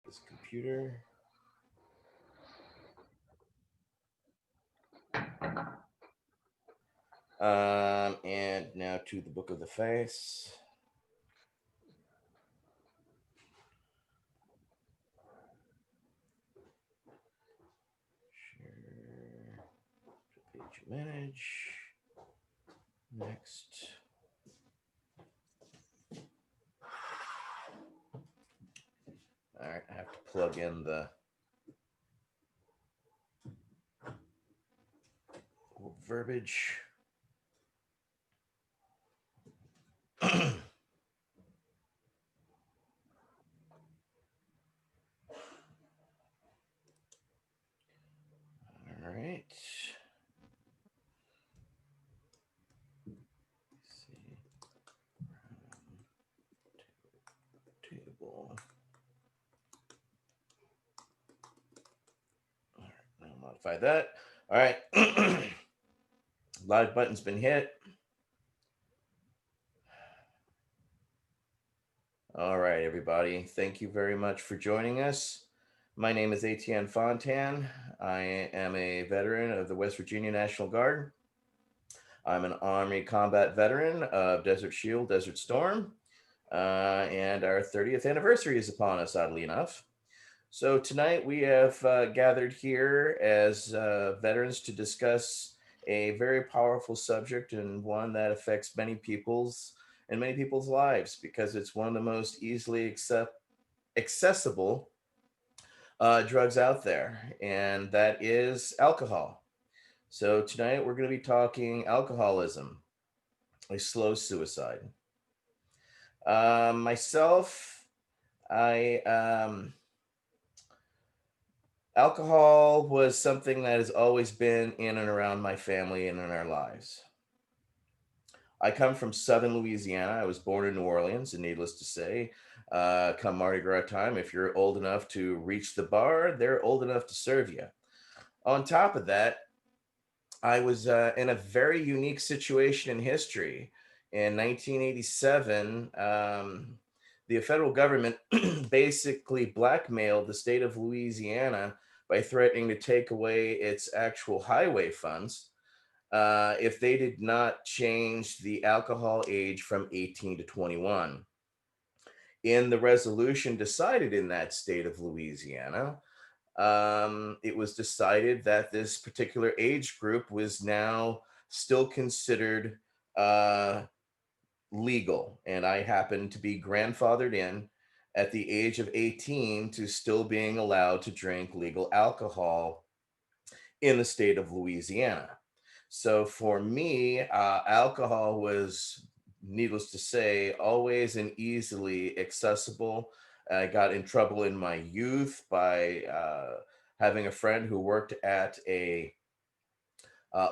this computer. And now to the book of the face. Share. Page manage. Next. All right, I have to plug in the verbiage. All right. Let's see. Table. All right, now modify that. All right. Live button's been hit. All right, everybody. Thank you very much for joining us. My name is Etienne Fontan. I am a veteran of the West Virginia National Guard. I'm an Army combat veteran of Desert Shield, Desert Storm, and our 30th anniversary is upon us, oddly enough. So tonight we have gathered here as veterans to discuss a very powerful subject and one that affects many people's lives because it's one of the most easily accessible drugs out there, and that is alcohol. So tonight we're going to be talking alcoholism, a slow suicide. Myself, I alcohol was something that has always been in and around my family and in our lives. I come from southern Louisiana. I was born in New Orleans, and needless to say, come Mardi Gras time, if you're old enough to reach the bar, they're old enough to serve you. On top of that, I was in a very unique situation in history. In 1987, the federal government basically blackmailed the state of Louisiana by threatening to take away its actual highway funds if they did not change the alcohol age from 18 to 21. In the resolution decided in that state of Louisiana, it was decided that this particular age group was now still considered uh, legal. And I happened to be grandfathered in at the age of 18 to still being allowed to drink legal alcohol in the state of Louisiana. So for me, alcohol was, needless to say, always and easily accessible. I got in trouble in my youth by having a friend who worked at a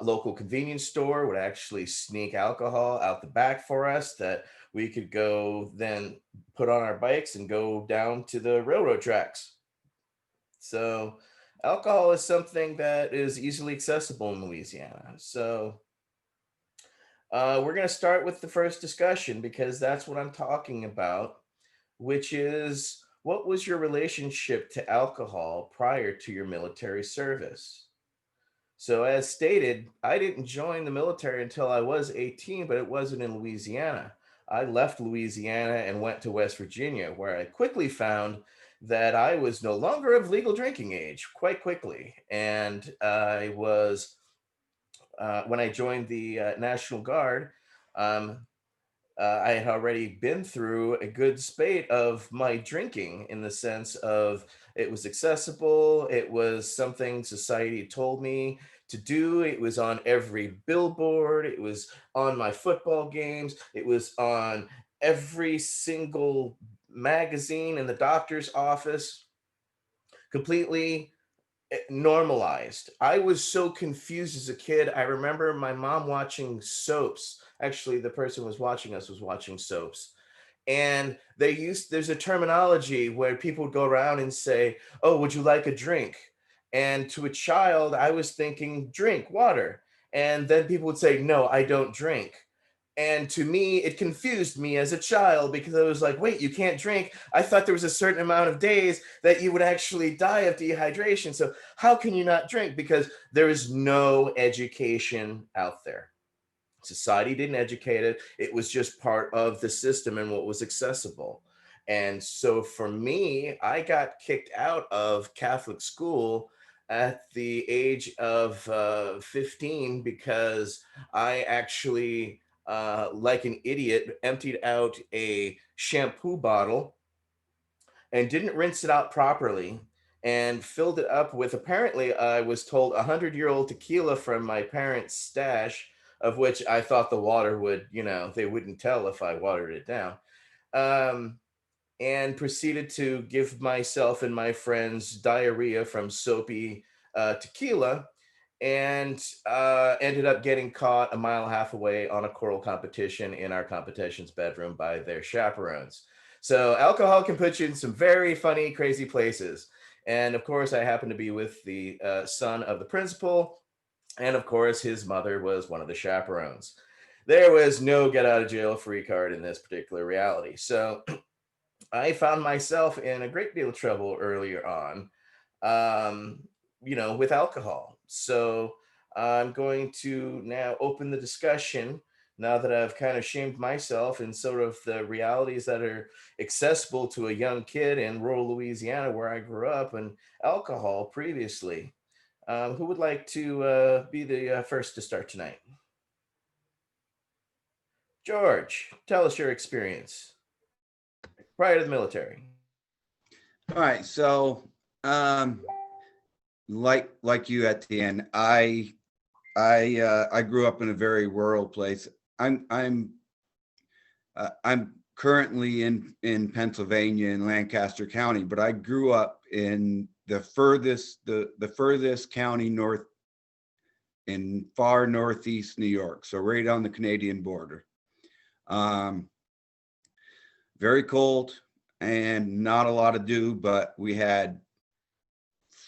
local convenience store would actually sneak alcohol out the back for us that we could go then put on our bikes and go down to the railroad tracks. So alcohol is something that is easily accessible in Louisiana. So we're going to start with the first discussion because that's what I'm talking about, which is what was your relationship to alcohol prior to your military service? So, as stated, I didn't join the military until I was 18, but it wasn't in Louisiana. I left Louisiana and went to West Virginia, where I quickly found that I was no longer of legal drinking age, quite quickly. And I was, when I joined the National Guard, um, I had already been through a good spate of my drinking in the sense of it was accessible, it was something society told me to do, it was on every billboard, it was on my football games, it was on every single magazine in the doctor's office, completely normalized. I was so confused as a kid. I remember my mom watching soaps. Actually, the person who was watching us was watching soaps. And there's a terminology where people would go around and say, "Oh, would you like a drink?" And to a child, I was thinking, drink water. And then people would say, "No, I don't drink." And to me, it confused me as a child because I was like, wait, you can't drink. I thought there was a certain amount of days that you would actually die of dehydration. So how can you not drink? Because there is no education out there. Society didn't educate it. It was just part of the system and what was accessible. And so for me, I got kicked out of Catholic school at the age of 15 because I actually, like an idiot, emptied out a shampoo bottle and didn't rinse it out properly and filled it up with, apparently I was told, 100-year-old tequila from my parents' stash, of which I thought the water would, they wouldn't tell if I watered it down. Um, and proceeded to give myself and my friends diarrhea from soapy tequila, and ended up getting caught a mile and a half away on a choral competition in our competition's bedroom by their chaperones. So alcohol can put you in some very funny, crazy places. And of course, I happened to be with the son of the principal. And of course, his mother was one of the chaperones. There was no get out of jail free card in this particular reality. So I found myself in a great deal of trouble earlier on, um, with alcohol. So I'm going to now open the discussion now that I've kind of shamed myself in sort of the realities that are accessible to a young kid in rural Louisiana where I grew up, and alcohol previously. Who would like to be the first to start tonight? George, tell us your experience prior to the military. All right. So, um, like you at the end, I grew up in a very rural place. I'm currently in Pennsylvania in Lancaster County, but I grew up in the furthest county north in far northeast New York, so right on the Canadian border. Um, very cold and not a lot to do, but we had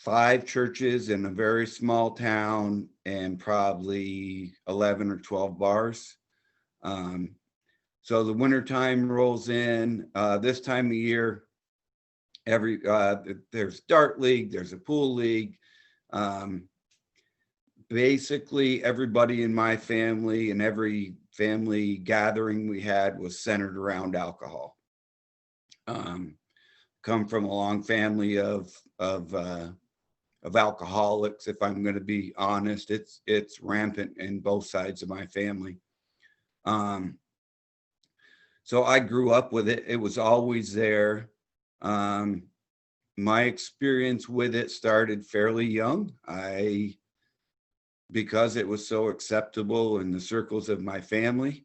5 churches in a very small town and probably 11 or 12 bars. Um, so the wintertime rolls in. This time of year, there's dart league, there's a pool league. Um, Basically, everybody in my family and every family gathering we had was centered around alcohol. Um, come from a long family of alcoholics. If I'm going to be honest, it's rampant in both sides of my family. Um, so I grew up with it. It was always there. Um, my experience with it started fairly young. Because it was so acceptable in the circles of my family.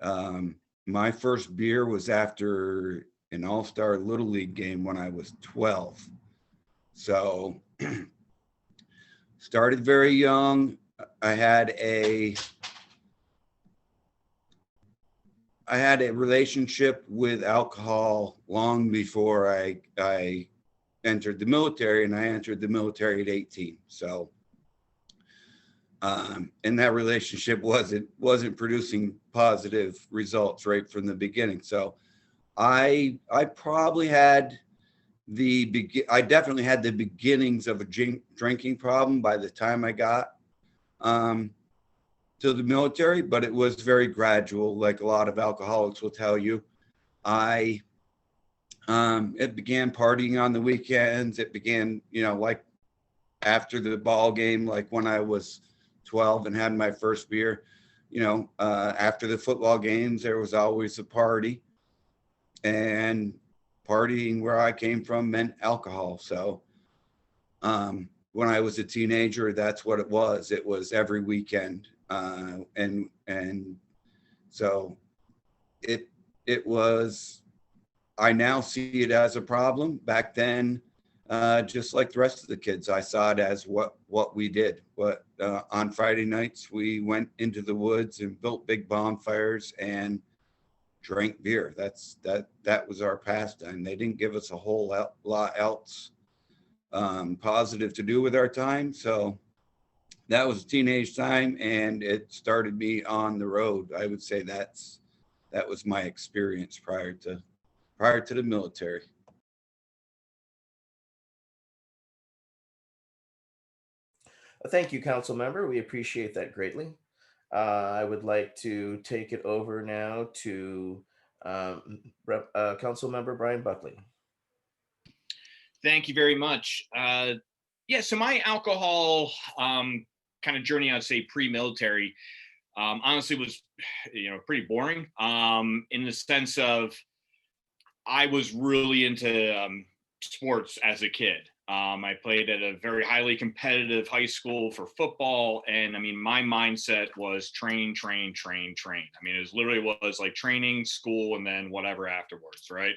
My first beer was after an all-star Little League game when I was 12. So started very young. I had a relationship with alcohol long before I entered the military, and I entered the military at 18. So, and that relationship wasn't producing positive results right from the beginning. So I probably had I definitely had the beginnings of a drinking problem by the time I got to the military, but it was very gradual, like a lot of alcoholics will tell you. It began partying on the weekends. It began, like after the ball game, like when I was 12 and had my first beer, after the football games, there was always a party, and partying where I came from meant alcohol. So when I was a teenager, that's what it was. It was every weekend. And so it was, I now see it as a problem. Back then, just like the rest of the kids, I saw it as what we did. On Friday nights, we went into the woods and built big bonfires and drank beer. That was our pastime. They didn't give us a whole lot else positive to do with our time. So that was teenage time, and it started me on the road. I would say that was my experience prior to the military. Thank you, council member. We appreciate that greatly. I would like to take it over now to council member Brian Buckley. Thank you very much. Yeah, so my alcohol kind of journey, I'd say pre-military, honestly was, pretty boring in the sense of I was really into sports as a kid. I played at a very highly competitive high school for football. And I mean, my mindset was train, train, train, train. I mean, it literally was like training, school, and then whatever afterwards, right?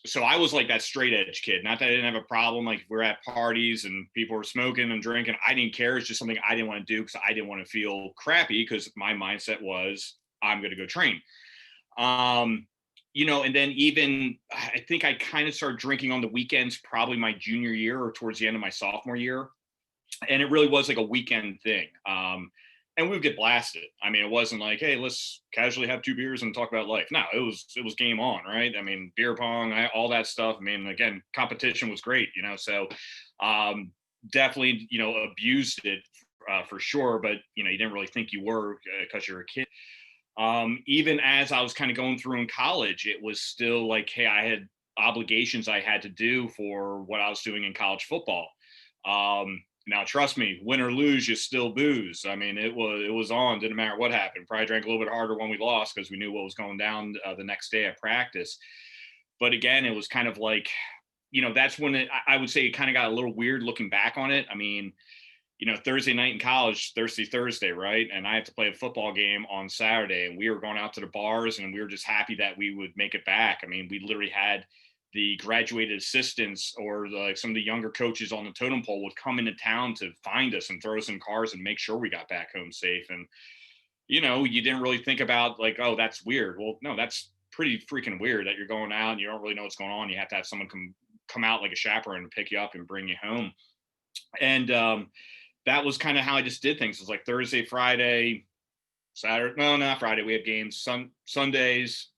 So I was like that straight edge kid. Not that I didn't have a problem. Like if we're at parties and people were smoking and drinking, I didn't care. It's just something I didn't want to do because I didn't want to feel crappy because my mindset was I'm going to go train. And then even I think I kind of started drinking on the weekends, probably my junior year or towards the end of my sophomore year. And it really was like a weekend thing. And we would get blasted. I mean, it wasn't like, hey, let's casually have 2 beers and talk about life. No, it was game on, right? I mean, beer pong, all that stuff. I mean, again, competition was great, so definitely, abused it for sure. But, you didn't really think you were because you're a kid. Even as I was kind of going through in college, it was still like, hey, I had obligations I had to do for what I was doing in college football. Now, trust me, win or lose, you still booze. I mean, it was on, didn't matter what happened. Probably drank a little bit harder when we lost because we knew what was going down the next day at practice. But again, it was kind of like, that's when I would say it kind of got a little weird looking back on it. I mean, Thursday night in college, Thursday, right? And I have to play a football game on Saturday, and we were going out to the bars, and we were just happy that we would make it back. I mean, we literally had the graduated assistants or some of the younger coaches on the totem pole would come into town to find us and throw us in cars and make sure we got back home safe. And, you didn't really think about like, oh, that's weird. Well, no, that's pretty freaking weird that you're going out and you don't really know what's going on. You have to have someone come out like a chaperone and pick you up and bring you home. And that was kind of how I just did things. It was like Thursday, Friday, Saturday. No, not Friday. We have games Sundays,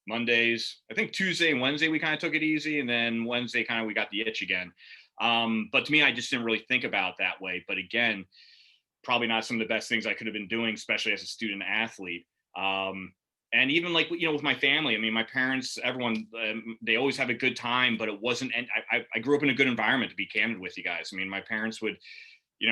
Mondays. I think Tuesday and Wednesday we kind of took it easy, and then Wednesday kind of we got the itch again. But to me, I just didn't really think about it that way. But again, probably not some of the best things I could have been doing, especially as a student athlete. And even like, with my family, I mean, my parents, everyone, they always have a good time, but it wasn't, and I grew up in a good environment, to be candid with you guys. I mean, my parents would,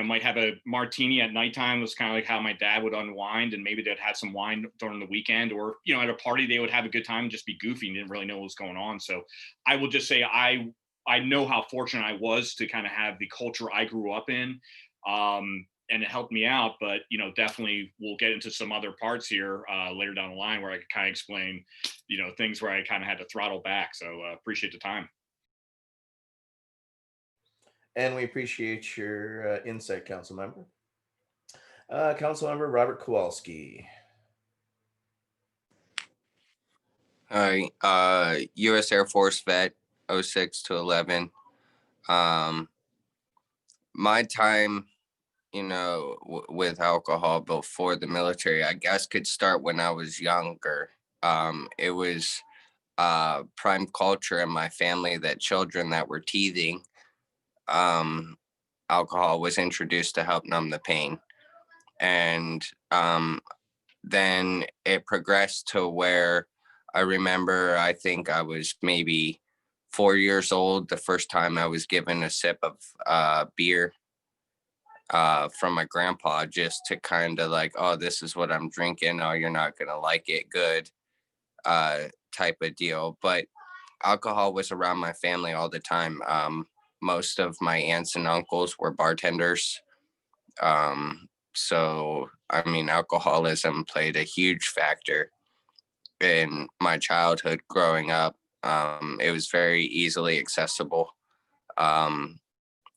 might have a martini at nighttime. It was kind of like how my dad would unwind, and maybe they'd have some wine during the weekend, or, at a party, they would have a good time and just be goofy and didn't really know what was going on. So I will just say, I know how fortunate I was to kind of have the culture I grew up in. And it helped me out, but, definitely we'll get into some other parts here later down the line where I could kind of explain, things where I kind of had to throttle back. So appreciate the time. And we appreciate your insight, council member. Council member Robert Kowalski. Hi, U.S. Air Force vet, 06 to 11. My time, with alcohol before the military, I guess could start when I was younger. It was prime culture in my family that children that were teething, alcohol was introduced to help numb the pain. And then it progressed to where I remember, I think I was maybe 4 years old, the first time I was given a sip of beer from my grandpa, just to kind of like, oh, this is what I'm drinking. Oh, you're not going to like it. Good type of deal. But alcohol was around my family all the time. Most of my aunts and uncles were bartenders. So, I mean, alcoholism played a huge factor in my childhood growing up. It was very easily accessible.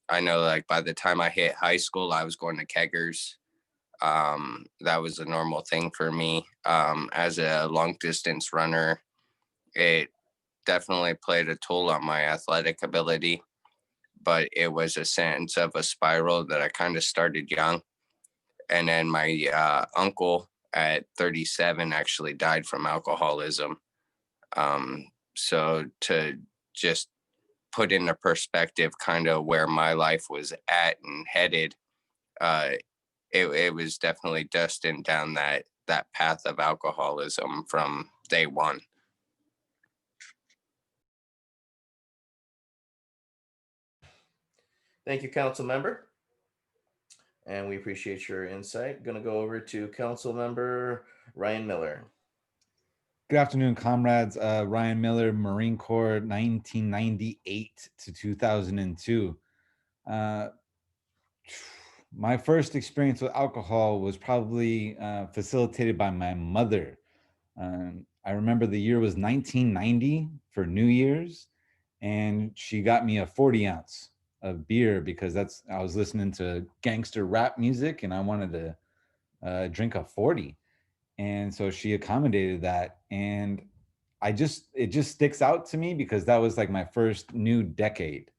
I know, like, by the time I hit high school, I was going to keggers. That was a normal thing for me. As a long distance runner, it definitely played a toll on my athletic ability. but it was a sense of a spiral that I kind of started young. And then my uncle at 37 actually died from alcoholism. So to just put into perspective kind of where my life was at and headed, uh, it was definitely destined down that path of alcoholism from day one. Thank you, council member. And we appreciate your insight. Going to go over to council member Ryan Miller. Good afternoon, comrades. Ryan Miller, Marine Corps, 1998 to 2002. My first experience with alcohol was probably facilitated by my mother. I remember the year was 1990 for New Year's, and she got me a 40 ounce of beer because I was listening to gangster rap music and I wanted to drink a 40. And so she accommodated that. And it just sticks out to me because that was like my first new decade.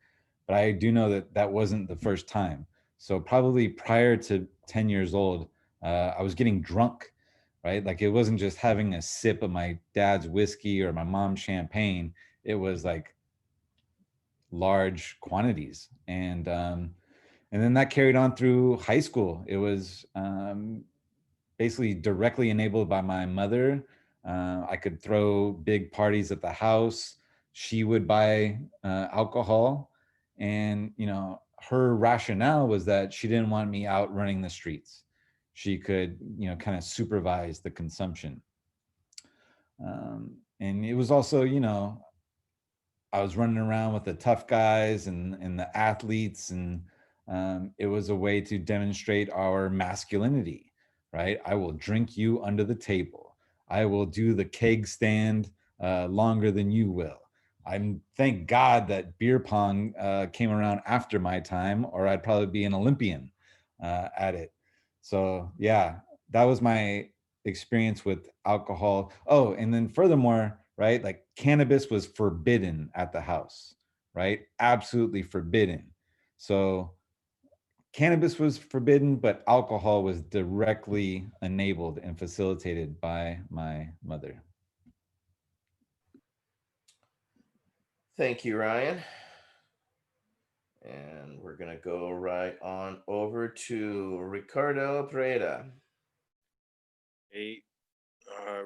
But I do know that that wasn't the first time. So probably prior to 10 years old, I was getting drunk, right? Like it wasn't just having a sip of my dad's whiskey or my mom's champagne. It was like large quantities. And then that carried on through high school. It was basically directly enabled by my mother. I could throw big parties at the house. She would buy alcohol, and her rationale was that she didn't want me out running the streets. She could kind of supervise the consumption. And it was also I was running around with the tough guys and the athletes, and it was a way to demonstrate our masculinity, right? I will drink you under the table. I will do the keg stand longer than you will. Thank God that beer pong came around after my time, or I'd probably be an Olympian at it. So yeah, that was my experience with alcohol. Oh, and then furthermore, right, like cannabis was forbidden at the house, right? Absolutely forbidden. So cannabis was forbidden, but alcohol was directly enabled and facilitated by my mother. Thank you, Ryan. And we're going to go right on over to Ricardo Preda. Hey,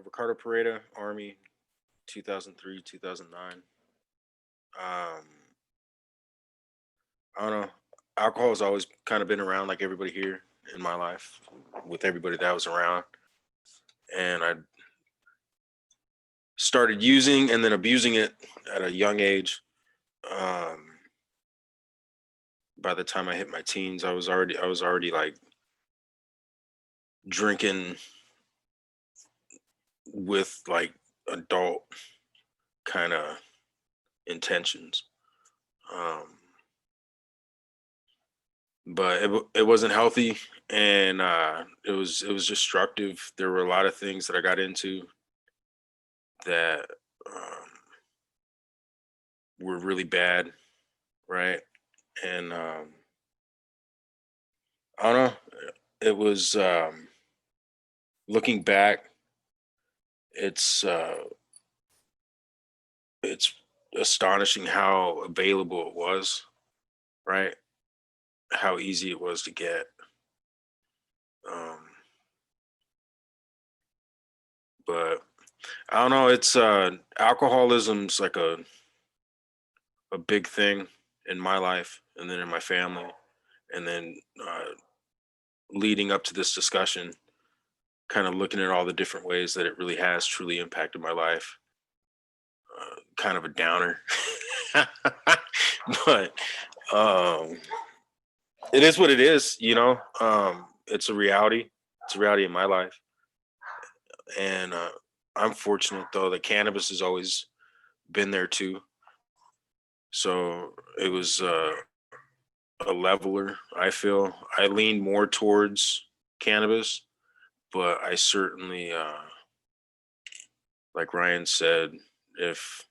Ricardo Pereira, Army, 2003, 2009. I don't know. Alcohol has always kind of been around, like everybody here in my life, with everybody that was around. And I started using and then abusing it at a young age. By the time I hit my teens, I was already like drinking with like adult kind of intentions. But it wasn't healthy, and it was destructive. There were a lot of things that I got into that were really bad, right? And I don't know. It was looking back. It's astonishing how available it was, right? How easy it was to get. But I don't know. It's alcoholism's like a big thing in my life, and then in my family, and then leading up to this discussion, kind of looking at all the different ways that it really has truly impacted my life. Kind of a downer, but it is what it is, it's a reality. It's a reality in my life. And I'm fortunate, though, that cannabis has always been there too. So it was a leveler, I feel. I lean more towards cannabis, but I certainly, like Ryan said, if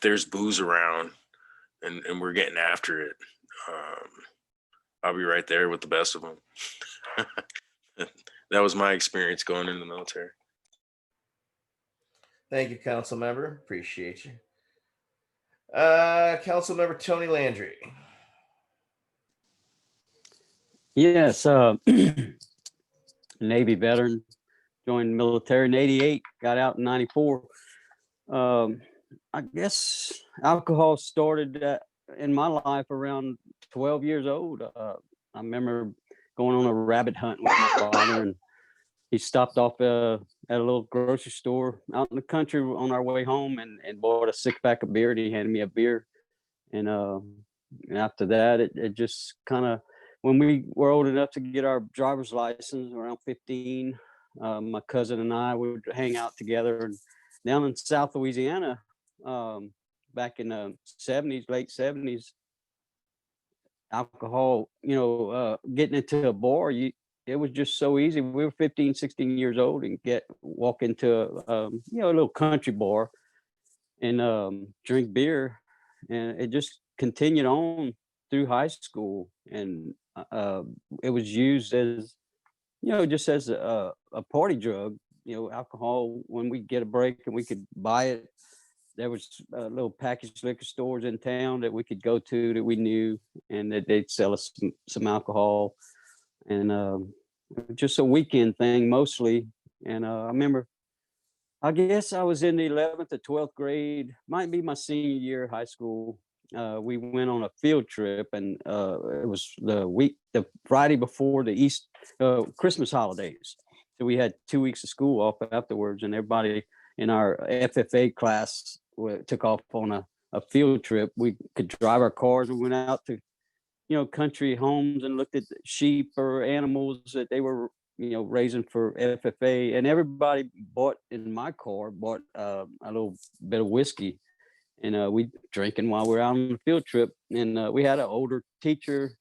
there's booze around and we're getting after it, I'll be right there with the best of them. That was my experience going into the military. Thank you, council member. Appreciate you. Council member Tony Landry. Yes, Navy veteran, joined the military in '88, got out in '94. I guess alcohol started in my life around 12 years old. I remember going on a rabbit hunt with my father, and he stopped off at a little grocery store out in the country on our way home and bought a 6-pack of beer, and he handed me a beer. And after that, it just kind of, when we were old enough to get our driver's license around 15, my cousin and I would hang out together. And down in South Louisiana, back in the 70s, late 70s, alcohol, getting into a bar, it was just so easy. We were 15, 16 years old and walk into a little country bar and drink beer. And it just continued on through high school. And it was used as, just as a party drug, alcohol. When we get a break and we could buy it, there was little packaged liquor stores in town that we could go to that we knew, and that they'd sell us some alcohol. And just a weekend thing mostly. And I remember, I guess I was in the 11th or 12th grade, might be my senior year of high school. We went on a field trip, and it was the Friday before the Christmas holidays. So we had 2 weeks of school off afterwards, and everybody in our FFA class took off on a field trip. We could drive our cars. We went out to, country homes and looked at sheep or animals that they were, raising for FFA. And everybody in my car bought a little bit of whiskey. And we drinking while we were out on the field trip. And we had an older teacher,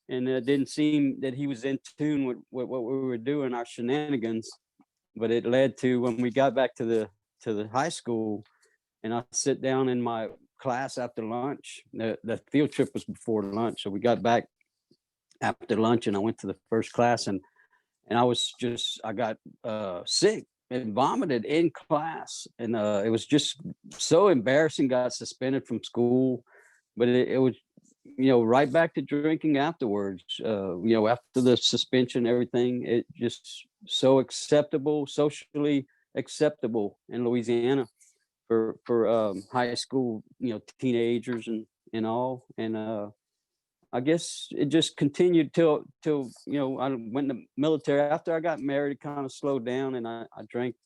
and it didn't seem that he was in tune with what we were doing, our shenanigans. But it led to, when we got back to the high school, and I sit down in my class after lunch. The field trip was before lunch, so we got back after lunch, and I went to the first class, and I got sick and vomited in class, and it was just so embarrassing. Got suspended from school, but it was, right back to drinking afterwards. After the suspension, everything, it just so acceptable, socially acceptable in Louisiana for high school, teenagers and all. And I guess it just continued till I went in the military. After I got married, it kind of slowed down, and I drank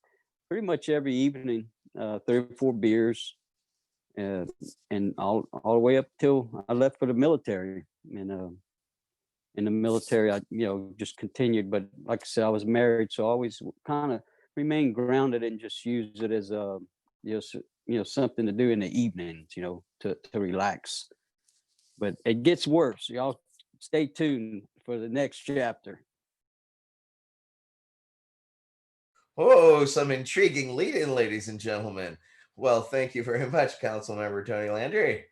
pretty much every evening, 3 or 4 beers, and all the way up till I left for the military. And in the military, I just continued. But like I said, I was married, so I always kind of remained grounded and just used it as a something to do in the evenings, to relax. But it gets worse. Y'all stay tuned for the next chapter. Oh, some intriguing lead-in, ladies and gentlemen. Well, thank you very much, Councilmember Tony Landry.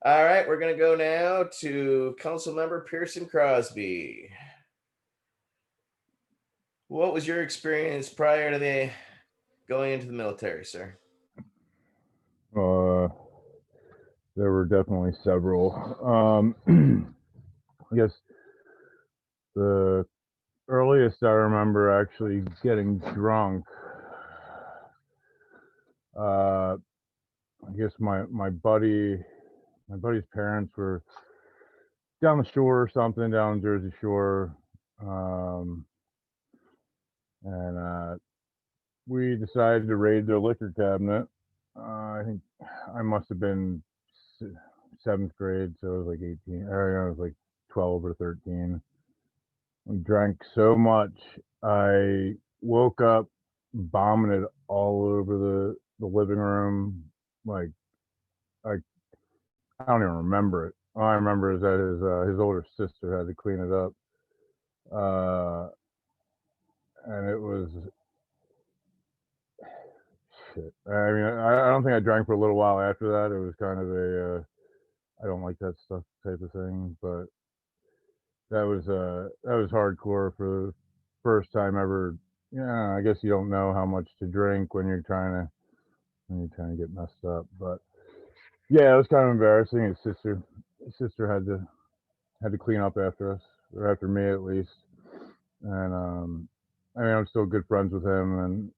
All right, we're going to go now to Councilmember Pearson Crosby. What was your experience prior to going into the military, sir? There were definitely several. I guess the earliest I remember actually getting drunk, I guess my buddy's parents were down the shore or something, down Jersey Shore, and we decided to raid their liquor cabinet. I think I must have been 7th grade, so I was like 18, or I was like 12 or 13. We drank so much, I woke up, vomited all over the living room. Like, I don't even remember it. All I remember is that his older sister had to clean it up, and it was shit. I mean, I don't think I drank for a little while after that. It was kind of I don't like that stuff type of thing. But that was hardcore for the first time ever. Yeah, I guess you don't know how much to drink when you're trying to get messed up. But yeah, it was kind of embarrassing. His sister had to clean up after us, or after me at least. And I mean, I'm still good friends with him, and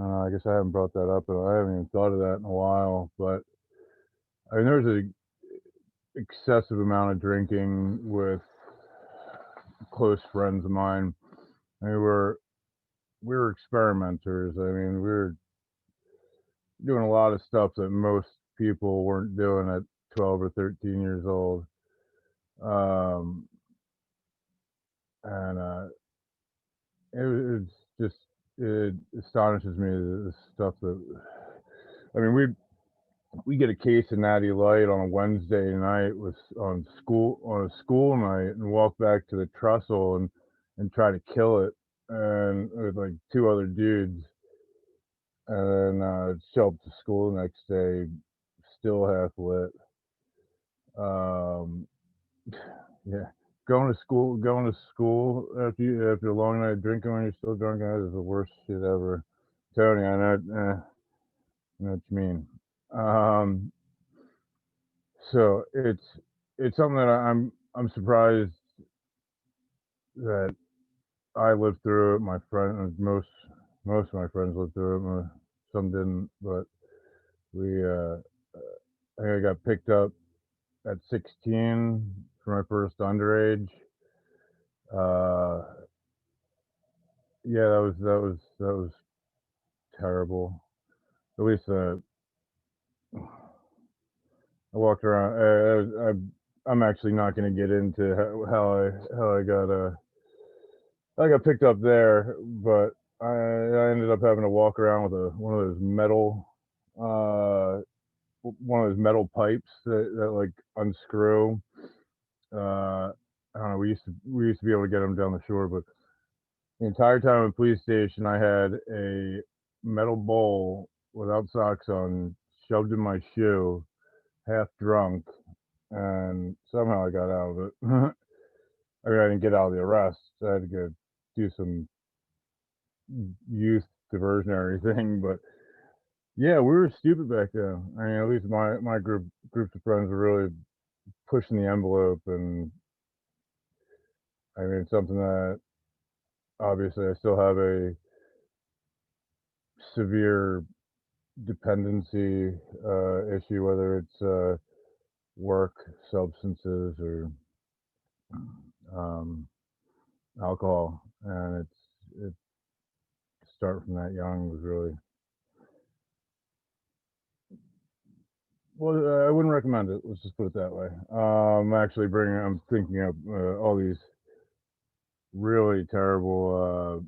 I guess I haven't brought that up, and I haven't even thought of that in a while. But I mean, there's a excessive amount of drinking with close friends of mine. I mean, we were experimenters. I mean, we were doing a lot of stuff that most people weren't doing at 12 or 13 years old. Um, and it's just, it astonishes me the stuff that, I mean, we get a case of Natty Light on a Wednesday night with on a school night, and walk back to the trestle and try to kill it, and with like two other dudes, and then show up to school the next day still half lit. Um, yeah, going to school after a long night of drinking when you're still drunk, that is the worst shit ever. Tony, I know what you mean. Um, so it's something that I'm surprised that I lived through it. My friend, most of my friends lived through it. Some didn't, but we I think I got picked up at 16 for my first underage. Uh, yeah, that was terrible. At least I walked around. I'm actually not going to get into how I got picked up there, but I ended up having to walk around with one of those metal pipes that like unscrew. I don't know. We used to be able to get them down the shore, but the entire time at the police station, I had a metal bowl without socks on, shoved in my shoe, half drunk, and somehow I got out of it. I mean, I didn't get out of the arrest. I had to go do some youth diversionary thing, but yeah, we were stupid back then. I mean, at least my groups of friends were really pushing the envelope, and I mean, it's something that obviously I still have a severe dependency issue, whether it's work, substances, or um, alcohol, and it start from that young was really well. I wouldn't recommend it. Let's just put it that way. I'm thinking of all these really terrible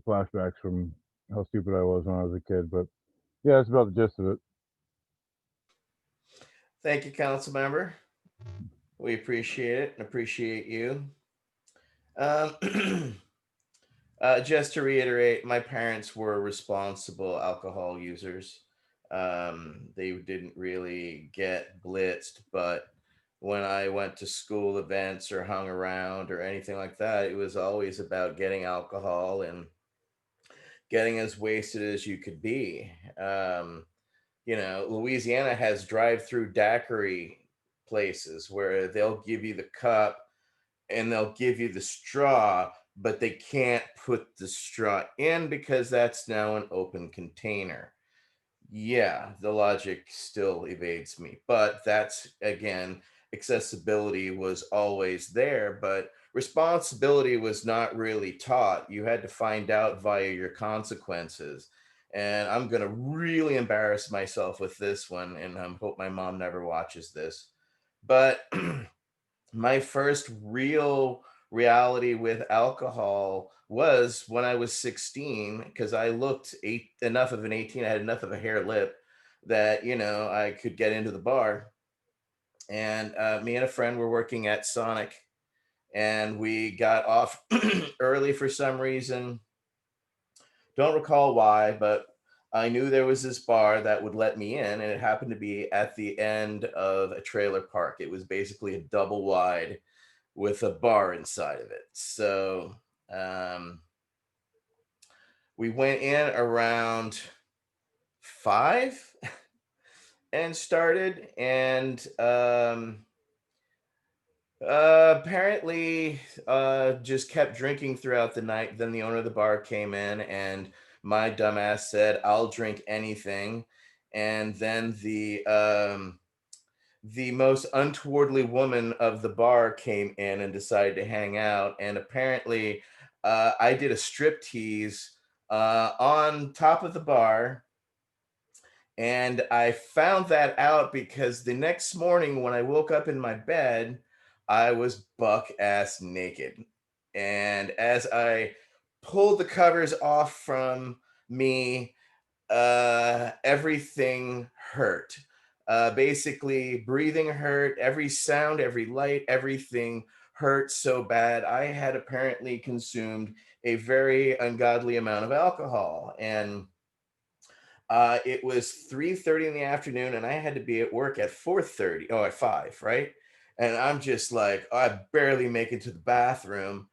flashbacks from how stupid I was when I was a kid. But yeah, that's about the gist of it. Thank you, council member. We appreciate it and appreciate you. Um, just to reiterate, my parents were responsible alcohol users. They didn't really get blitzed, but when I went to school events or hung around or anything like that, it was always about getting alcohol and getting as wasted as you could be. Louisiana has drive-through daiquiri places where they'll give you the cup and they'll give you the straw, but they can't put the straw in because that's now an open container. Yeah, the logic still evades me, but that's again, accessibility was always there, but responsibility was not really taught. You had to find out via your consequences. And I'm going to really embarrass myself with this one, and I hope my mom never watches this. But my first real reality with alcohol was when I was 16, because I looked enough of an 18, I had enough of a hair lip that, I could get into the bar. And me and a friend were working at Sonic, and we got off early for some reason. Don't recall why, but I knew there was this bar that would let me in, and it happened to be at the end of a trailer park. It was basically a double wide with a bar inside of it. So um, we went in around 5 and started, and apparently just kept drinking throughout the night. Then the owner of the bar came in, and my dumbass said, "I'll drink anything." And then the most untowardly woman of the bar came in and decided to hang out. And apparently, I did a strip tease on top of the bar. And I found that out because the next morning when I woke up in my bed, I was buck ass naked. And as I pulled the covers off from me, everything hurt. Basically, breathing hurt, every sound, every light, everything hurt so bad. I had apparently consumed a very ungodly amount of alcohol. And it was 3:30 in the afternoon, and I had to be at work at 4:30. Oh, at 5, right? And I'm just like, I barely make it to the bathroom.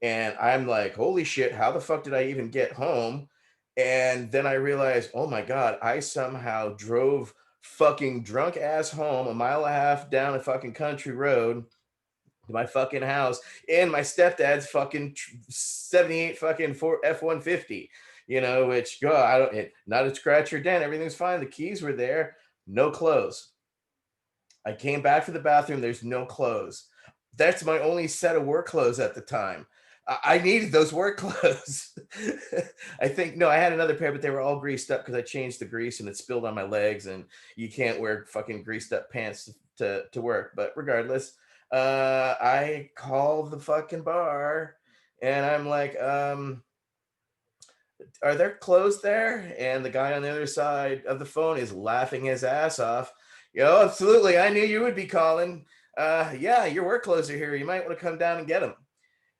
And I'm like, holy shit, how the fuck did I even get home? And then I realized, oh my God, I somehow drove fucking drunk ass home a mile and a half down a fucking country road to my fucking house in my stepdad's fucking 78 fucking F-150, which, God, I don't, not a scratch or dent. Everything's fine. The keys were there. No clothes. I came back to the bathroom. There's no clothes. That's my only set of work clothes at the time. I needed those work clothes. I think, no, I had another pair, but they were all greased up because I changed the grease and it spilled on my legs, and you can't wear fucking greased up pants to work. But regardless, I called the fucking bar and I'm like, are there clothes there? And the guy on the other side of the phone is laughing his ass off. Absolutely. I knew you would be calling. Yeah, your work clothes are here. You might want to come down and get them.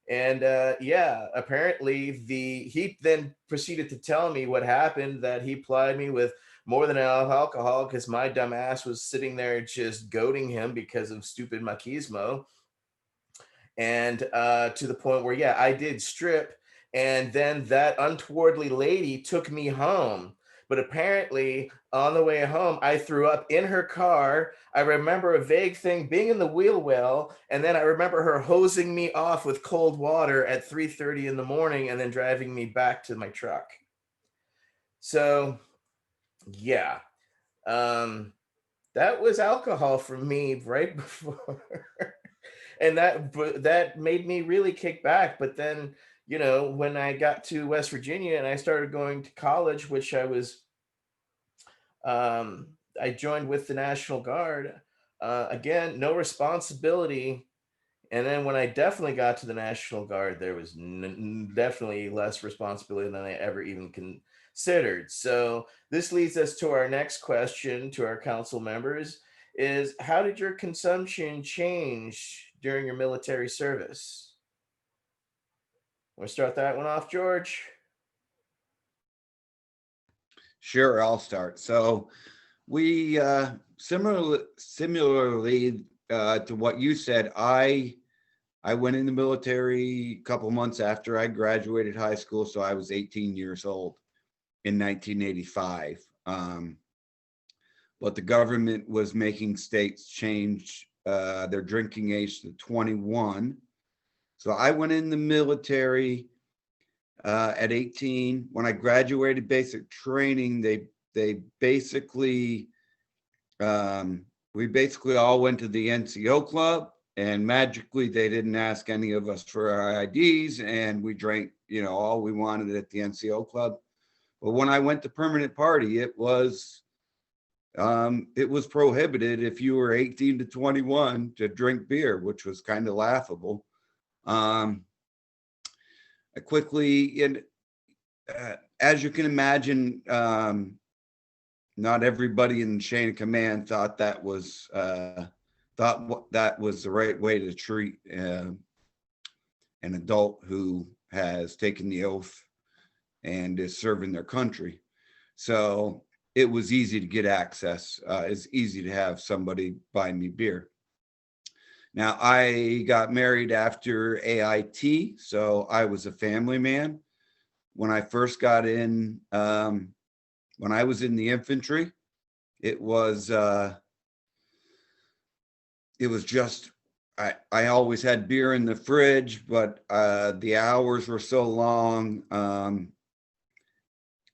And yeah, apparently he then proceeded to tell me what happened, that he plied me with more than enough alcohol because my dumb ass was sitting there just goading him because of stupid machismo. And to the point where, yeah, I did strip. And then that untowardly lady took me home. But apparently, on the way home, I threw up in her car. I remember a vague thing being in the wheel well, and then I remember her hosing me off with cold water at 3:30 in the morning and then driving me back to my truck. So, yeah. That was alcohol for me right before. And that made me really kick back. But then, when I got to West Virginia and I started going to college, which I joined with the National Guard. Again, no responsibility. And then when I definitely got to the National Guard, there was definitely less responsibility than I ever even considered. So this leads us to our next question to our council members: is how did your consumption change during your military service? Want to start that one off, George? Sure, I'll start. So we similarly to what you said, I went in the military a couple months after I graduated high school, so I was 18 years old in 1985. But the government was making states change their drinking age to 21. So I went in the military at 18. When I graduated basic training, they basically, we basically all went to the NCO club, and magically they didn't ask any of us for our IDs, and we drank, all we wanted at the NCO club. But when I went to permanent party, it was prohibited if you were 18 to 21 to drink beer, which was kind of laughable. I quickly, and as you can imagine, not everybody in the chain of command thought that was the right way to treat an adult who has taken the oath and is serving their country. So it was easy to get access. It's easy to have somebody buy me beer. Now, I got married after AIT, so I was a family man. When I first got in, when I was in the infantry, it was just, I always had beer in the fridge, but the hours were so long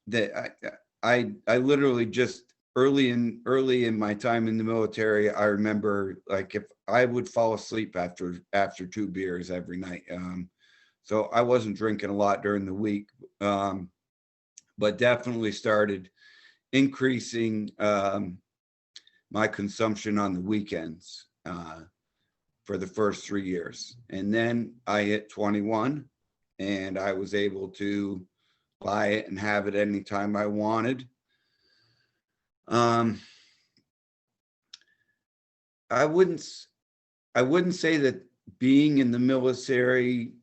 that I literally just early in my time in the military, I remember like if I would fall asleep after 2 beers every night. So I wasn't drinking a lot during the week, but definitely started increasing my consumption on the weekends for the first 3 years. And then I hit 21 and I was able to buy it and have it anytime I wanted. I wouldn't say that being in the military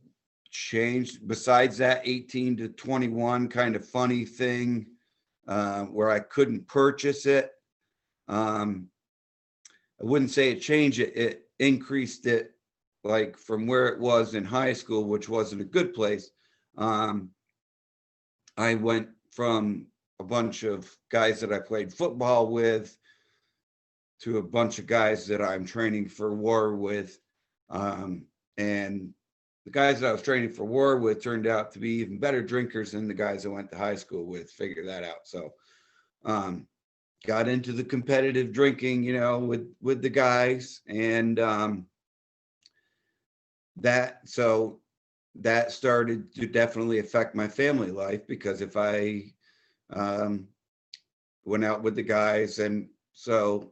changed, besides that 18 to 21 kind of funny thing where I couldn't purchase it. I wouldn't say it changed it. It increased it, like from where it was in high school, which wasn't a good place. I went from a bunch of guys that I played football with to a bunch of guys that I'm training for war with. And the guys that I was training for war with turned out to be even better drinkers than the guys I went to high school with. Figure that out. So got into the competitive drinking, you know, with the guys, and that started to definitely affect my family life, because if I went out with the guys, and so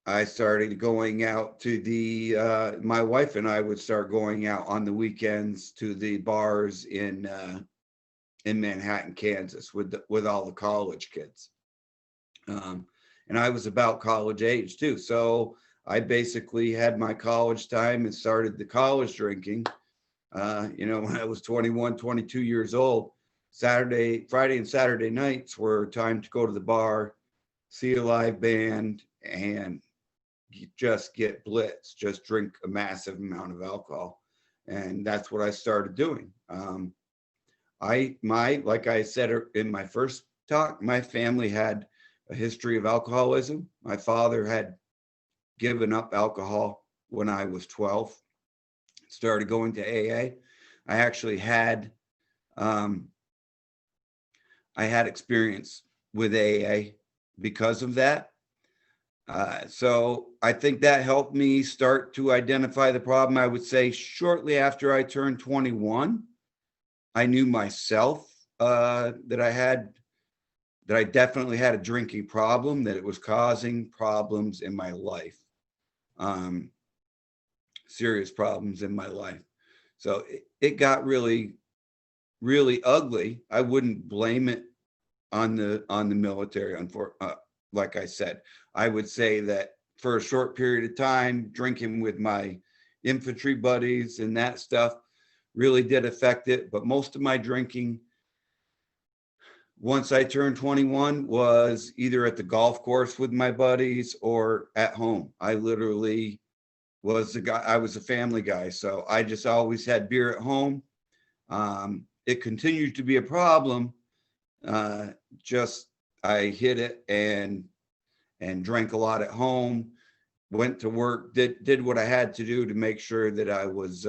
I started going out to the my wife and I would start going out on the weekends to the bars in Manhattan, Kansas with all the college kids. And I was about college age too. So I basically had my college time and started the college drinking, you know, when I was 21, 22 years old. Friday and Saturday nights were time to go to the bar, see a live band, and just get blitzed, just drink a massive amount of alcohol. And that's what I started doing. Like I said in my first talk, my family had a history of alcoholism. My father had given up alcohol when I was 12, started going to AA. I actually had, I had experience with AA because of that. So I think that helped me start to identify the problem. I would say shortly after I turned 21, I knew myself that I definitely had a drinking problem, that it was causing problems in my life, serious problems in my life. So it got really, really ugly. I wouldn't blame it on the military. Like I said, I would say that for a short period of time, drinking with my infantry buddies and that stuff really did affect it. But most of my drinking, once I turned 21, was either at the golf course with my buddies or at home. I literally was the guy, I was a family guy. So I just always had beer at home. It continued to be a problem. Just I hit it and drank a lot at home, went to work, did what I had to do to make sure that I was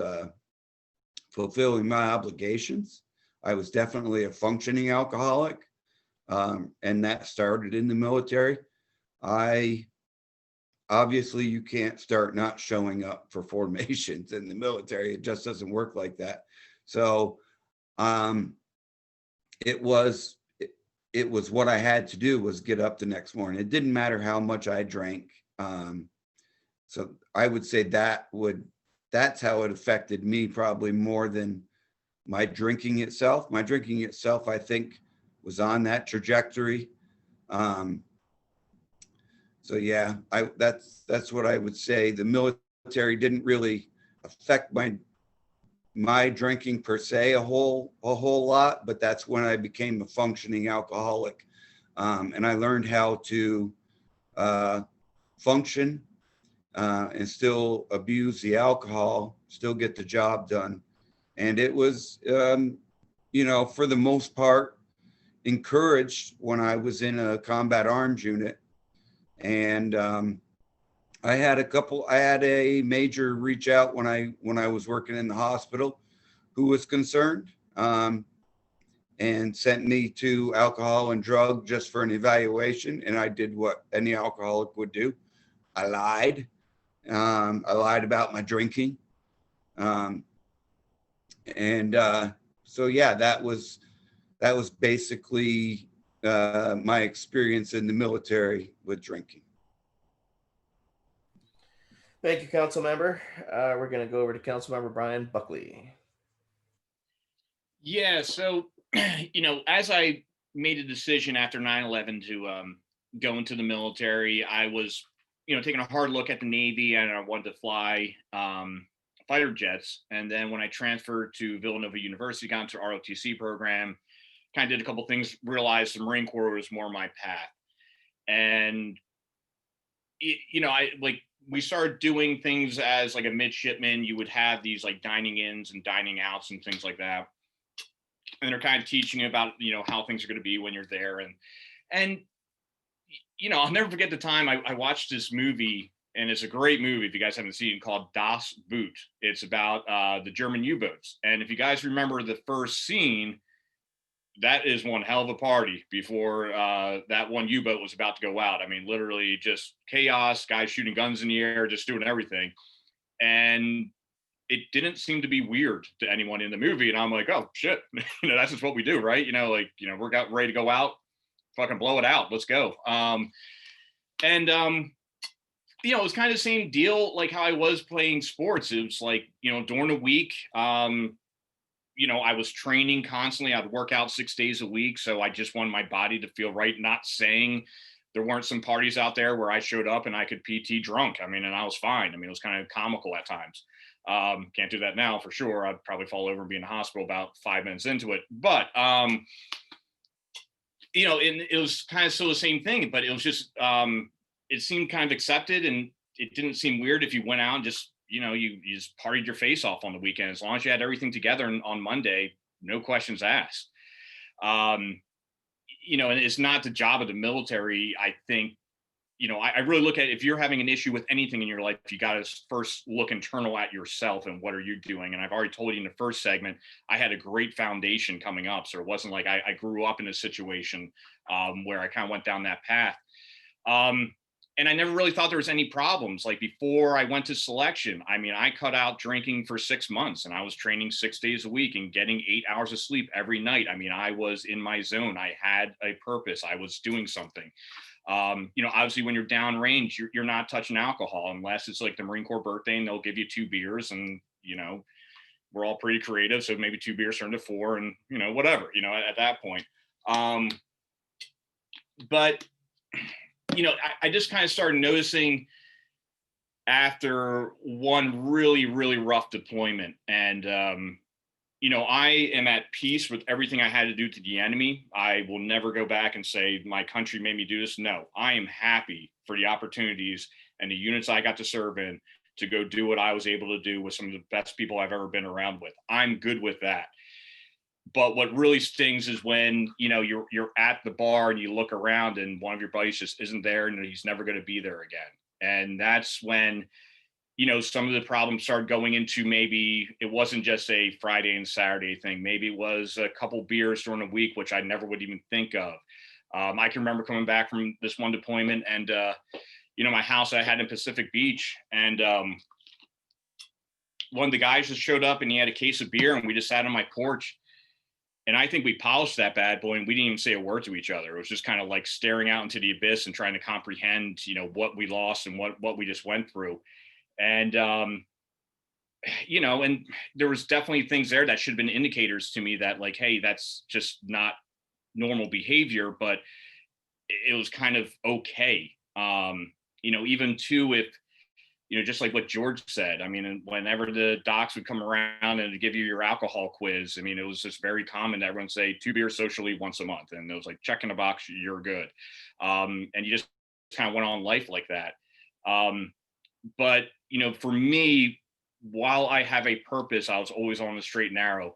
fulfilling my obligations. I was definitely a functioning alcoholic, and that started in the military. Obviously you can't start not showing up for formations in the military. It just doesn't work like that. So it was what I had to do, was get up the next morning. It didn't matter how much I drank. So I would say that's how it affected me, probably more than my drinking itself. My drinking itself, I think, was on that trajectory. So yeah, that's what I would say. The military didn't really affect my my drinking per se a whole lot, but that's when I became a functioning alcoholic. And I learned how to function and still abuse the alcohol, still get the job done. And it was, you know, for the most part, encouraged when I was in a combat arms unit. And I had a major reach out when I was working in the hospital who was concerned and sent me to alcohol and drug just for an evaluation. And I did what any alcoholic would do. I lied. I lied about my drinking. So yeah, that was basically my experience in the military with drinking. Thank you, council member. We're going to go over to council member Brian Buckley. Yeah, so you know, as I made a decision after 9/11 to go into the military, I was, you know, taking a hard look at the Navy, and I wanted to fly fighter jets. And then when I transferred to Villanova University, got into ROTC program, kind of did a couple things, realized the Marine Corps was more my path. And you know, we started doing things as like a midshipman. You would have these like dining ins and dining outs and things like that, and they're kind of teaching you about, you know, how things are going to be when you're there. And you know, I'll never forget the time I watched this movie, and it's a great movie if you guys haven't seen it, called Das Boot. It's about the German U-boats. And if you guys remember the first scene, that is one hell of a party before that one U-boat was about to go out. I mean, literally just chaos, guys shooting guns in the air, just doing everything. And it didn't seem to be weird to anyone in the movie. And I'm like, oh shit, you know, that's just what we do, right? You know, like, you know, we're ready to go out, fucking blow it out. Let's go. You know, it was kind of the same deal, like how I was playing sports. It was like, you know, during the week, you know, I was training constantly. I'd work out 6 days a week. So I just wanted my body to feel right. Not saying there weren't some parties out there where I showed up and I could PT drunk. I mean, and I was fine. I mean, it was kind of comical at times. Can't do that now for sure. I'd probably fall over and be in the hospital about 5 minutes into it. But, you know, it was kind of still the same thing, but it was just, it seemed kind of accepted, and it didn't seem weird if you went out and just, you know, you just partied your face off on the weekend. As long as you had everything together on Monday, no questions asked. You know, and it's not the job of the military. I think, you know, I really look at, if you're having an issue with anything in your life, you got to first look internal at yourself and what are you doing? And I've already told you in the first segment, I had a great foundation coming up. So it wasn't like I grew up in a situation where I kind of went down that path. And I never really thought there was any problems. Like before I went to selection, I mean, I cut out drinking for 6 months, and I was training 6 days a week and getting 8 hours of sleep every night. I mean, I was in my zone. I had a purpose. I was doing something. You know, obviously when you're downrange, you're not touching alcohol unless it's like the Marine Corps birthday and they'll give you 2 beers, and, you know, we're all pretty creative. So maybe 2 beers turn to 4, and, you know, whatever, you know, at that point. But you know, I just kind of started noticing after one really, really rough deployment. And, you know, I am at peace with everything I had to do to the enemy. I will never go back and say my country made me do this. No, I am happy for the opportunities and the units I got to serve in to go do what I was able to do with some of the best people I've ever been around with. I'm good with that. But what really stings is when, you know, you're at the bar and you look around and one of your buddies just isn't there and he's never going to be there again. And that's when, you know, some of the problems started going into, maybe it wasn't just a Friday and Saturday thing. Maybe it was a couple beers during the week, which I never would even think of. I can remember coming back from this one deployment, and, you know, my house I had in Pacific Beach, and one of the guys just showed up and he had a case of beer, and we just sat on my porch. And I think we polished that bad boy and we didn't even say a word to each other. It was just kind of like staring out into the abyss and trying to comprehend, you know, what we lost and what we just went through. And, you know, and there was definitely things there that should have been indicators to me that, like, hey, that's just not normal behavior, but it was kind of okay. You know, even too, if just like what George said. I mean, and whenever the docs would come around and give you your alcohol quiz, I mean, it was just very common that everyone say 2 beers socially once a month. And it was like, check in the box, you're good. And you just kind of went on life like that. But, for me, while I have a purpose, I was always on the straight and narrow.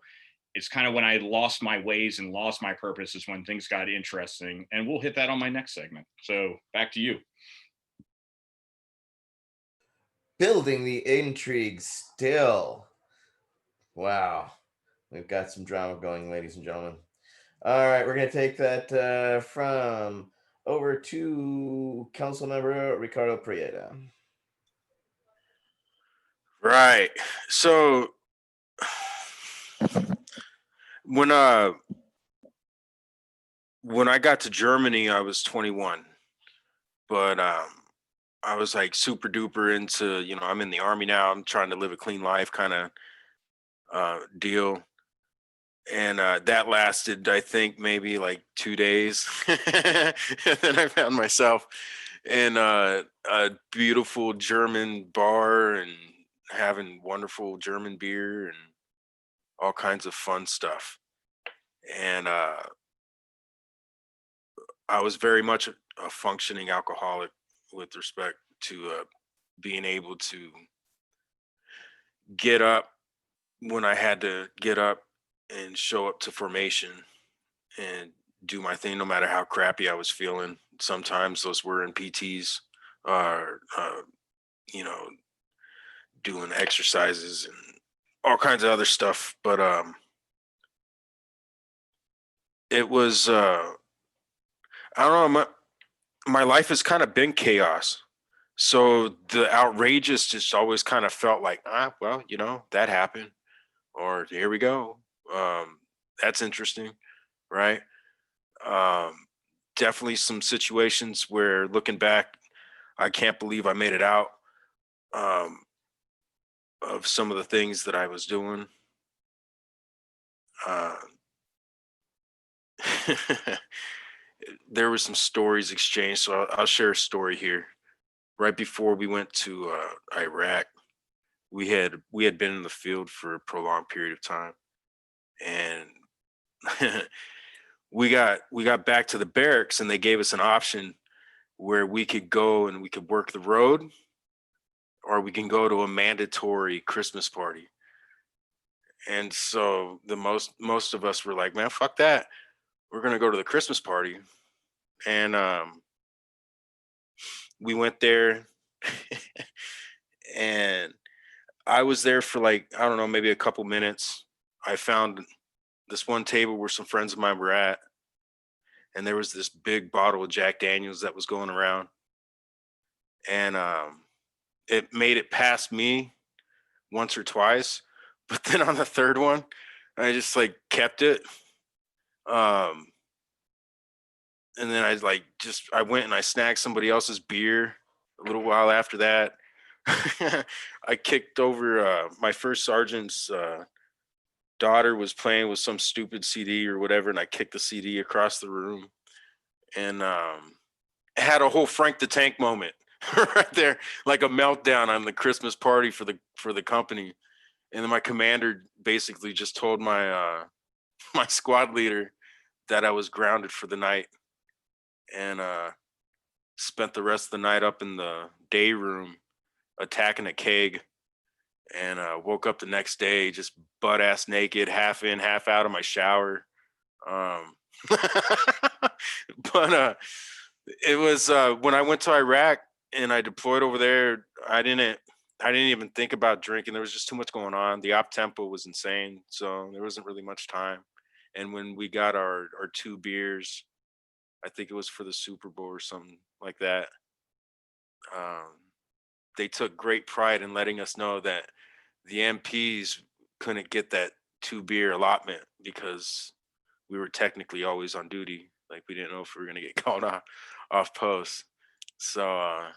It's kind of when I lost my ways and lost my purpose is when things got interesting. And we'll hit that on my next segment. So back to you. Building the intrigue still. Wow. We've got some drama going, ladies and gentlemen. All right, we're going to take that from over to Council Member Ricardo Prieta. Right. So when I got to Germany, I was 21, but I was like super duper into, I'm in the Army now. I'm trying to live a clean life kind of deal. And that lasted, I think, maybe like 2 days. And then I found myself in a beautiful German bar and having wonderful German beer and all kinds of fun stuff. And I was very much a functioning alcoholic with respect to being able to get up when I had to get up and show up to formation and do my thing no matter how crappy I was feeling. Sometimes those were in PTs or, doing exercises and all kinds of other stuff. But it was, I don't know, my life has kind of been chaos. So the outrageous just always kind of felt like, well, that happened, or here we go. That's interesting, right? Definitely some situations where looking back, I can't believe I made it out of some of the things that I was doing. Uh, there were some stories exchanged, so I'll share a story here. Right before we went to Iraq, we had been in the field for a prolonged period of time, and we got back to the barracks, and they gave us an option where we could go and we could work the road, or we can go to a mandatory Christmas party. And so the most of us were like, man, fuck that. We're gonna go to the Christmas party. And we went there and I was there for like, I don't know, maybe a couple minutes. I found this one table where some friends of mine were at, and there was this big bottle of Jack Daniels that was going around. And it made it past me once or twice. But then on the third one, I just like kept it. Um, and then I went and I snagged somebody else's beer a little while after that. I kicked over my first sergeant's daughter was playing with some stupid CD or whatever, and I kicked the CD across the room, and had a whole Frank the Tank moment right there, like a meltdown on the Christmas party for the company. And then my commander basically just told my my squad leader that I was grounded for the night, and spent the rest of the night up in the day room attacking a keg, and woke up the next day just butt ass naked, half in, half out of my shower. But it was when I went to Iraq and I deployed over there, I didn't even think about drinking. There was just too much going on. The op tempo was insane, so there wasn't really much time. And when we got our 2 beers, I think it was for the Super Bowl or something like that. They took great pride in letting us know that the MPs couldn't get that 2 beer allotment because we were technically always on duty. Like, we didn't know if we were going to get called off post. So a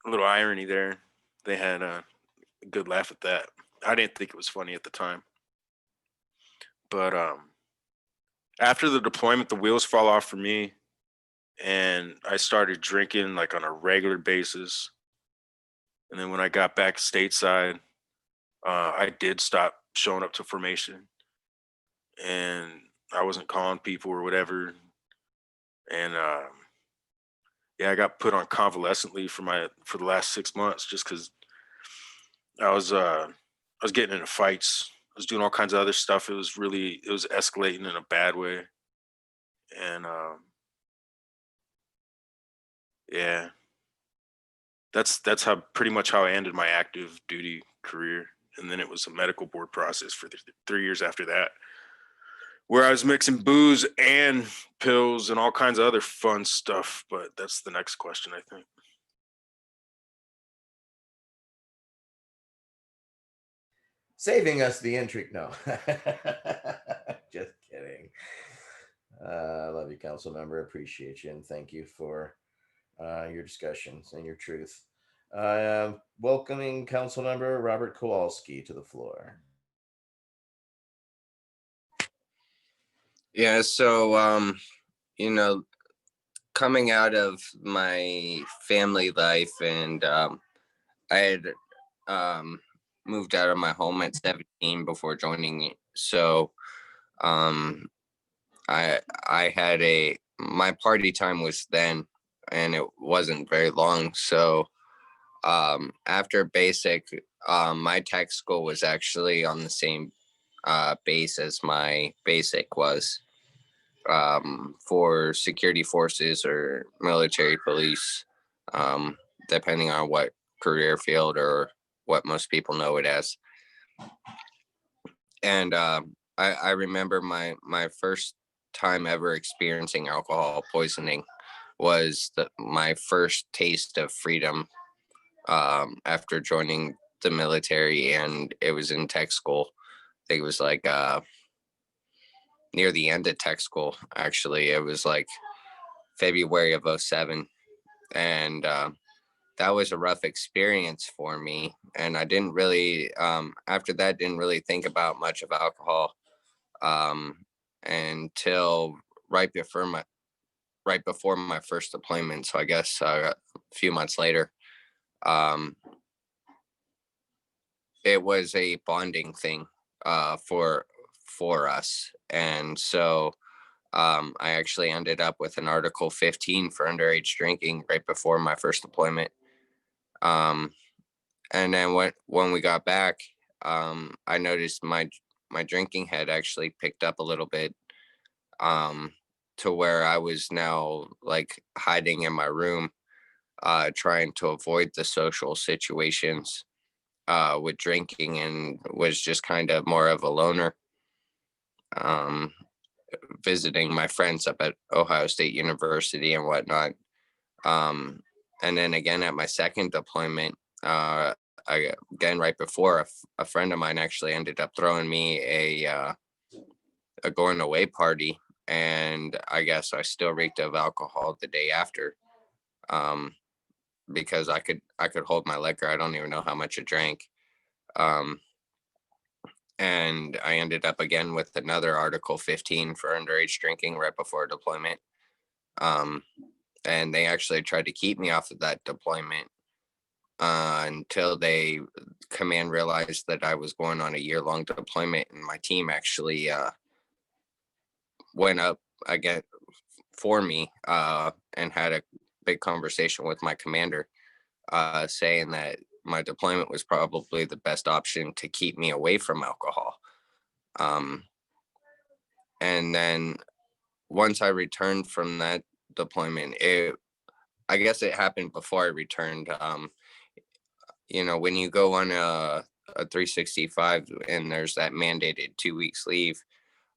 little irony there. They had a good laugh at that. I didn't think it was funny at the time. But after the deployment, the wheels fall off for me, and I started drinking like on a regular basis. And then when I got back stateside, I did stop showing up to formation, and I wasn't calling people or whatever. And yeah, I got put on convalescent leave for the last 6 months just because I was getting into fights. I was doing all kinds of other stuff. It was escalating in a bad way. And yeah, that's how pretty much how I ended my active duty career. And then it was a medical board process for 3 years after that, where I was mixing booze and pills and all kinds of other fun stuff. But that's the next question, I think. Saving us the intrigue. No, just kidding. Love you, council member. Appreciate you, and thank you for your discussions and your truth. Welcoming council member Robert Kowalski to the floor. Yeah, so you know, coming out of my family life, and I had moved out of my home at 17 before joining it. So I had my party time was then, and it wasn't very long. So after basic, my tech school was actually on the same base as my basic was, for security forces or military police, depending on what career field or what most people know it as. And I remember my first time ever experiencing alcohol poisoning was my first taste of freedom, after joining the military, and it was in tech school. I think it was like near the end of tech school. Actually, it was like February of 07, and that was a rough experience for me. And I didn't really, after that, didn't really think about much of alcohol, until right before my first deployment. So I guess a few months later. It was a bonding thing for us, and so I actually ended up with an Article 15 for underage drinking right before my first deployment. Um, and then when we got back, I noticed my drinking had actually picked up a little bit, um, to where I was now like hiding in my room, trying to avoid the social situations with drinking, and was just kind of more of a loner, um, visiting my friends up at Ohio State University and whatnot. Um, and then again at my second deployment, again right before, a friend of mine actually ended up throwing me a going away party, and I guess I still reeked of alcohol the day after, um, because I could hold my liquor. I don't even know how much I drank. Um, and I ended up again with another Article 15 for underage drinking right before deployment. Um, and they actually tried to keep me off of that deployment, until command realized that I was going on a year-long deployment, and my team actually went up again for me, and had a big conversation with my commander, saying that my deployment was probably the best option to keep me away from alcohol. Um, and then once I returned from that deployment, I guess it happened before I returned. When you go on a 365 and there's that mandated 2 weeks leave,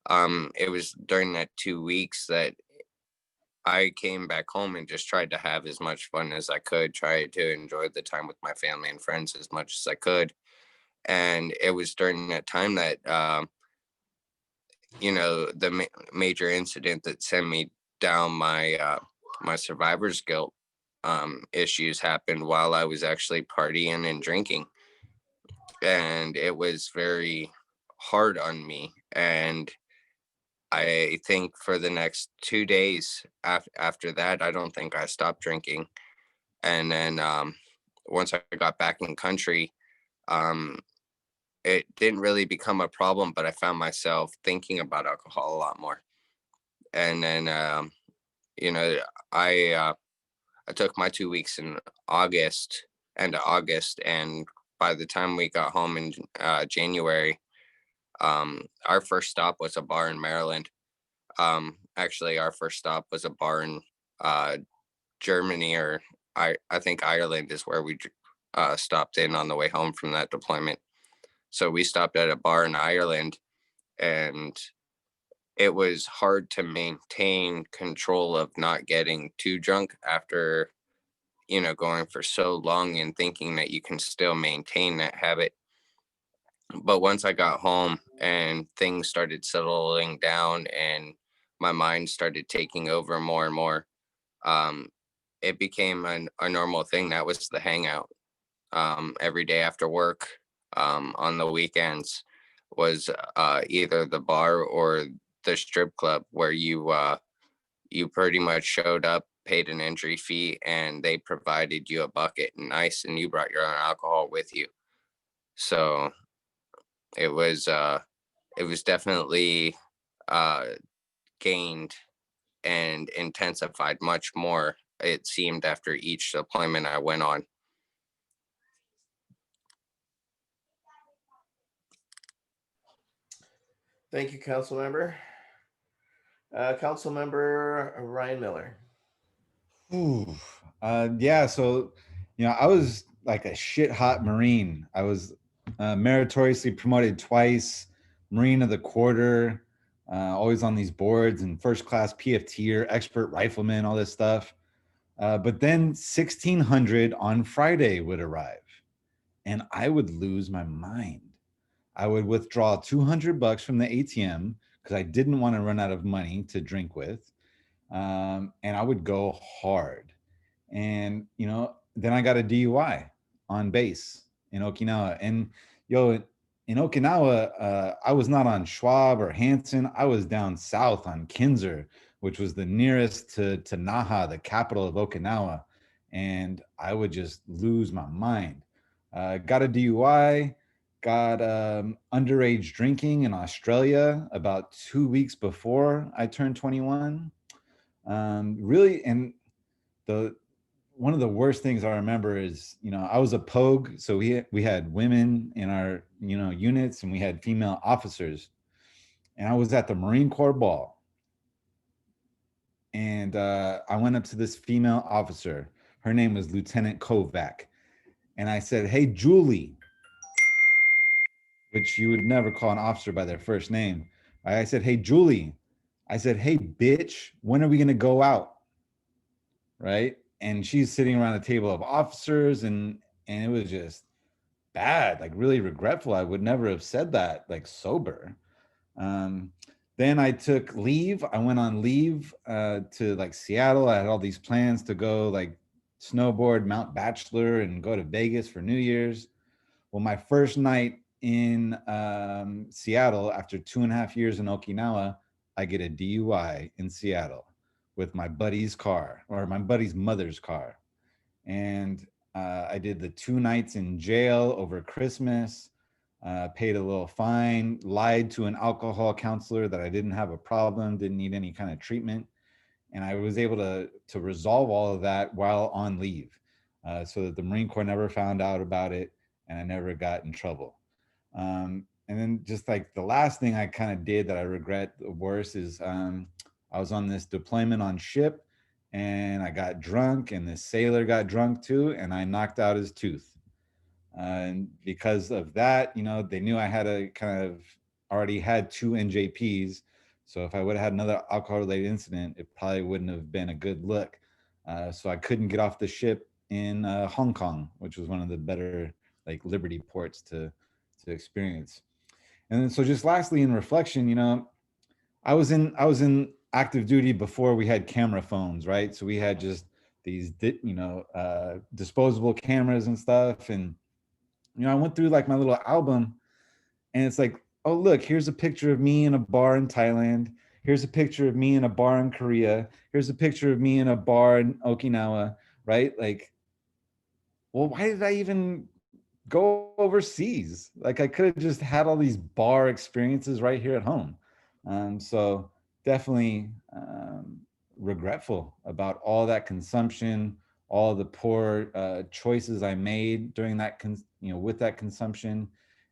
it was during that 2 weeks that I came back home and just tried to have as much fun as I could, try to enjoy the time with my family and friends as much as I could. And it was during that time that, the major incident that sent me down my survivor's guilt issues happened while I was actually partying and drinking. And it was very hard on me. And I think for the next 2 days after that, I don't think I stopped drinking. And then once I got back in country, it didn't really become a problem, but I found myself thinking about alcohol a lot more. And then, you know, I took my 2 weeks in August, end of August, and by the time we got home in January, our first stop was a bar in Maryland. Actually, our first stop was a bar in Germany, or I think Ireland is where we stopped in on the way home from that deployment. So we stopped at a bar in Ireland, and it was hard to maintain control of not getting too drunk after, you know, going for so long and thinking that you can still maintain that habit. But once I got home and things started settling down and my mind started taking over more and more, um, it became a normal thing. That was the hangout. Every day after work, on the weekends, was either the bar or the strip club, where you pretty much showed up, paid an entry fee, and they provided you a bucket and ice, and you brought your own alcohol with you. So it was definitely uh, gained and intensified much more, it seemed, after each deployment I went on. Thank you, council member. Council member Ryan Miller. Ooh, yeah. So, I was like a shit hot Marine. I was meritoriously promoted twice, Marine of the Quarter, always on these boards, and first class PFTer, expert rifleman, all this stuff. But then 1600 on Friday would arrive, and I would lose my mind. I would withdraw $200 from the ATM because I didn't want to run out of money to drink with, and I would go hard. And then I got a DUI on base in Okinawa. And in Okinawa, I was not on Schwab or Hanson. I was down south on Kinzer, which was the nearest to Naha, the capital of Okinawa. And I would just lose my mind. Got a DUI, got underage drinking in Australia about 2 weeks before I turned 21. Really, and the one of the worst things I remember is, I was a pogue, so we had women in our units, and we had female officers, and I was at the Marine Corps ball, and I went up to this female officer. Her name was Lieutenant Kovac, and I said, "Hey, Julie," which you would never call an officer by their first name. I said, "Hey, Julie," I said, "Hey, bitch, when are we gonna go out?" Right? And she's sitting around a table of officers, and it was just bad, like really regretful. I would never have said that like sober. Um, then I took leave. I went on leave to like Seattle. I had all these plans to go like snowboard Mount Bachelor and go to Vegas for New Year's. Well, my first night in Seattle after 2.5 years in Okinawa, I get a DUI in Seattle with my buddy's car, or my buddy's mother's car. And I did the 2 nights in jail over Christmas, paid a little fine, lied to an alcohol counselor that I didn't have a problem, didn't need any kind of treatment. And I was able to resolve all of that while on leave, so that the Marine Corps never found out about it, and I never got in trouble. And then just like the last thing I kind of did that I regret the worst is I was on this deployment on ship, and I got drunk, and this sailor got drunk too, and I knocked out his tooth. And because of that, they knew I had a kind of already had 2 NJPs. So if I would have had another alcohol related incident, it probably wouldn't have been a good look. So I couldn't get off the ship in Hong Kong, which was one of the better like Liberty ports to experience. And then, so just lastly, in reflection, I was in active duty before we had camera phones, right? So we had just these, disposable cameras and stuff. And, I went through like my little album, and it's like, oh, look, here's a picture of me in a bar in Thailand. Here's a picture of me in a bar in Korea. Here's a picture of me in a bar in Okinawa, right? Like, well, why did I even go overseas? Like I could have just had all these bar experiences right here at home. So definitely regretful about all that consumption, all the poor choices I made during that, with that consumption,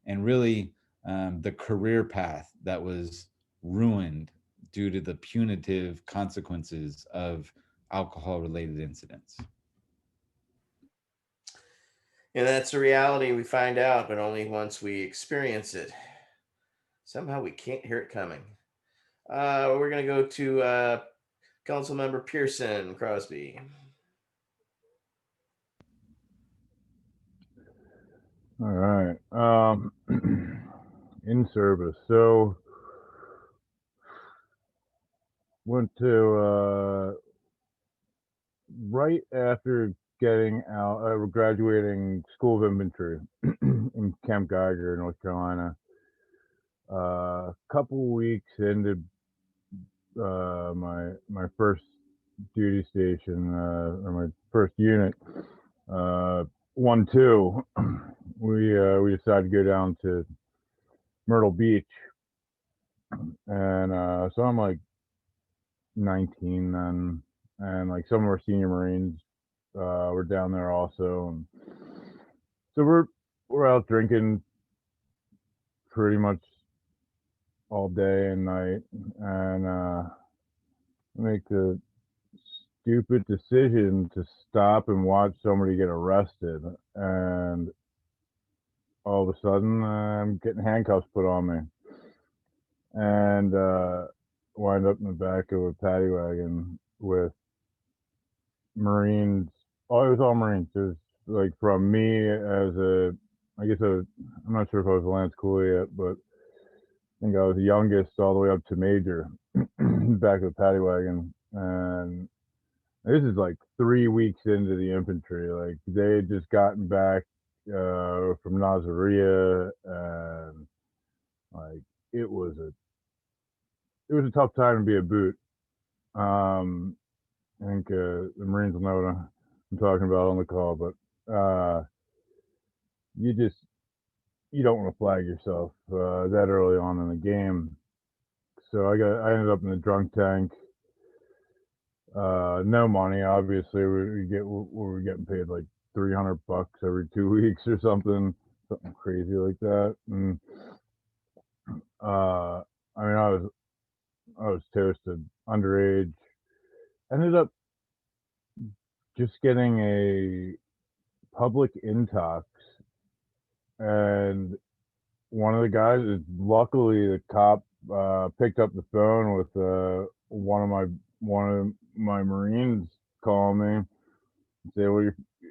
and really the career path that was ruined due to the punitive consequences of alcohol-related incidents. And that's a reality we find out, but only once we experience it. Somehow we can't hear it coming. We're going to go to Council Member Pearson Crosby. All right. In service. So went to right after getting out, graduating School of Infantry in Camp Geiger, North Carolina. A couple weeks into my first duty station, or my first unit, 1-2, we decided to go down to Myrtle Beach, and so I'm like 19 then, and like some of our senior Marines were down there also, and so we're out drinking pretty much all day and night, and make the stupid decision to stop and watch somebody get arrested, and all of a sudden I'm getting handcuffs put on me, and wind up in the back of a paddy wagon with Marines. Oh, it was all Marines. It was like from me as a, I guess I'm not sure if I was a Lance Cooley yet, but I think I was the youngest all the way up to Major, back of the paddy wagon. And this is like 3 weeks into the infantry. Like they had just gotten back from Nazaria, and like it was a tough time to be a boot. I think the Marines will know what I'm talking about on the call, but you don't want to flag yourself that early on in the game. So I ended up in the drunk tank. No money, obviously. We were getting paid like $300 every 2 weeks or something crazy like that. And I mean, I was toasted, underage. Ended up just getting a public intox, and one of the guys, luckily the cop picked up the phone with one of my Marines calling me and say, well,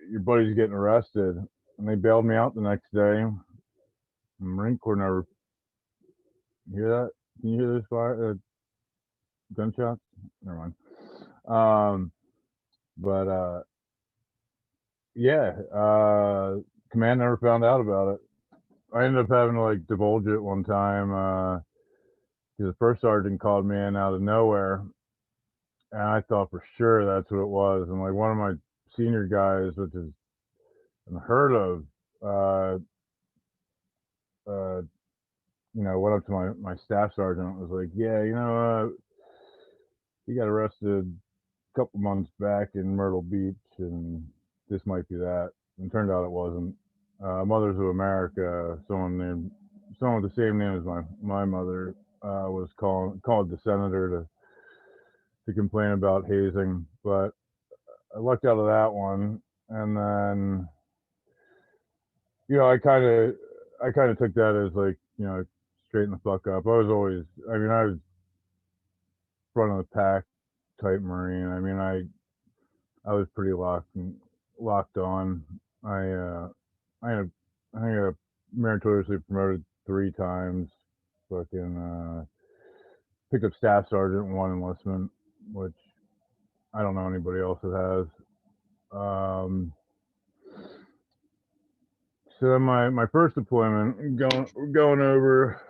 your buddy's getting arrested, and they bailed me out the next day. The Marine Corps never. You hear that? Can you hear this fire? Gunshots? Never mind. But yeah, command never found out about it. I ended up having to like divulge it one time because the first sergeant called me in out of nowhere, and I thought for sure that's what it was. And like one of my senior guys, which is unheard of, uh, went up to my staff sergeant and was like, yeah, he got arrested a couple months back in Myrtle Beach, and this might be that. And turned out it wasn't. Mothers of America, someone with the same name as my mother, was called the senator to complain about hazing, but I lucked out of that one. And then I kind of took that as like, straighten the fuck up. I was front of the pack type Marine. I mean, I was pretty locked on. I think I got meritoriously promoted 3 times. Fucking picked up staff sergeant in 1 enlistment, which I don't know anybody else that has. So then my first deployment, going over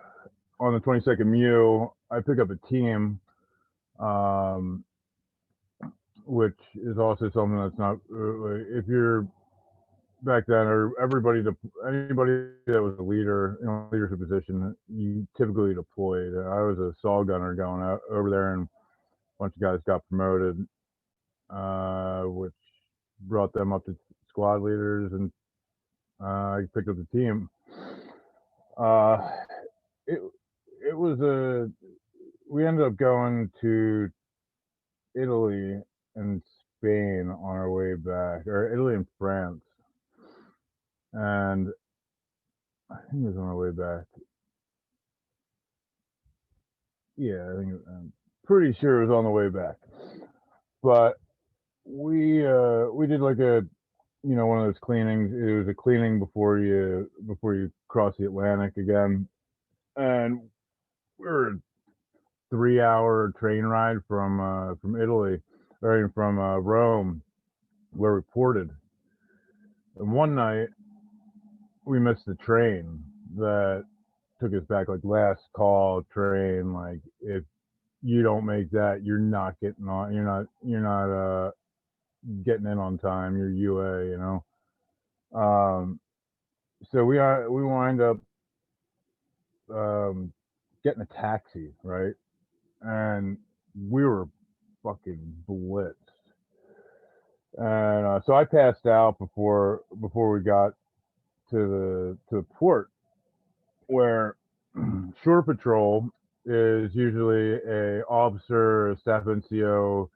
on the 22nd MEU, I pick up a team, which is also something that's not, if you're back then, or anybody that was a leader, leadership position, you typically deployed. I was a saw gunner going out over there, and a bunch of guys got promoted, which brought them up to squad leaders, and I picked up the team. It was we ended up going to Italy and Spain on our way back, or Italy and France, and I think it was on our way back. Yeah, I'm pretty sure it was on the way back. But we did like a one of those cleanings. It was a cleaning before you cross the Atlantic again, and we were a 3-hour train ride from Italy, or from Rome, where we ported. And one night we missed the train that took us back, like last call train. Like, if you don't make that, you're not getting on. You're not getting in on time. You're UA. So we wind up getting a taxi, right? And we were fucking blitzed. And so I passed out before we got to the port, where shore patrol is usually a officer, a staff NCO,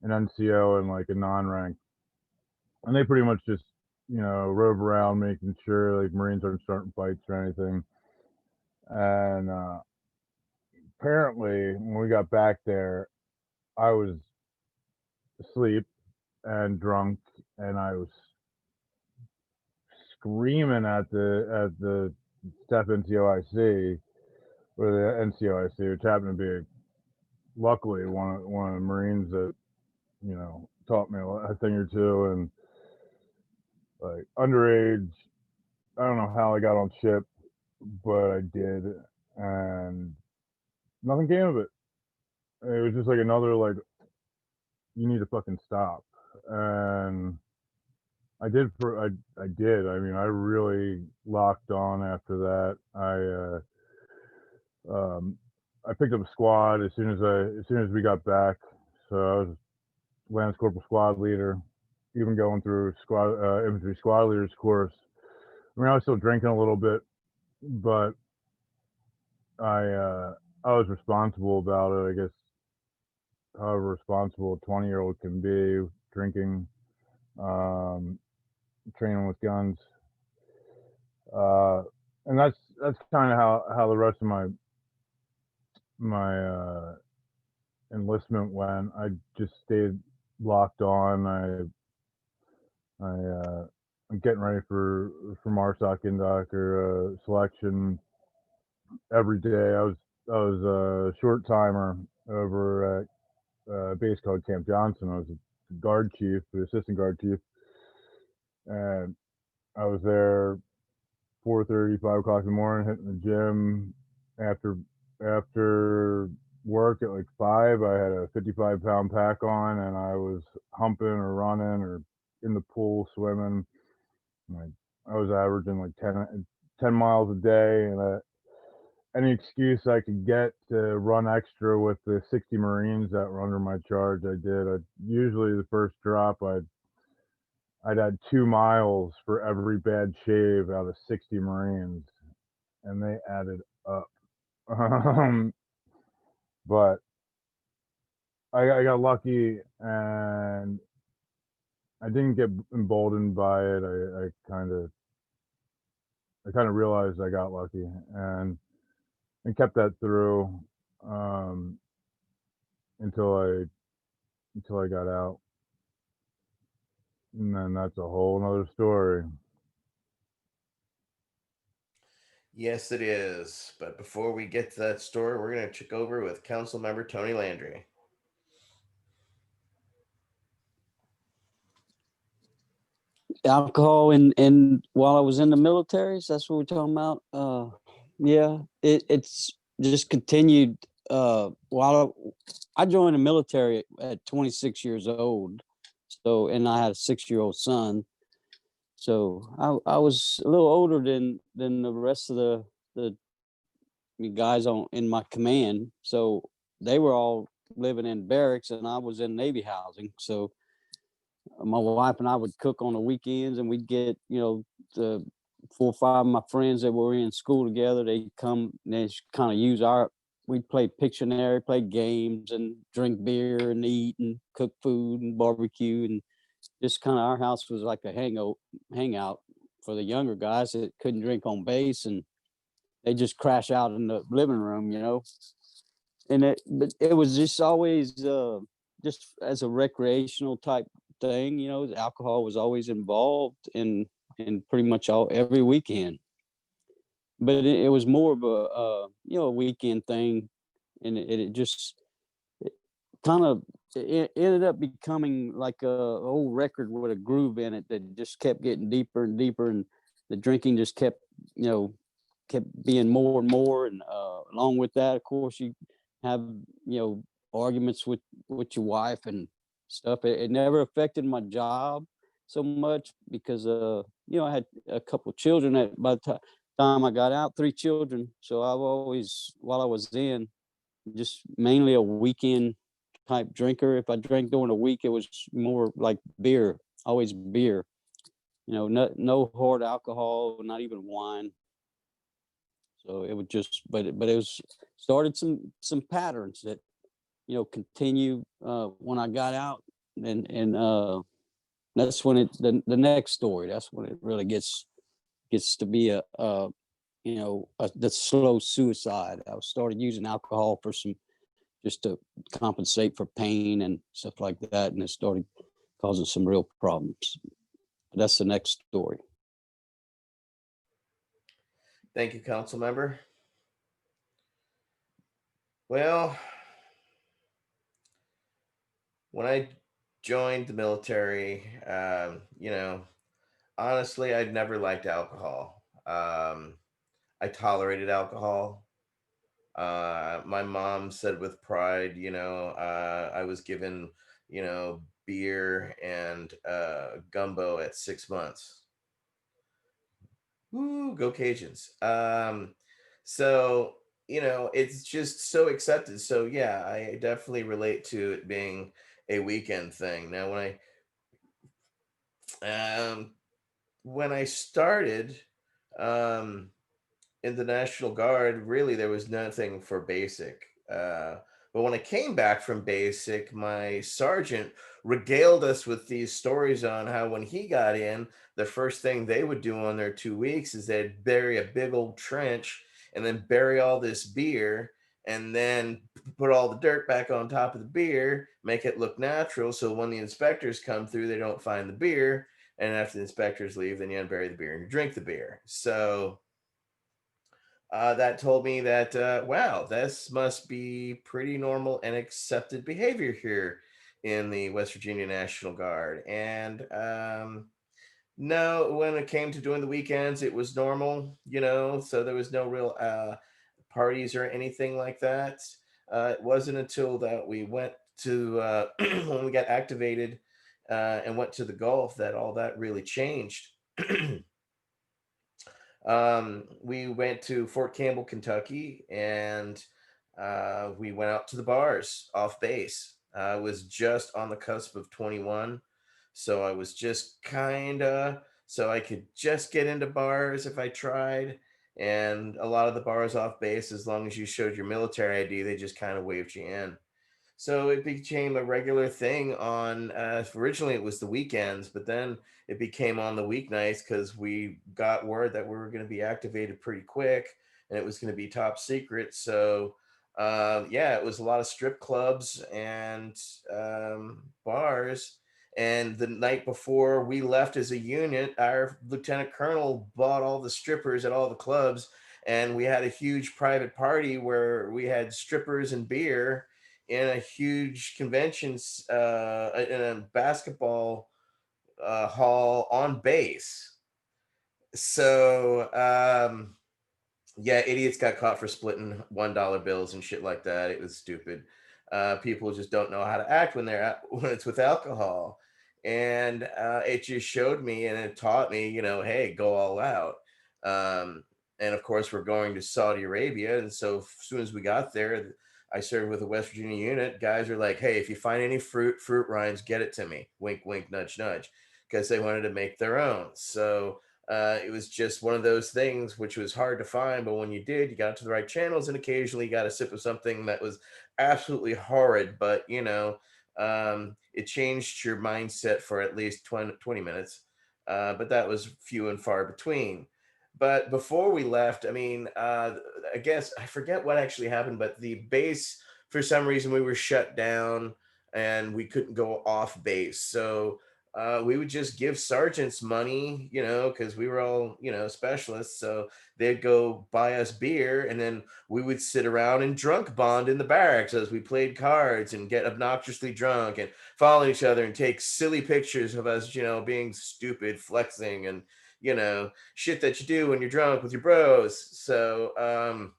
an NCO, and like a non-rank, and they pretty much just rove around making sure like Marines aren't starting fights or anything. And apparently when we got back there, I was asleep and drunk, and I was screaming at the staff NCOIC, or the NCOIC, which happened to be luckily one of the Marines that taught me a thing or two. And like, underage, I don't know how I got on ship, but I did, and nothing came of it. It was just like another, like, you need to fucking stop. And I did. I mean, I really locked on after that. I picked up a squad as soon as we got back. So I was Lance Corporal squad leader, even going through infantry squad leaders course. I mean, I was still drinking a little bit, but I was responsible about it, I guess, however responsible a 20-year-old can be, drinking, training with guns. And that's kind of how the rest of my enlistment went. I just stayed locked on. I'm getting ready for MARSOC, Indoc, or selection every day. I was a short timer over at a base called Camp Johnson. I was a guard chief, the assistant guard chief, and I was there 4:30, 5 o'clock in the morning, hitting the gym. After work at like 5, I had a 55-pound pack on, and I was humping or running or in the pool swimming. Like, I was averaging like 10 miles a day, and any excuse I could get to run extra with the 60 Marines that were under my charge, I did. Usually the first drop, I'd had 2 miles for every bad shave out of 60 Marines, and they added up. But I got lucky, and I didn't get emboldened by it. I kind of realized I got lucky, and kept that through until I got out, and then that's a whole nother story. Yes, it is. But before we get to that story, we're going to check over with Council Member Tony Landry. Alcohol and while I was in the military, so that's what we're talking about. Yeah, it's just continued. While I joined the military at 26 years old, so, and I had a 6-year-old son. So I was a little older than the rest of the guys on in my command. So they were all living in barracks and I was in Navy housing. So my wife and I would cook on the weekends, and we'd get, the 4 or 5 of my friends that were in school together. They'd come and they kind of use we'd play Pictionary, play games, and drink beer and eat and cook food and barbecue. And just kind of our house was like a hangout for the younger guys that couldn't drink on base, and they just crash out in the living room. But it was just always just as a recreational type thing. Alcohol was always involved in pretty much every weekend. But it was more of a weekend thing, and it just kind of it ended up becoming like a old record with a groove in it that just kept getting deeper and deeper, and the drinking just kept being more and more. And along with that, of course, you have arguments with your wife and stuff. It never affected my job so much because I had a couple of children by the time I got out, 3 children. So I've always, while I was in, just mainly a weekend type drinker. If I drank during the week, it was more like beer, always beer. No hard alcohol, not even wine. So it would just, but it was started some patterns that continue when I got out, and that's when the next story. That's when it really gets to be the slow suicide. I started using alcohol for just to compensate for pain and stuff like that, and it started causing some real problems. That's the next story. Thank you, council member. Well, when I joined the military, honestly, I'd never liked alcohol. I tolerated alcohol. My mom said with pride, I was given, beer and gumbo at 6 months. Woo, go Cajuns. So, it's just so accepted. So yeah, I definitely relate to it being a weekend thing. Now, when I started um, in the National Guard, really there was nothing for basic. But when I came back from basic, my sergeant regaled us with these stories on how when he got in, the first thing they would do on their 2 weeks is they'd bury a big old trench and then bury all this beer and then put all the dirt back on top of the beer, make it look natural. So when the inspectors come through, they don't find the beer. And after the inspectors leave, then you unbury the beer and you drink the beer. So that told me that, wow, this must be pretty normal and accepted behavior here in the West Virginia National Guard. And no, when it came to doing the weekends, it was normal, so there was no real parties or anything like that. It wasn't until that we went to, when we got activated and went to the Gulf, that all that really changed. We went to Fort Campbell, Kentucky, and we went out to the bars off base. I was just on the cusp of 21, so I was just so I could just get into bars if I tried. And a lot of the bars off base, as long as you showed your military ID, they just kind of waved you in. So it became a regular thing on, originally it was the weekends, but then it became on the weeknights because we got word that we were going to be activated pretty quick and it was going to be top secret. So yeah, it was a lot of strip clubs and bars. And the night before we left as a unit, our lieutenant colonel bought all the strippers at all the clubs. And we had a huge private party where we had strippers and beer in a huge conventions in a basketball hall on base. So yeah, idiots got caught for splitting $1 bills and shit like that. It was stupid. People just don't know how to act when it's with alcohol. And it just showed me and it taught me, hey, go all out. And of course, we're going to Saudi Arabia. And so as soon as we got there, I served with a West Virginia unit. Guys are like, hey, if you find any fruit rinds, get it to me. Wink, wink, nudge, nudge. Because they wanted to make their own. So it was just one of those things which was hard to find. But when you did, you got to the right channels and occasionally got a sip of something that was absolutely horrid. But, it changed your mindset for at least 20 minutes. But that was few and far between. But before we left, I mean, I guess I forget what actually happened, but the base, for some reason, we were shut down and we couldn't go off base. So we would just give sergeants money, because we were all, specialists. So they'd go buy us beer, and then we would sit around and drunk bond in the barracks as we played cards and get obnoxiously drunk and follow each other and take silly pictures of us, being stupid, flexing, and shit that you do when you're drunk with your bros. So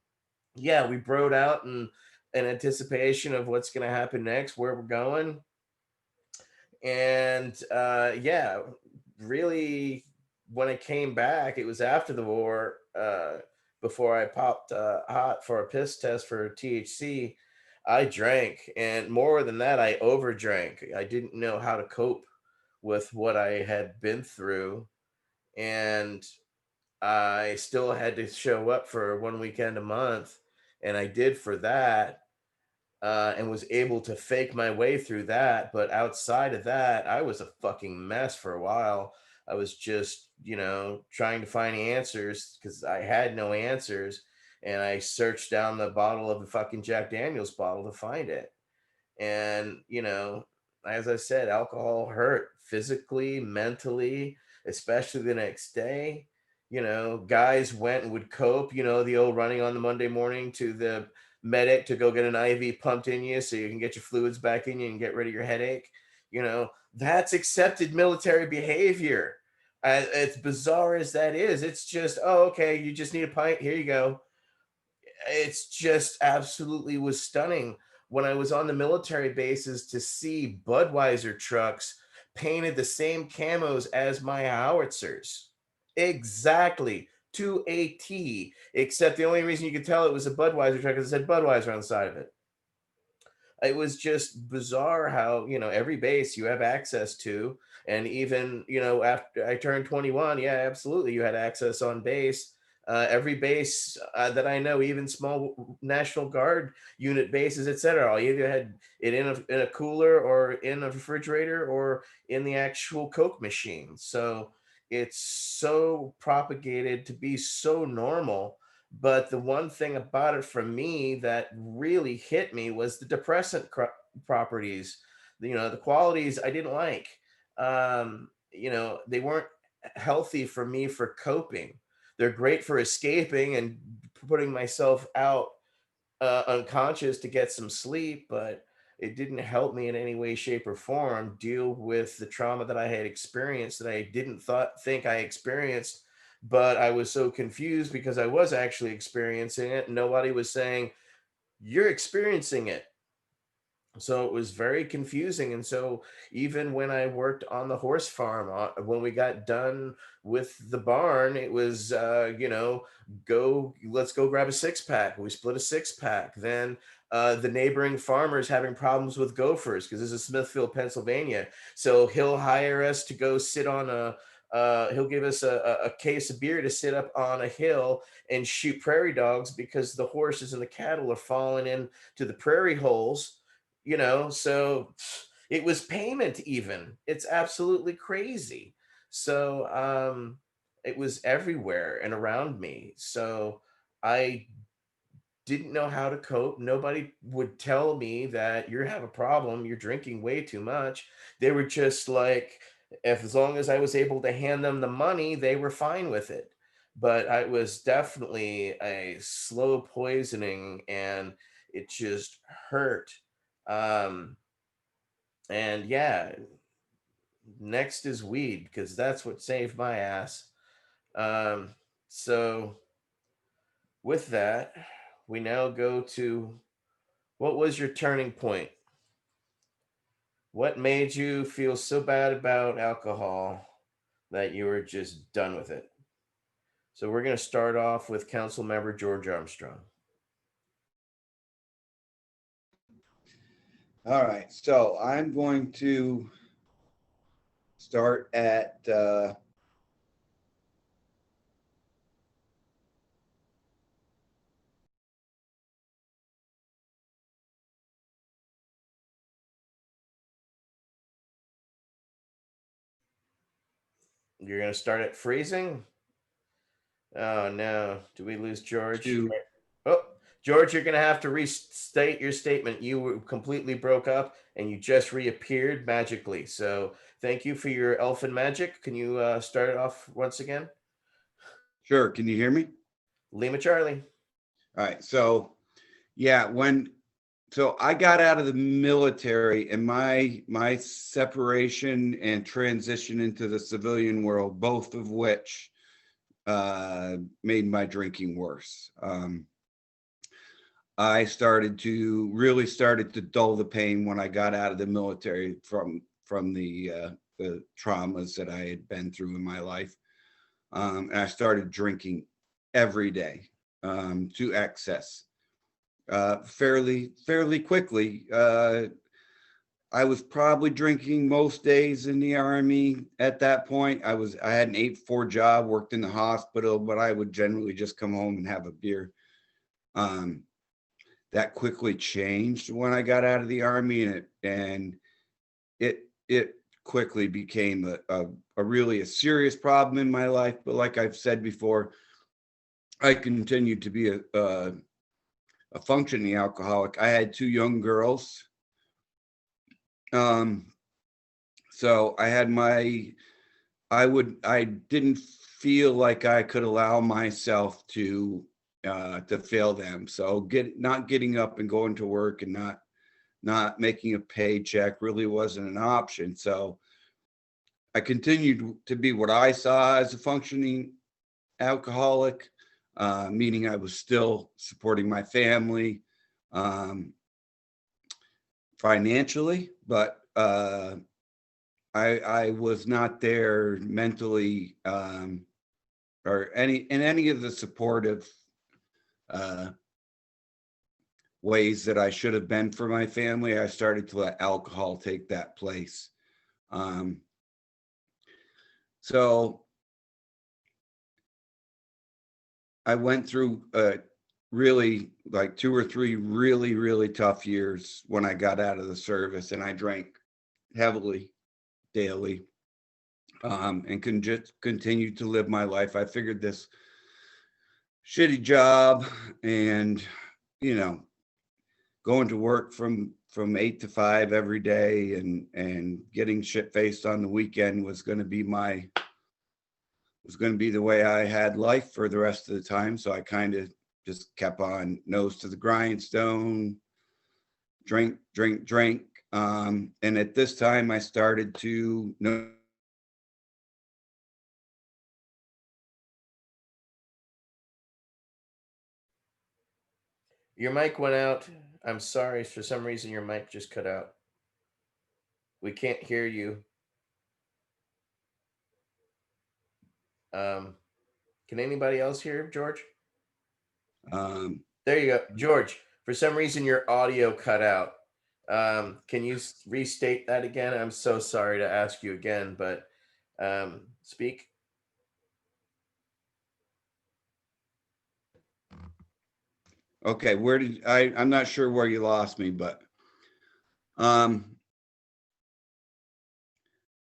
yeah, we broed out in anticipation of what's going to happen next, where we're going. And yeah, really, when I came back, it was after the war, before I popped hot for a piss test for THC. I drank, and more than that, I overdrank. I didn't know how to cope with what I had been through, and I still had to show up for one weekend a month, and I did for that, and was able to fake my way through that. But outside of that, I was a fucking mess for a while. I was just, trying to find answers because I had no answers, and I searched down the bottle of the fucking Jack Daniels bottle to find it. And, as I said, alcohol hurt physically, mentally, especially the next day. Guys went and would cope, the old running on the Monday morning to the medic to go get an IV pumped in you so you can get your fluids back in you and get rid of your headache. That's accepted military behavior. As bizarre as that is, it's just, oh, okay, you just need a pint. Here you go. It's just absolutely was stunning when I was on the military bases to see Budweiser trucks painted the same camos as my howitzers. Exactly, to a T, except the only reason you could tell it was a Budweiser truck is it said Budweiser on the side of it. It was just bizarre how, every base you have access to. And even, after I turned 21, yeah, absolutely, you had access on base. Every base that I know, even small National Guard unit bases, etc., all you either had it in a cooler or in a refrigerator or in the actual Coke machine. So it's so propagated to be so normal. But the one thing about it for me that really hit me was the depressant properties. The qualities I didn't like. They weren't healthy for me for coping. They're great for escaping and putting myself out unconscious to get some sleep, but it didn't help me in any way, shape, or form deal with the trauma that I had experienced that I didn't think I experienced. But I was so confused because I was actually experiencing it. Nobody was saying, you're experiencing it. So it was very confusing. And so even when I worked on the horse farm, when we got done with the barn, it was, let's go grab a 6-pack. We split a 6-pack. Then the neighboring farmers having problems with gophers because this is Smithfield, Pennsylvania. So he'll hire us to go sit on he'll give us a case of beer to sit up on a hill and shoot prairie dogs because the horses and the cattle are falling into the prairie holes. So it was payment. Even it's absolutely crazy. So it was everywhere and around me. So I didn't know how to cope. Nobody would tell me that you have a problem, you're drinking way too much. They were just like, if as long as I was able to hand them the money, they were fine with it. But I was definitely a slow poisoning, and it just hurt. um and yeah, next is weed because that's what saved my ass. So with that, we now go to, what was your turning point? What made you feel so bad about alcohol that you were just done with it? So we're going to start off with Council Member George Armstrong. All right, so I'm going to start at You're going to start at freezing? Oh, no. Do we lose George? two. Oh, George, you're going to have to restate your statement. You were completely broke up and you just reappeared magically. So thank you for your elfin magic. Can you start it off once again? Sure, can you hear me? Lima Charlie. All right, so yeah, so I got out of the military, and my separation and transition into the civilian world, both of which made my drinking worse. I really started to dull the pain when I got out of the military from the traumas that I had been through in my life, and I started drinking every day to excess. Fairly quickly. I was probably drinking most days in the Army at that point. I had an 8-4 job, worked in the hospital, but I would generally just come home and have a beer. That quickly changed when I got out of the Army, and it quickly became a really serious problem in my life. But like I've said before, I continued to be a functioning alcoholic. I had 2 young girls. So I had I didn't feel like I could allow myself to fail them. So not getting up and going to work and not making a paycheck really wasn't an option. So I continued to be what I saw as a functioning alcoholic, meaning I was still supporting my family financially, but I was not there mentally or any of the supportive ways that I should have been for my family. I started to let alcohol take that place. So I went through really like 2 or 3 really tough years when I got out of the service, and I drank heavily daily and can just continue to live my life. I figured this shitty job and, going to work from 8 to 5 every day and getting shit faced on the weekend was going to be the way I had life for the rest of the time. So I kind of just kept on nose to the grindstone, drink. And at this time I started to know. Your mic went out. I'm sorry. For some reason, your mic just cut out. We can't hear you. Can anybody else hear George? There you go, George. For some reason, your audio cut out. Can you restate that again? I'm so sorry to ask you again, but speak. Okay, I'm not sure where you lost me, but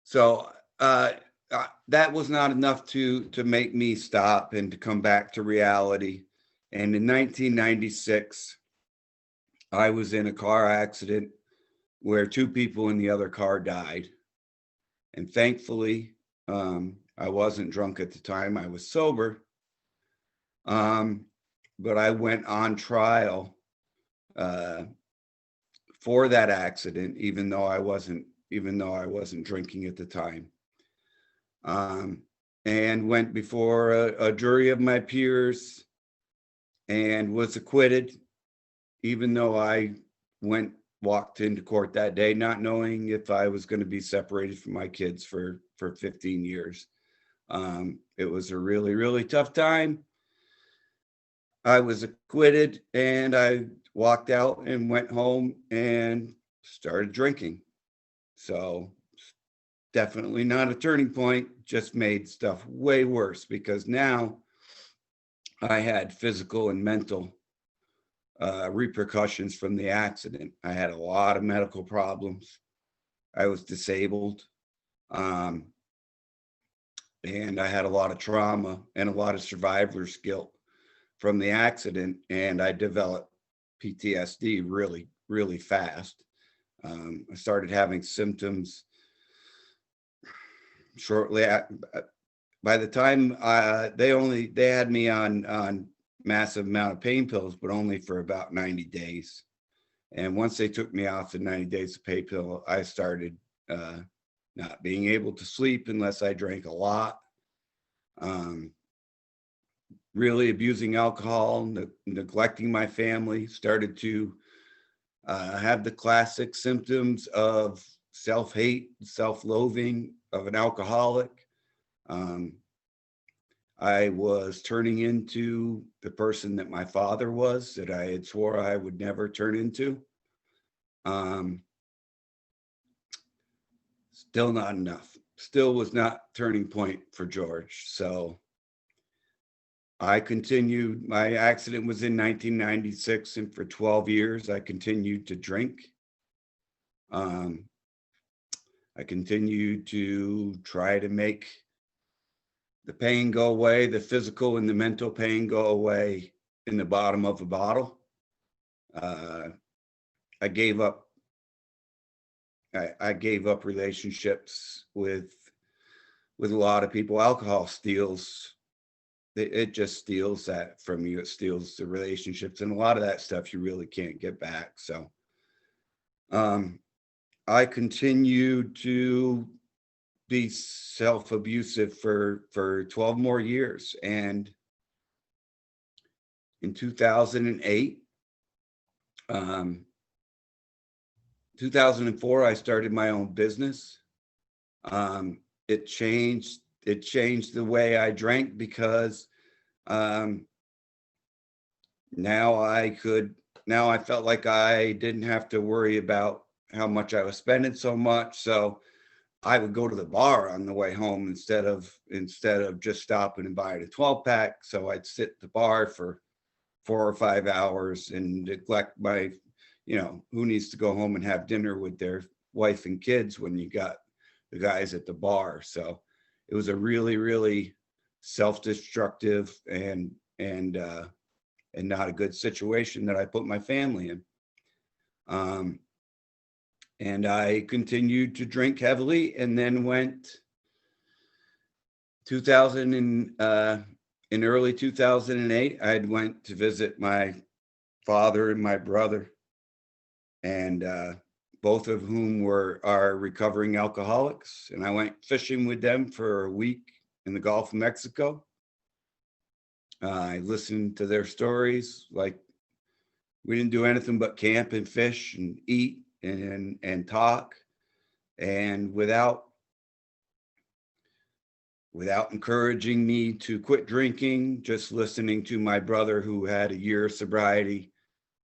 so that was not enough to make me stop and to come back to reality. And in 1996, I was in a car accident where 2 people in the other car died. And thankfully, I wasn't drunk at the time. I was sober. But I went on trial for that accident, even though I wasn't drinking at the time. And went before a jury of my peers and was acquitted, even though I went walked into court that day, not knowing if I was going to be separated from my kids for 15 years. It was a really, really tough time. I was acquitted, and I walked out and went home and started drinking. So definitely not a turning point, just made stuff way worse, because now I had physical and mental repercussions from the accident. I had a lot of medical problems. I was disabled. And I had a lot of trauma and a lot of survivor's guilt from the accident. And I developed PTSD really, really fast. I started having symptoms shortly. By the time they had me on massive amount of pain pills, but only for about 90 days. And once they took me off the 90 days of pain pill, I started not being able to sleep unless I drank a lot. Really abusing alcohol, neglecting my family, started to have the classic symptoms of self-hate, self-loathing of an alcoholic. I was turning into the person that my father was, that I had swore I would never turn into. Still not enough. Still was not turning point for George. So I continued. My accident was in 1996, and for 12 years, I continued to drink. I continued to try to make the pain go away, the physical and the mental pain go away in the bottom of a bottle. I gave up. I gave up relationships with a lot of people. Alcohol steals. It just steals that from you. It steals the relationships, and a lot of that stuff you really can't get back. So, I continued to be self-abusive for 12 more years. And in 2008, 2004, I started my own business. It changed the way I drank, because now I felt like I didn't have to worry about how much I was spending so much. So I would go to the bar on the way home instead of just stopping and buying a 12-pack. So I'd sit at the bar for 4 or 5 hours and neglect my, who needs to go home and have dinner with their wife and kids when you got the guys at the bar. So it was a really, really self-destructive and not a good situation that I put my family in. And I continued to drink heavily, and then went in early 2008, I went to visit my father and my brother, and both of whom are recovering alcoholics. And I went fishing with them for a week in the Gulf of Mexico. I listened to their stories. Like, we didn't do anything but camp and fish and eat and talk. And without encouraging me to quit drinking, just listening to my brother, who had a year of sobriety,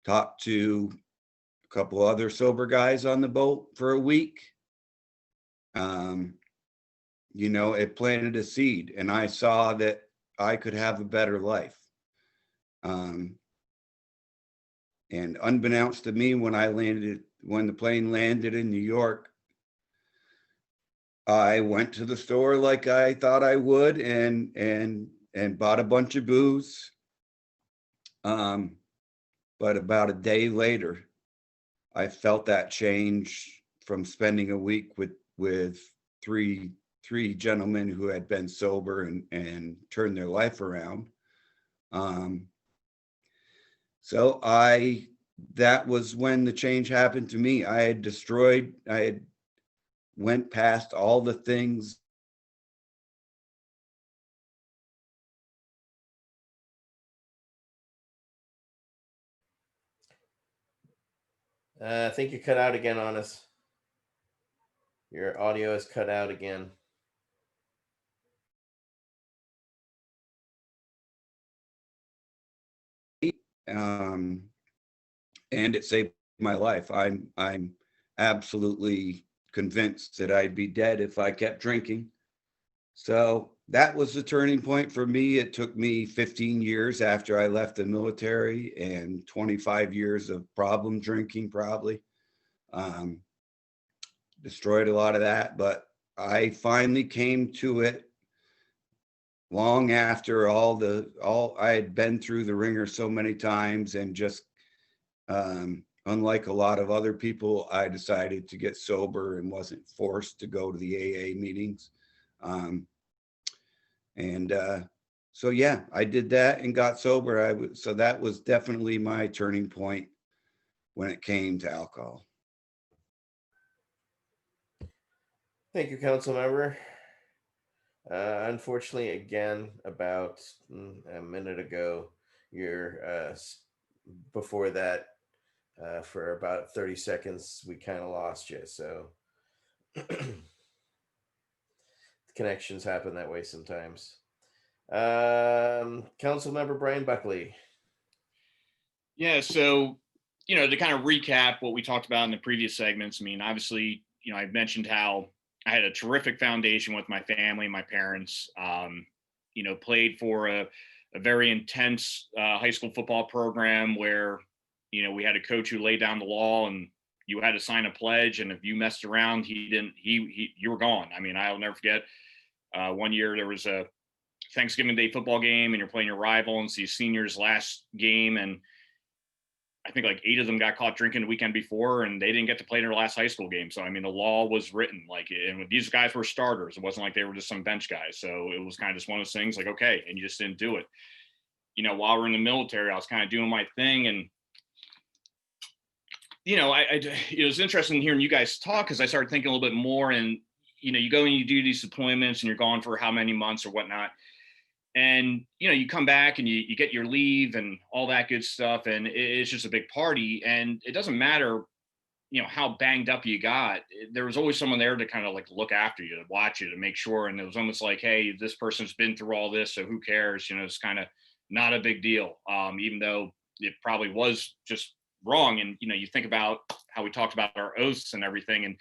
talk to a couple other sober guys on the boat for a week, it planted a seed, and I saw that I could have a better life. And unbeknownst to me, when the plane landed in New York, I went to the store like I thought I would, and bought a bunch of booze. But about a day later, I felt that change from spending a week with three gentlemen who had been sober and turned their life around. So that was when the change happened to me. I had went past all the things I think you cut out again on us. Your audio is cut out again. Um, and it saved my life. I'm absolutely convinced that I'd be dead if I kept drinking. So that was the turning point for me. It took me 15 years after I left the military and 25 years of problem drinking, probably. Um, Destroyed a lot of that, but I finally came to it long after all I had been through the ringer so many times, and just unlike a lot of other people, I decided to get sober and wasn't forced to go to the AA meetings. Um, and so yeah, I did that and got sober. So that was definitely my turning point when it came to alcohol. Thank you, council member. Unfortunately, again, about a minute ago, you're before that, for about 30 seconds, we kind of lost you. So connections happen that way sometimes. Council member Brian Buckley. Yeah. So, to kind of recap what we talked about in the previous segments, I mean, obviously, I've mentioned how I had a terrific foundation with my family, my parents, played for a very intense high school football program where, we had a coach who laid down the law and you had to sign a pledge. And if you messed around, you were gone. I mean, I'll never forget one year there was a Thanksgiving Day football game and you're playing your rival and it's the seniors' last game. And I think like 8 of them got caught drinking the weekend before and they didn't get to play their last high school game. So, I mean, the law was written and these guys were starters. It wasn't like they were just some bench guys. So it was kind of just one of those things like, okay. And you just didn't do it. While we're in the military, I was kind of doing my thing. And, it was interesting hearing you guys talk because I started thinking a little bit more and, you go and you do these deployments and you're gone for how many months or whatnot. And you come back and you get your leave and all that good stuff and it's just a big party and it doesn't matter how banged up you got. There was always someone there to kind of like look after you, to watch you, to make sure. And it was almost like, hey, this person's been through all this, so who cares? It's kind of not a big deal, even though it probably was just wrong. And you think about how we talked about our oaths and everything and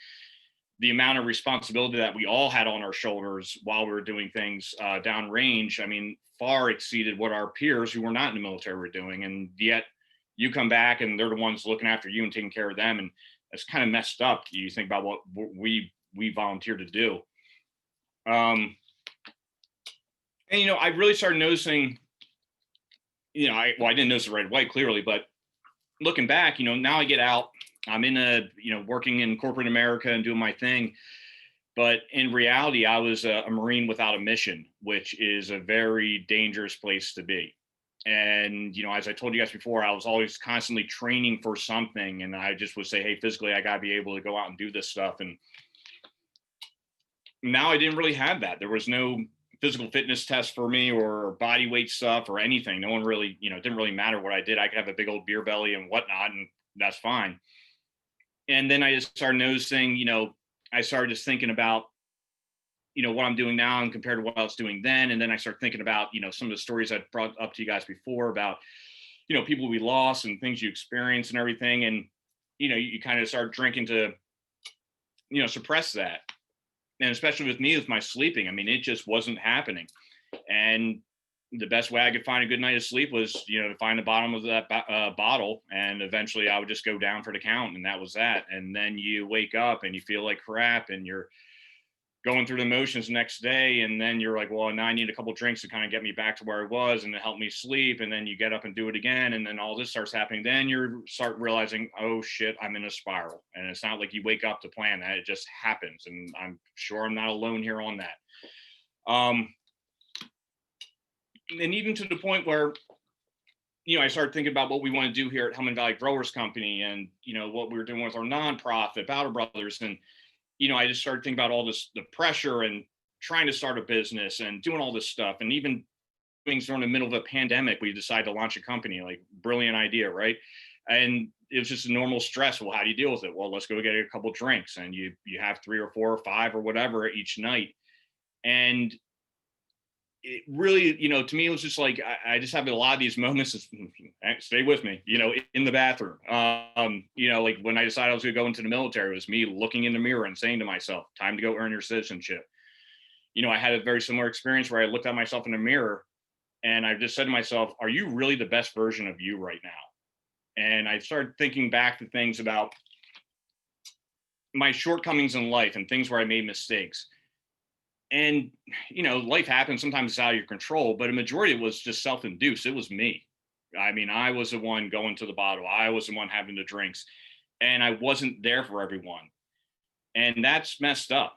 the amount of responsibility that we all had on our shoulders while we were doing things downrange, I mean, far exceeded what our peers who were not in the military were doing. And yet you come back and they're the ones looking after you and taking care of them. And it's kind of messed up. You think about what we volunteered to do. And, I really started noticing, I didn't notice it right away, clearly, but looking back, now I get out, I'm in working in corporate America and doing my thing. But in reality, I was a Marine without a mission, which is a very dangerous place to be. And, as I told you guys before, I was always constantly training for something. And I just would say, hey, physically, I got to be able to go out and do this stuff. And now I didn't really have that. There was no physical fitness test for me or body weight stuff or anything. No one really, it didn't really matter what I did. I could have a big old beer belly and whatnot, and that's fine. And then I just started noticing, I started just thinking about, what I'm doing now and compared to what I was doing then. And then I started thinking about, some of the stories I brought up to you guys before about, people we lost and things you experienced and everything. And, you kind of start drinking to, suppress that. And especially with me, with my sleeping, I mean, it just wasn't happening. And the best way I could find a good night of sleep was, to find the bottom of that bottle. And eventually I would just go down for the count. And that was that. And then you wake up and you feel like crap and you're going through the motions the next day. And then you're like, well, now I need a couple drinks to kind of get me back to where I was and to help me sleep. And then you get up and do it again. And then all this starts happening. Then you start realizing, oh shit, I'm in a spiral. And it's not like you wake up to plan that, it just happens. And I'm sure I'm not alone here on that. And even to the point where, I started thinking about what we want to do here at Hellman Valley Growers Company and, what we were doing with our nonprofit, Bowder Brothers. And, I just started thinking about all this, the pressure and trying to start a business and doing all this stuff. And even things during the middle of a pandemic, we decided to launch a company, like brilliant idea, right? And it was just a normal stress. Well, how do you deal with it? Well, let's go get a couple drinks, and you have 3 or 4 or 5 or whatever each night. And it really, to me, it was just like, I just have a lot of these moments of, stay with me, in the bathroom. Like when I decided I was going to go into the military, it was me looking in the mirror and saying to myself, time to go earn your citizenship. I had a very similar experience where I looked at myself in the mirror and I just said to myself, are you really the best version of you right now? And I started thinking back to things about my shortcomings in life and things where I made mistakes. And, life happens. Sometimes it's out of your control, but a majority of it was just self-induced. It was me. I mean, I was the one going to the bottle. I was the one having the drinks, and I wasn't there for everyone. And that's messed up.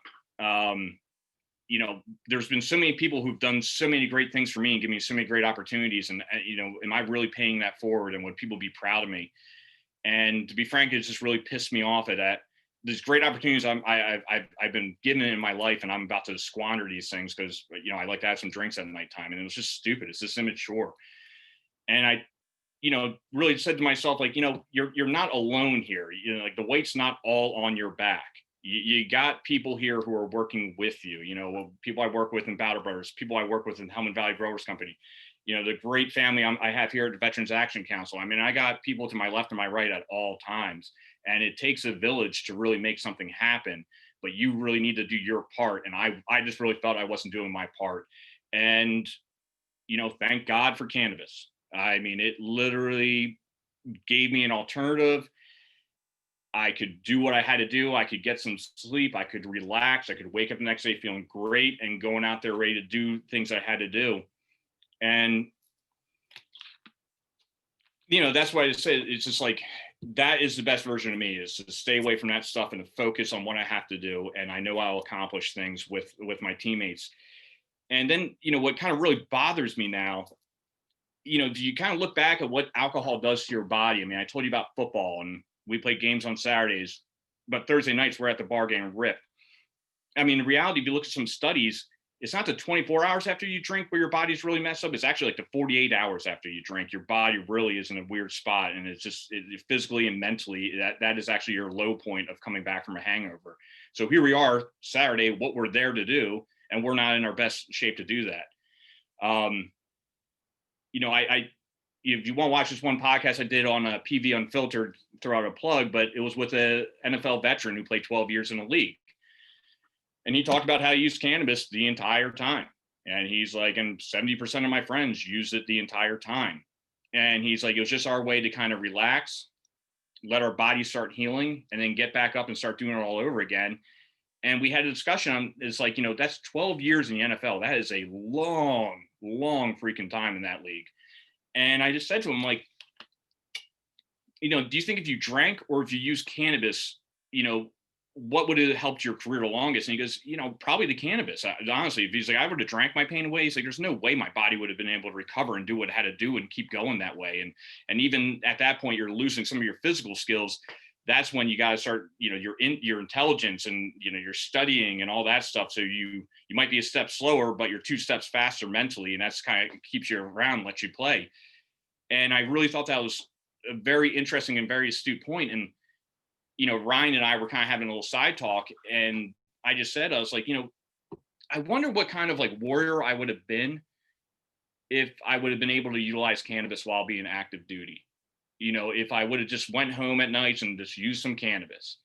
There's been so many people who've done so many great things for me and give me so many great opportunities. And, am I really paying that forward? And would people be proud of me? And to be frank, it just really pissed me off at that. There's great opportunities I've been given in my life, and I'm about to squander these things because, I like to have some drinks at nighttime, and it was just stupid. It's just immature. And I, really said to myself, like, you're not alone here. Like the weight's not all on your back. You got people here who are working with you, people I work with in Battle Brothers, people I work with in Helmand Valley Growers Company, the great family I have here at the Veterans Action Council. I mean, I got people to my left and my right at all times, and it takes a village to really make something happen, but you really need to do your part. And I just really felt I wasn't doing my part. And, thank God for cannabis. I mean, it literally gave me an alternative. I could do what I had to do. I could get some sleep. I could relax. I could wake up the next day feeling great and going out there ready to do things I had to do. And, that's why I say it's just like, that is the best version of me, is to stay away from that stuff and to focus on what I have to do. And I know I'll accomplish things with my teammates. And then, what kind of really bothers me now, do you kind of look back at what alcohol does to your body? I mean, I told you about football, and we play games on Saturdays, but Thursday nights we're at the bar getting ripped. I mean, in reality, if you look at some studies, it's not the 24 hours after you drink where your body's really messed up. It's actually like the 48 hours after you drink. Your body really is in a weird spot, and it's just physically and mentally, that is actually your low point of coming back from a hangover. So here we are Saturday, what we're there to do, and we're not in our best shape to do that. If you want to watch this one podcast I did on a PV Unfiltered, throw out a plug, but it was with an NFL veteran who played 12 years in the league. And he talked about how he used cannabis the entire time. And he's like, and 70% of my friends used it the entire time. And he's like, it was just our way to kind of relax, let our body start healing, and then get back up and start doing it all over again. And we had a discussion on, it's like, that's 12 years in the NFL. That is a long, long freaking time in that league. And I just said to him, like, do you think if you drank or if you used cannabis, what would have helped your career the longest? And he goes, probably the cannabis. Honestly, if he's like, I would have drank my pain away, he's like, there's no way my body would have been able to recover and do what it had to do and keep going that way. And even at that point, you're losing some of your physical skills. That's when you got to start, your intelligence and, you're studying and all that stuff. So you might be a step slower, but you're 2 steps faster mentally. And that's kind of keeps you around, lets you play. And I really thought that was a very interesting and very astute point. And, Ryan and I were kind of having a little side talk, and I just said, I was like, I wonder what kind of like warrior I would have been if I would have been able to utilize cannabis while being active duty. If I would have just went home at nights and just used some cannabis.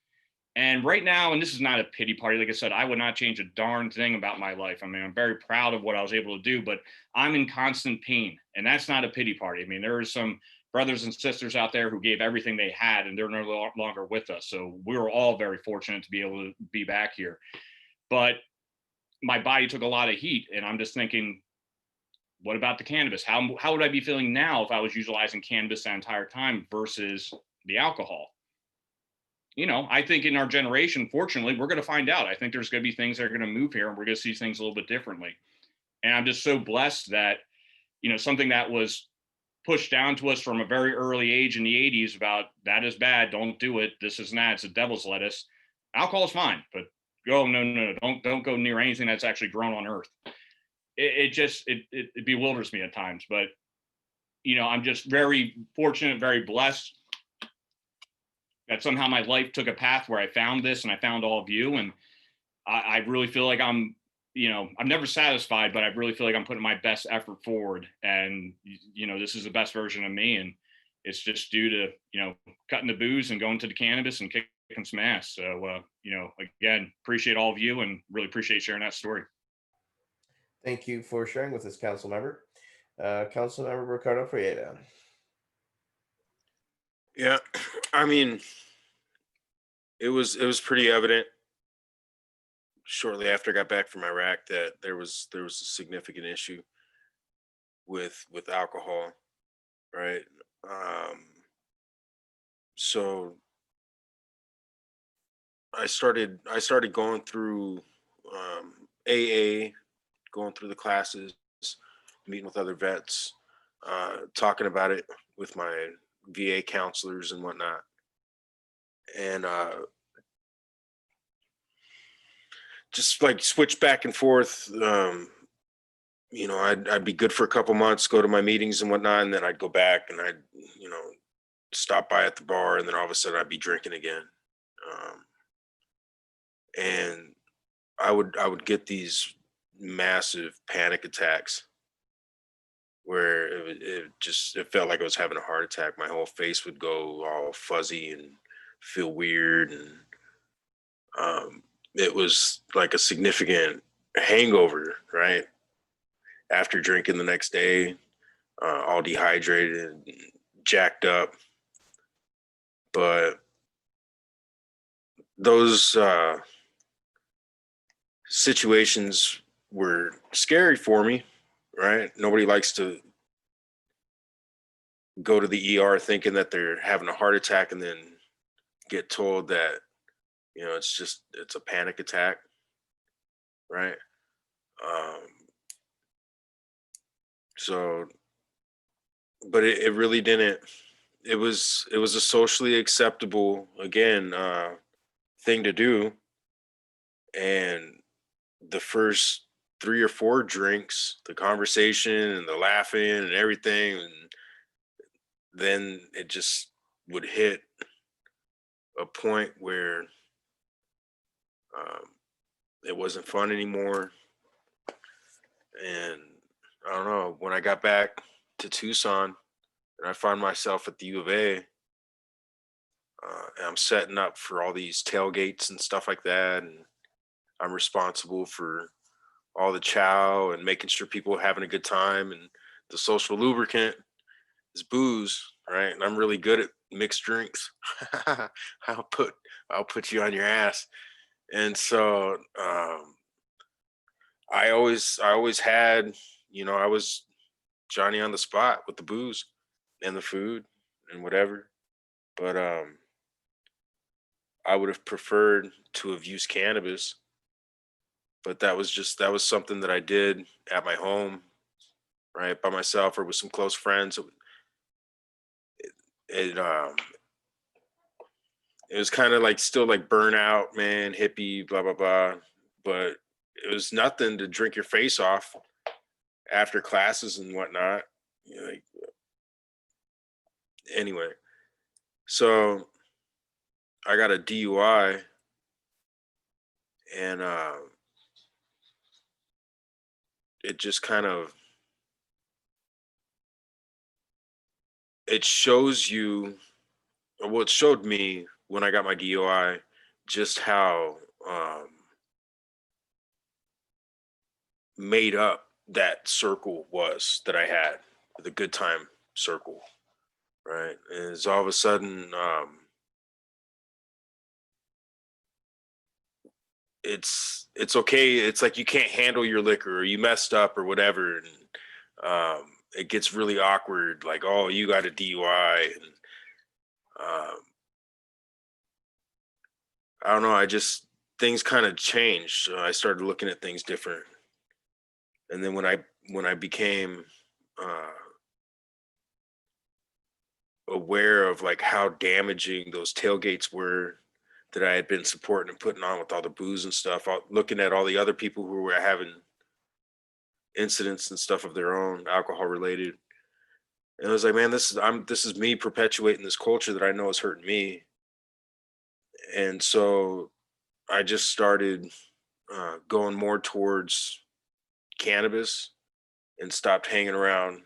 And right now, and this is not a pity party, like I said, I would not change a darn thing about my life. I mean, I'm very proud of what I was able to do, but I'm in constant pain, and that's not a pity party. I mean, there are some brothers and sisters out there who gave everything they had, and they're no longer with us. So we were all very fortunate to be able to be back here. But my body took a lot of heat, and I'm just thinking, what about the cannabis? How would I be feeling now if I was utilizing cannabis that entire time versus the alcohol? I think in our generation, fortunately, we're going to find out. I think there's going to be things that are going to move here, and we're going to see things a little bit differently. And I'm just so blessed that, something that was pushed down to us from a very early age in the 80s about that is bad, don't do it, this is not, it's a devil's lettuce. Alcohol is fine, but no, don't go near anything that's actually grown on earth. It bewilders me at times, but I'm just very fortunate, very blessed that somehow my life took a path where I found this and I found all of you. And I really feel like I'm never satisfied, but I really feel like I'm putting my best effort forward. And, this is the best version of me. And it's just due to, cutting the booze and going to the cannabis and kicking some ass. So, again, appreciate all of you and really appreciate sharing that story. Thank you for sharing with us, Council Member. Council Member Ricardo Frieda. Yeah, I mean, it was pretty evident shortly after I got back from Iraq that there was a significant issue with alcohol, right? So I started going through AA, going through the classes, meeting with other vets, talking about it with my VA counselors and whatnot, and just like switch back and forth. I'd be good for a couple months, go to my meetings and whatnot, and then I'd go back and I'd stop by at the bar, and then all of a sudden I'd be drinking again. And I would get these massive panic attacks where it felt like I was having a heart attack. My whole face would go all fuzzy and feel weird, and it was like a significant hangover, right? After drinking the next day, all dehydrated and jacked up. But those situations were scary for me, right? Nobody likes to go to the ER thinking that they're having a heart attack and then get told that, it's a panic attack, right? So, but it really didn't. It was a socially acceptable, again, thing to do. And the first 3 or 4 drinks, the conversation and the laughing and everything, and then it just would hit a point where it wasn't fun anymore. And I don't know, when I got back to Tucson and I found myself at the U of A, and I'm setting up for all these tailgates and stuff like that, and I'm responsible for all the chow and making sure people are having a good time, and the social lubricant is booze, right? And I'm really good at mixed drinks. I'll put you on your ass. And so I always had, I was Johnny on the spot with the booze and the food and whatever. But I would have preferred to have used cannabis, but that was something that I did at my home, right, by myself or with some close friends. It was kind of like still like burnout, man, hippie, blah blah blah, but it was nothing to drink your face off after classes and whatnot. Like, anyway, so I got a DUI, and it just kind of, it shows you, well, it showed me when I got my DUI just how made up that circle was that I had, the good time circle, right? And it's all of a sudden, it's okay. It's like you can't handle your liquor, or you messed up or whatever, and it gets really awkward. Like, oh, you got a DUI, and I don't know. Things kind of changed. So I started looking at things different, and then when I became aware of like how damaging those tailgates were that I had been supporting and putting on with all the booze and stuff, looking at all the other people who were having incidents and stuff of their own, alcohol related. And I was like, man, this is me perpetuating this culture that I know is hurting me. And so I just started going more towards cannabis and stopped hanging around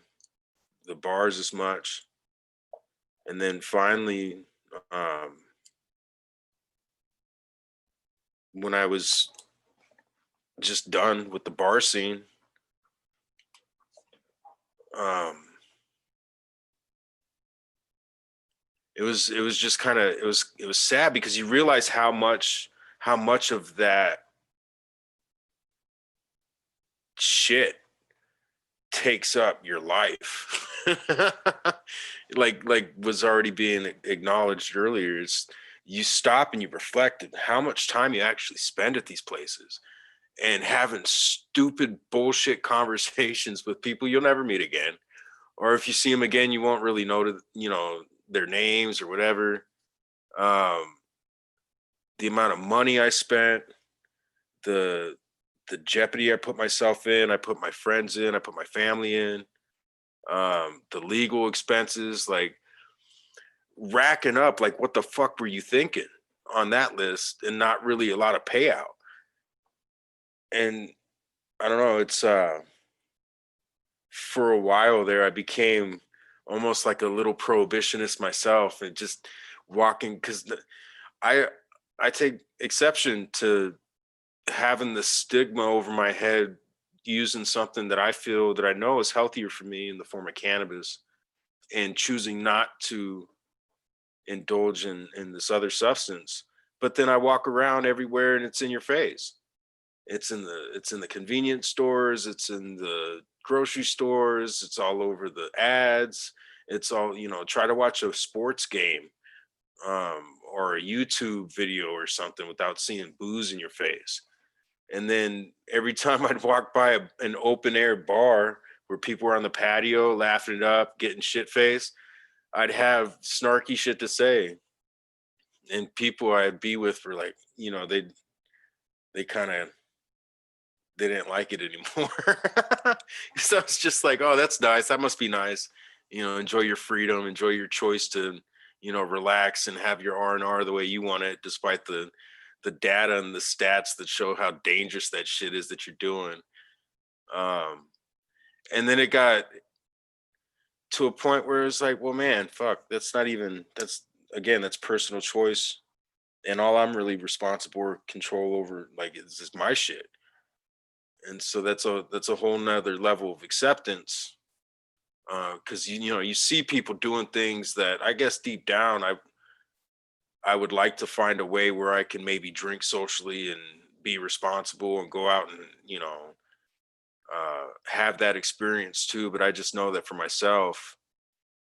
the bars as much. And then finally, when I was just done with the bar scene, it was just kind of, it was sad, because you realize how much of that shit takes up your life. like was already being acknowledged earlier. It's, you stop and you reflect on how much time you actually spend at these places and having stupid bullshit conversations with people you'll never meet again, or if you see them again, you won't really know, their names or whatever. The amount of money I spent, the jeopardy I put myself in, I put my friends in, I put my family in, the legal expenses, like racking up, like what the fuck were you thinking on that list, and not really a lot of payout. And I don't know, it's for a while there, I became almost like a little prohibitionist myself, and just walking, because I take exception to having the stigma over my head using something that I feel that I know is healthier for me in the form of cannabis, and choosing not to indulge in this other substance. But then I walk around everywhere and it's in your face. It's in the convenience stores, it's in the grocery stores, it's all over the ads. It's all, try to watch a sports game or a YouTube video or something without seeing booze in your face. And then every time I'd walk by an open air bar where people were on the patio laughing it up, getting shit faced, I'd have snarky shit to say. And people I'd be with were like, they kind of, they didn't like it anymore. So it's just like, oh, that's nice. That must be nice. Enjoy your freedom, enjoy your choice to, relax and have your R&R the way you want it, despite the data and the stats that show how dangerous that shit is that you're doing. And then it got to a point where it's like, well, man, fuck, that's personal choice. And all I'm really responsible or control over, like, is my shit. And so that's a whole nother level of acceptance. Cause you see people doing things that I guess deep down, I would like to find a way where I can maybe drink socially and be responsible and go out and, have that experience too. But I just know that for myself,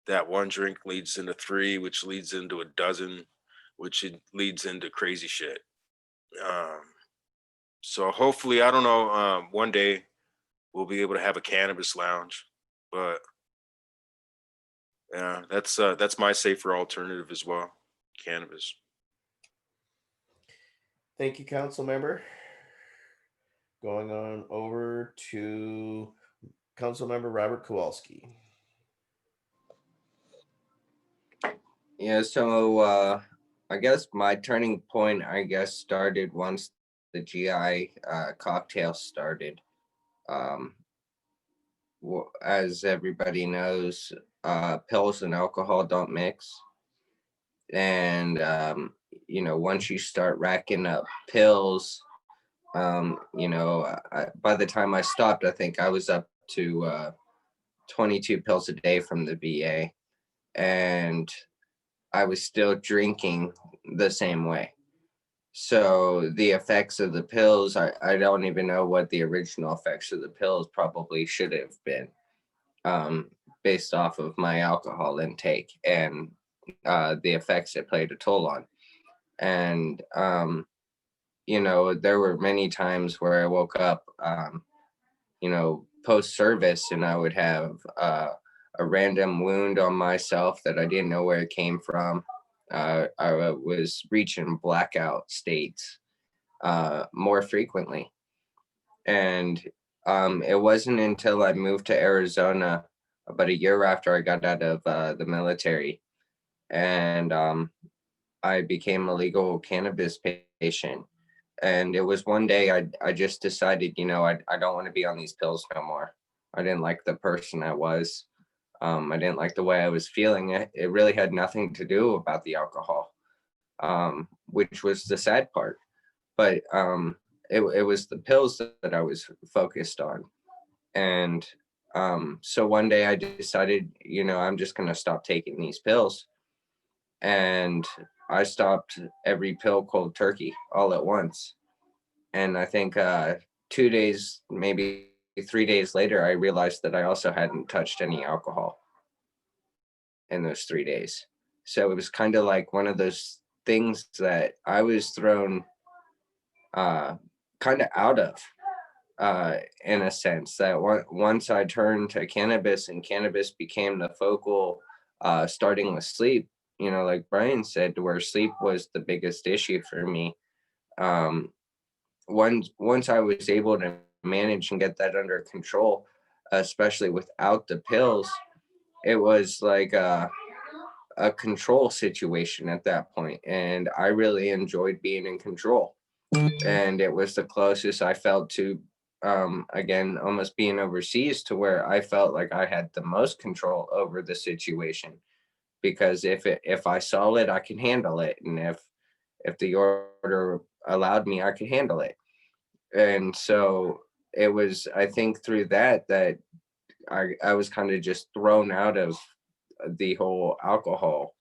that one drink leads into 3, which leads into a dozen, which it leads into crazy shit. So hopefully, I don't know, one day we'll be able to have a cannabis lounge, but yeah, that's my safer alternative as well, cannabis. Thank you, council member. Going on over to council member Robert Kowalski. Yeah, so I guess my turning point, started once the GI cocktail started. As everybody knows, pills and alcohol don't mix. And, once you start racking up pills, by the time I stopped, I think I was up to 22 pills a day from the VA. And I was still drinking the same way. So the effects of the pills, I don't even know what the original effects of the pills probably should have been, based off of my alcohol intake and the effects it played a toll on. And, there were many times where I woke up, post service, and I would have a random wound on myself that I didn't know where it came from. I was reaching blackout states more frequently. And it wasn't until I moved to Arizona about a year after I got out of the military, and I became a legal cannabis patient. And it was one day I just decided, you know, I don't want to be on these pills no more. I didn't like the person I was. I didn't like the way I was feeling. It really had nothing to do about the alcohol, which was the sad part. But it was the pills that I was focused on. And so one day I decided, you know, I'm just going to stop taking these pills. And I stopped every pill cold turkey all at once. And I think 2 days, maybe 3 days later, I realized that I also hadn't touched any alcohol in those 3 days. So it was kind of like one of those things that I was thrown kind of out of, in a sense, that once I turned to cannabis and cannabis became the focal, starting with sleep, you know, like Brian said, where sleep was the biggest issue for me. Once I was able to manage and get that under control, especially without the pills, it was like a control situation at that point, and I really enjoyed being in control. And it was the closest I felt to, again, almost being overseas, to where I felt like I had the most control over the situation, because if I saw it, I could handle it, and if the order allowed me, I could handle it. And so it was, I think, through that I was kind of just thrown out of the whole alcohol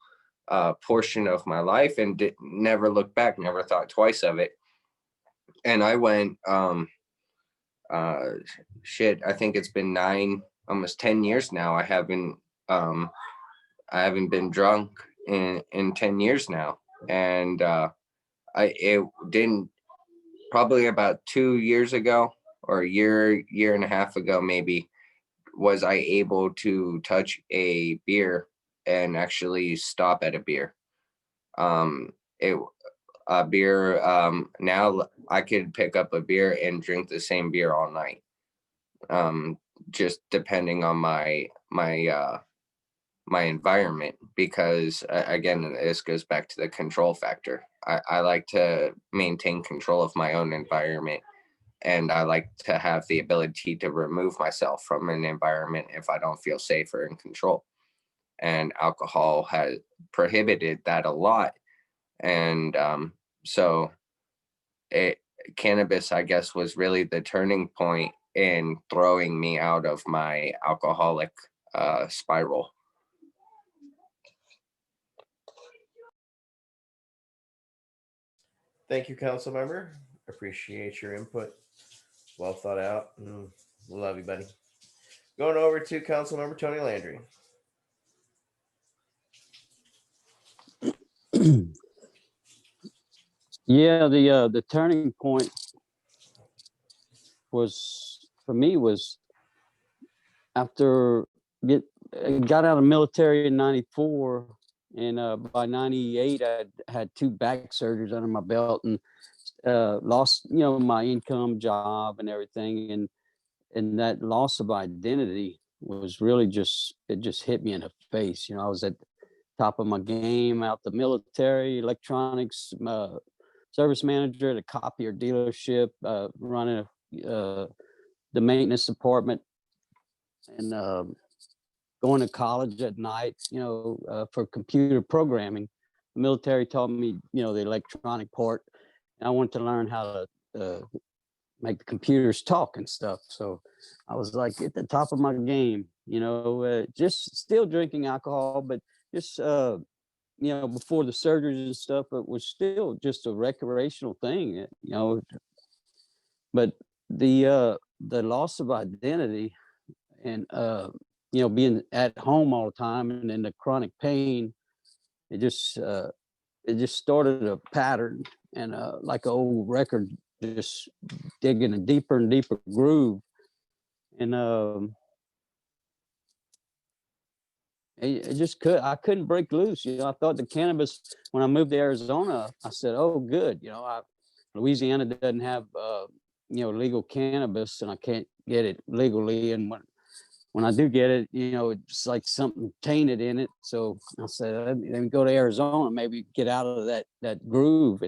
portion of my life, and never looked back, never thought twice of it. And I went, I think it's been almost 10 years now. I haven't been drunk in 10 years now. And it didn't, probably about 2 years ago, or a year and a half ago, maybe, was I able to touch a beer and actually stop at a beer. It a beer, now I could pick up a beer and drink the same beer all night. Just depending on my environment, because again, this goes back to the control factor. I like to maintain control of my own environment, and I like to have the ability to remove myself from an environment if I don't feel safe or in control. And alcohol has prohibited that a lot. And so cannabis, I guess, was really the turning point in throwing me out of my alcoholic spiral. Thank you, council member. Appreciate your input. Well thought out. Love you, buddy. Going over to council member Tony Landry. Yeah, the turning point was, for me, was after got out of military in 94, and by 98 I had 2 back surgeries under my belt, and lost, you know, my income, job, and everything. And that loss of identity was really it just hit me in the face. You know, I was at the top of my game, out the military, electronics, service manager at a copier dealership, running the maintenance department, and going to college at night, you know, for computer programming. The military taught me, you know, the electronic part. And I wanted to learn how to make the computers talk and stuff. So I was like at the top of my game, you know, just still drinking alcohol, but just, you know, before the surgeries and stuff, it was still just a recreational thing, you know. But the loss of identity, and you know, being at home all the time, and then the chronic pain, it just started a pattern, and like an old record, just digging a deeper and deeper groove. And I couldn't break loose. You know, I thought the cannabis, when I moved to Arizona, I said, oh, good. You know, Louisiana doesn't have, you know, legal cannabis, and I can't get it legally. And when I do get it, it's like something tainted in it. So I said, let me go to Arizona, maybe get out of that groove.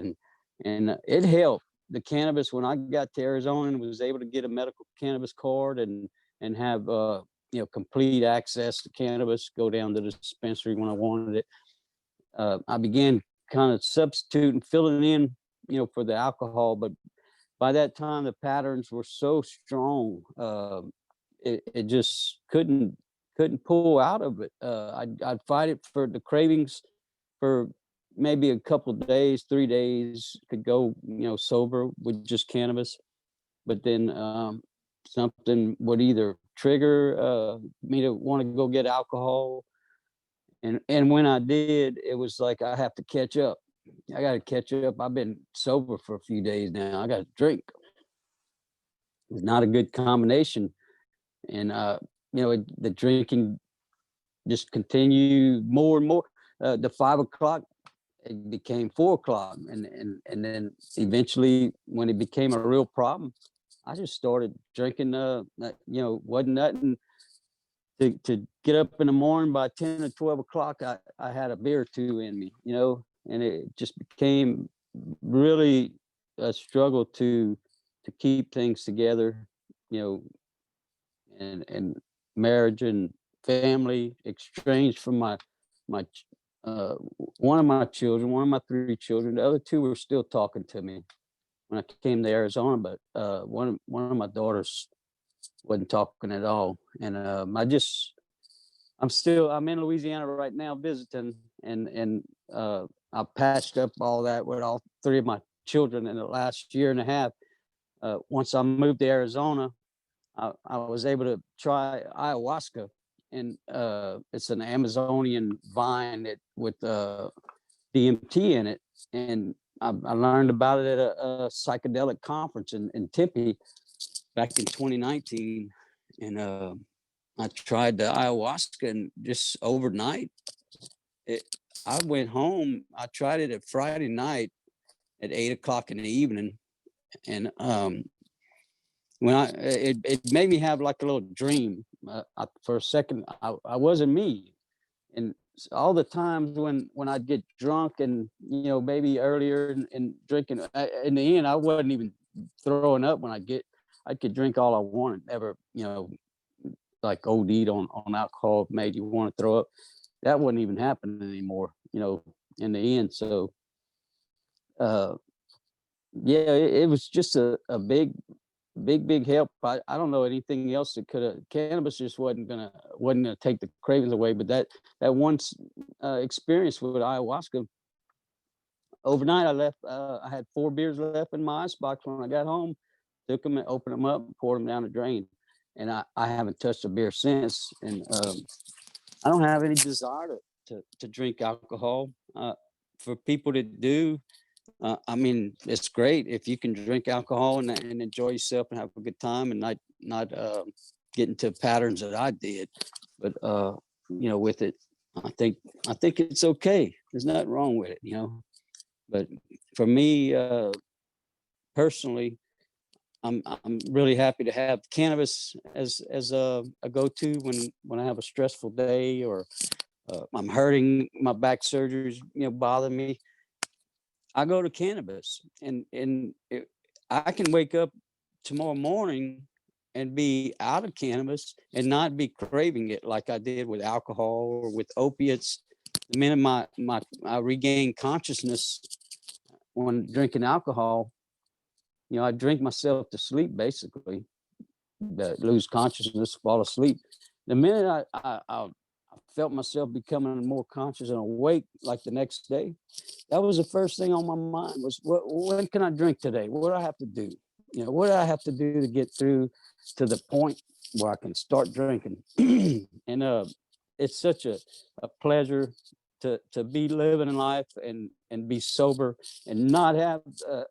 And it helped. The cannabis, when I got to Arizona and was able to get a medical cannabis card and have complete access to cannabis, go down to the dispensary when I wanted it. I began kind of substituting, filling in, for the alcohol. But by that time, the patterns were so strong. It just couldn't pull out of it. I'd fight it for the cravings for maybe a couple of days, 3 days, could go, sober with just cannabis. But then something would either trigger me to want to go get alcohol. And when I did, it was like, I have to catch up. I got to catch up. I've been sober for a few days now. I got to drink. It's not a good combination. And, the drinking just continued more and more. The 5 o'clock, it became 4 o'clock. And then eventually, when it became a real problem, I just started drinking, wasn't nothing to get up in the morning. By 10 or 12 o'clock, I had a beer or two in me, and it just became really a struggle to keep things together, and marriage and family, estranged from my one of my children, one of my 3 children. The other 2 were still talking to me when I came to Arizona, but one of my daughters wasn't talking at all. And I'm in Louisiana right now visiting, and I patched up all that with all 3 of my children in the last year and a half. Once I moved to Arizona, I was able to try ayahuasca, and it's an Amazonian vine with DMT in it. And I learned about it at a psychedelic conference in Tempe back in 2019. And I tried the ayahuasca, and just overnight, I went home. I tried it at Friday night at 8 o'clock in the evening. And it made me have like a little dream. For a second, I wasn't me. And all the times when I'd get drunk, and maybe earlier and drinking, in the end I wasn't even throwing up. When I could drink all I wanted, never like OD'd on alcohol, made you want to throw up. That wouldn't even happen anymore, in the end. So it was just a big help. I don't know anything else that could have. Cannabis just wasn't gonna take the cravings away. But that one experience with ayahuasca, overnight I left. I had 4 beers left in my icebox when I got home. Took them and opened them up, and poured them down the drain, and I haven't touched a beer since. And I don't have any desire to drink alcohol. For people that do, I mean, it's great if you can drink alcohol and enjoy yourself and have a good time, and not get into patterns that I did. But with it, I think it's okay. There's nothing wrong with it, But for me, personally, I'm really happy to have cannabis as a go-to when I have a stressful day, or I'm hurting, my back surgeries, bother me. I go to cannabis, and I can wake up tomorrow morning and be out of cannabis and not be craving it like I did with alcohol or with opiates. The minute I regain consciousness when drinking alcohol, I drink myself to sleep, basically, lose consciousness, fall asleep. The minute I felt myself becoming more conscious and awake, like the next day, that was the first thing on my mind was, when can I drink today? What do I have to do? What do I have to do to get through to the point where I can start drinking? And it's such a pleasure to be living in life and be sober and not have a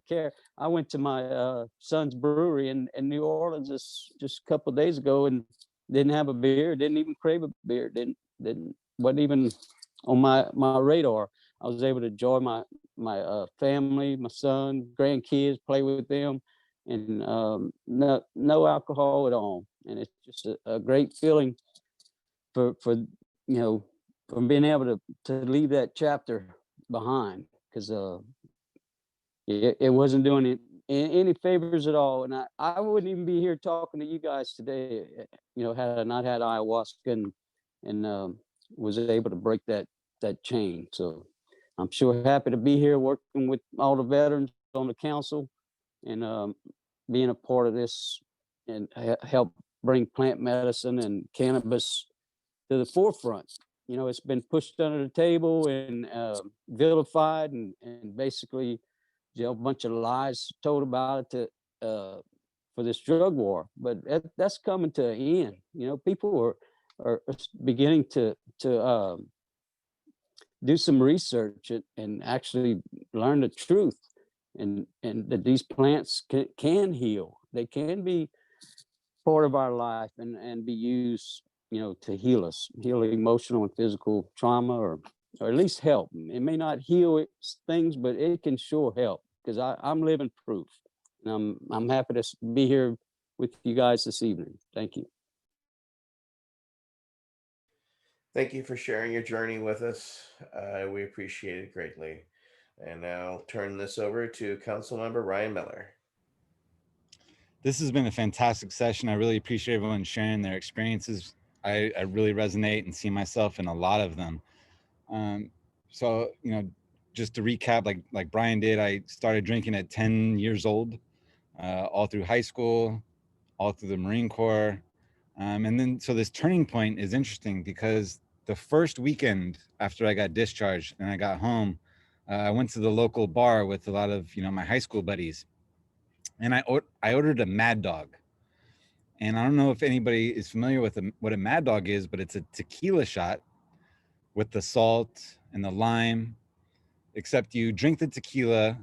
care. I went to my son's brewery in New Orleans just a couple of days ago, and didn't have a beer, didn't even crave a beer, wasn't even on my radar. I was able to enjoy my family, my son, grandkids, play with them, and no alcohol at all. and it's just a great feeling for from being able to leave that chapter behind, because it wasn't doing it any favors at all. And I wouldn't even be here talking to you guys today, had I not had ayahuasca and was able to break that chain. So I'm sure happy to be here working with all the veterans on the council and being a part of this and help bring plant medicine and cannabis to the forefront. It's been pushed under the table and vilified and basically a bunch of lies told about it for this drug war. But that's coming to an end. People are beginning to do some research and actually learn the truth, and that these plants can heal. They can be part of our life and be used, to heal us, heal emotional and physical trauma, or at least help. It may not heal things, but it can sure help, because I'm living proof. And I'm happy to be here with you guys this evening. Thank you. Thank you for sharing your journey with us. We appreciate it greatly. And now I'll turn this over to Councilmember Ryan Miller. This has been a fantastic session. I really appreciate everyone sharing their experiences. I really resonate and see myself in a lot of them. So, just to recap, like Brian did, I started drinking at 10 years old, all through high school, all through the Marine Corps. And then, so this turning point is interesting because the first weekend after I got discharged and I got home, I went to the local bar with a lot of, my high school buddies. And I ordered a Mad Dog. And I don't know if anybody is familiar with what a Mad Dog is, but it's a tequila shot with the salt and the lime, except you drink the tequila,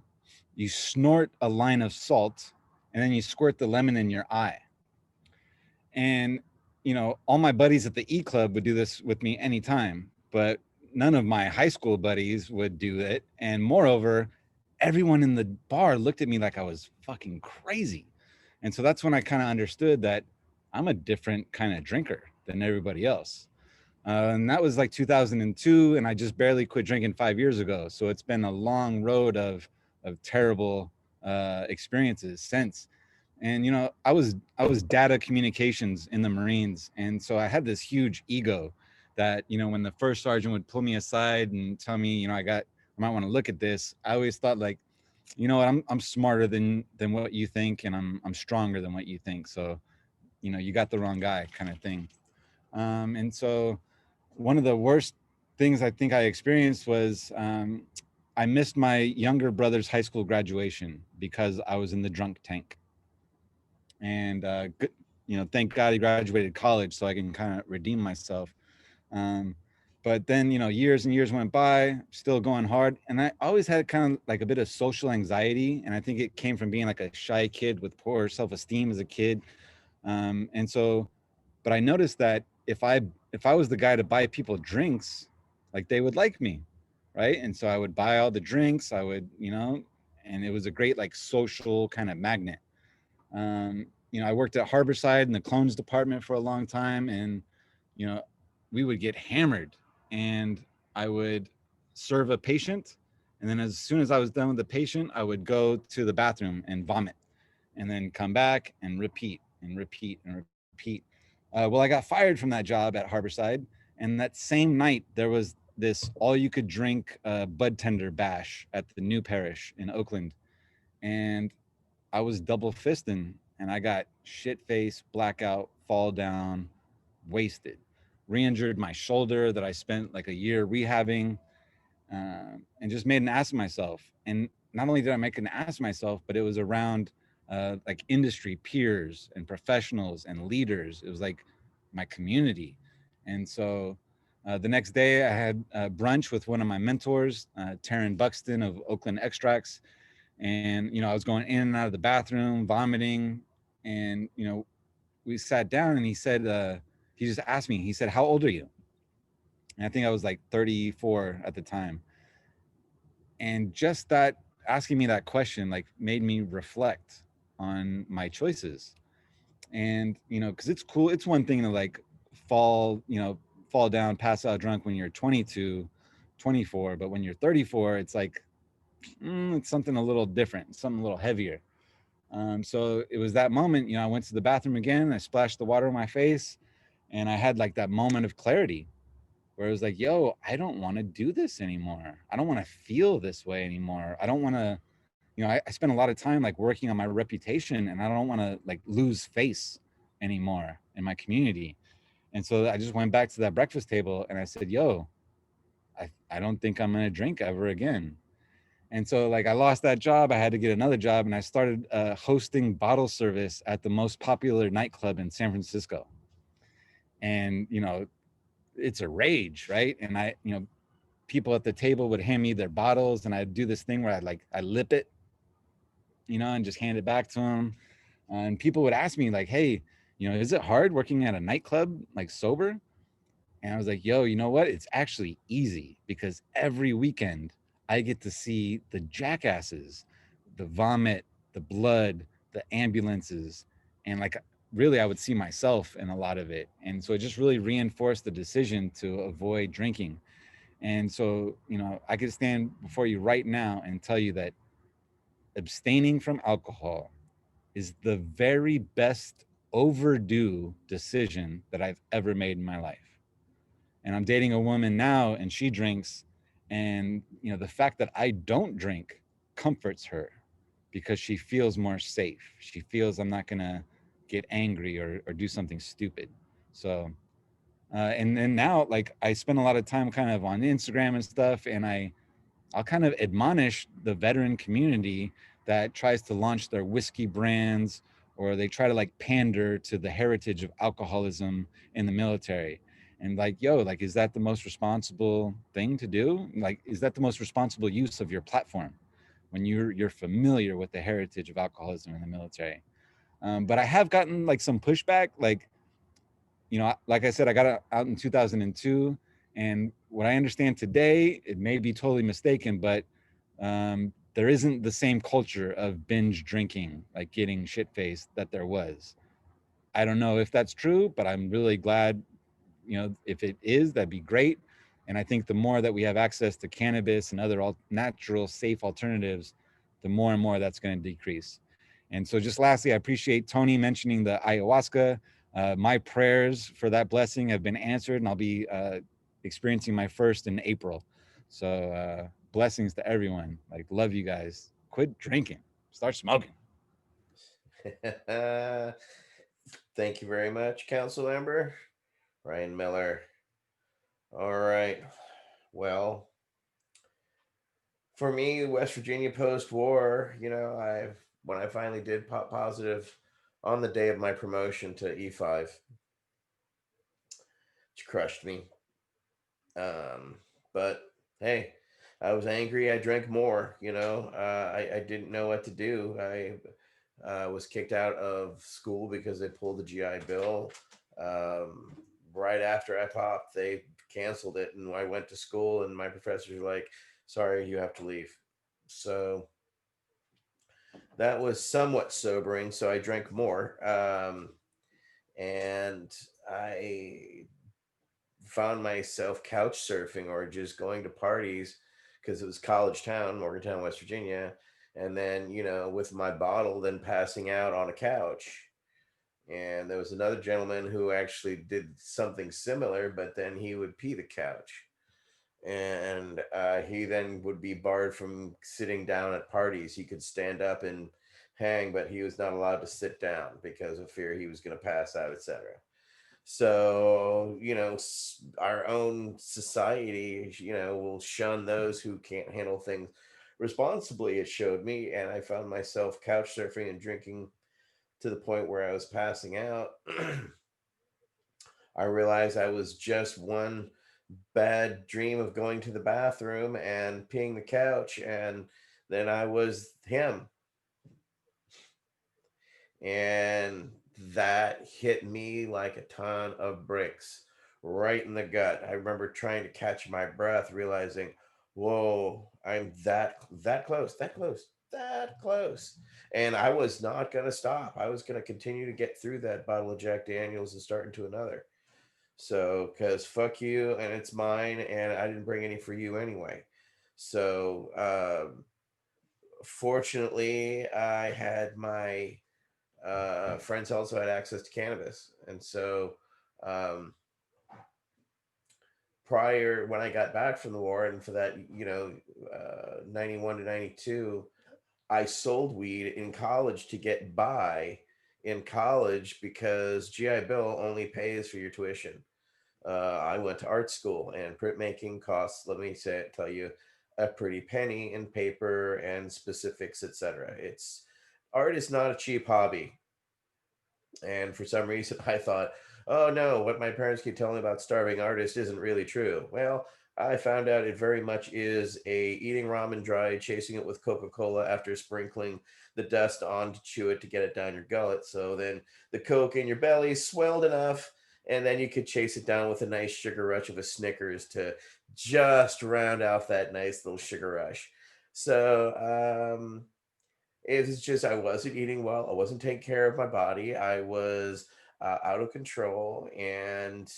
you snort a line of salt, and then you squirt the lemon in your eye. And, all my buddies at the E Club would do this with me anytime, but none of my high school buddies would do it. And moreover, everyone in the bar looked at me like I was fucking crazy. And so that's when I kind of understood that I'm a different kind of drinker than everybody else. And that was like 2002, and I just barely quit drinking 5 years ago. So it's been a long road of terrible experiences since. And I was data communications in the Marines, and so I had this huge ego that when the first sergeant would pull me aside and tell me I might want to look at this, I always thought like, what, I'm smarter than what you think, and I'm stronger than what you think. So you got the wrong guy, kind of thing. And so one of the worst things I think I experienced was I missed my younger brother's high school graduation because I was in the drunk tank. And thank God he graduated college so I can kind of redeem myself. But then years and years went by, still going hard, and I always had kind of like a bit of social anxiety, and I think it came from being like a shy kid with poor self-esteem as a kid. And so, but I noticed that if I was the guy to buy people drinks, like they would like me, right? And so I would buy all the drinks, I would, and it was a great like social kind of magnet. I worked at Harborside in the clones department for a long time, and we would get hammered, and I would serve a patient, and then as soon as I was done with the patient, I would go to the bathroom and vomit, and then come back and repeat and repeat and repeat. Well, I got fired from that job at Harborside, and that same night there was this all-you-could-drink bud tender bash at the New Parish in Oakland, and I was double fisting, and I got shit face, blackout, fall down, wasted, re-injured my shoulder that I spent like a year rehabbing, and just made an ass of myself. And not only did I make an ass of myself, but it was around like industry peers and professionals and leaders. It was like my community. And so the next day I had brunch with one of my mentors, Taryn Buxton of Oakland Extracts. And, I was going in and out of the bathroom, vomiting. And, we sat down, and he said, he just asked me, he said, "How old are you?" And I think I was like 34 at the time. And just that, asking me that question, like made me reflect on my choices. And, you know, because it's cool. It's one thing to like fall, you know, fall down, pass out drunk when you're 22, 24. But when you're 34, it's like, it's something a little different, something a little heavier. So it was that moment, you know, I went to the bathroom again, I splashed the water on my face, and I had like that moment of clarity where it was like, yo, I don't want to do this anymore. I don't want to feel this way anymore. I don't want to, you know, I spent a lot of time like working on my reputation, and I don't want to like lose face anymore in my community. And so I just went back to that breakfast table and I said, yo, I don't think I'm going to drink ever again. And so like I lost that job. I had to get another job, and I started hosting bottle service at the most popular nightclub in San Francisco. And, you know, it's a rage, right? And I, you know, people at the table would hand me their bottles, and I'd do this thing where I lip it, you know, and just hand it back to them. And people would ask me like, hey, you know, is it hard working at a nightclub like sober? And I was like, yo, you know what? It's actually easy, because every weekend I get to see the jackasses, the vomit, the blood, the ambulances. And like, really, I would see myself in a lot of it. And so it just really reinforced the decision to avoid drinking. And so, you know, I could stand before you right now and tell you that abstaining from alcohol is the very best overdue decision that I've ever made in my life. And I'm dating a woman now, and she drinks, and you know, the fact that I don't drink comforts her, because she feels more safe. She feels I'm not gonna get angry or do something stupid. So and then now, like, I spend a lot of time kind of on Instagram and stuff, and I'll kind of admonish the veteran community that tries to launch their whiskey brands, or they try to like pander to the heritage of alcoholism in the military. And like, yo, like, is that the most responsible thing to do? Like, is that the most responsible use of your platform when you're familiar with the heritage of alcoholism in the military? But I have gotten like some pushback, like, you know, like I said, I got out in 2002. And what I understand today, it may be totally mistaken, but there isn't the same culture of binge drinking, like getting shit faced, that there was. I don't know if that's true, but I'm really glad, you know, if it is, that'd be great. And I think the more that we have access to cannabis and other natural, safe alternatives, the more and more that's going to decrease. And so just lastly, I appreciate Tony mentioning the ayahuasca. My prayers for that blessing have been answered, and I'll be experiencing my first in April. So blessings to everyone. Like, love you guys. Quit drinking. Start smoking. Thank you very much, Council Member Ryan Miller. All right. Well, for me, West Virginia post-war, you know, when I finally did pop positive on the day of my promotion to E5, which crushed me. But hey, I was angry. I drank more. You know, I didn't know what to do. I was kicked out of school because they pulled the GI Bill. Right after I popped, they canceled it, and I went to school, and my professors were like, "Sorry, you have to leave." So that was somewhat sobering. So I drank more, and I found myself couch surfing or just going to parties because it was college town, Morgantown, West Virginia. And then, you know, with my bottle, then passing out on a couch. And there was another gentleman who actually did something similar, but then he would pee the couch. And he then would be barred from sitting down at parties. He could stand up and hang, but he was not allowed to sit down because of fear he was going to pass out, etc. So, you know, our own society, you know, will shun those who can't handle things responsibly, it showed me. And I found myself couch surfing and drinking to the point where I was passing out. I realized I was just one bad dream of going to the bathroom and peeing the couch. And then I was him. And that hit me like a ton of bricks right in the gut. I remember trying to catch my breath, realizing, whoa, I'm that close, that close. that close. And I was not going to stop. I was going to continue to get through that bottle of Jack Daniels and start into another. So, because fuck you, and it's mine, and I didn't bring any for you anyway. So, fortunately, I had my friends also had access to cannabis. And so, um, prior when I got back from the war, and for that, 91 to 92, I sold weed in college to get by in college because GI Bill only pays for your tuition. I went to art school, and printmaking costs, let me tell you, a pretty penny in paper and specifics, etc. It's art is not a cheap hobby. And for some reason, I thought, oh no, what my parents keep telling me about starving artists isn't really true. Well, I found out it very much is a eating ramen dry, chasing it with Coca-Cola after sprinkling the dust on to chew it to get it down your gullet. So then the Coke in your belly swelled enough, and then you could chase it down with a nice sugar rush of a Snickers to just round out that nice little sugar rush. So, it's just I wasn't eating well. I wasn't taking care of my body. I was out of control, and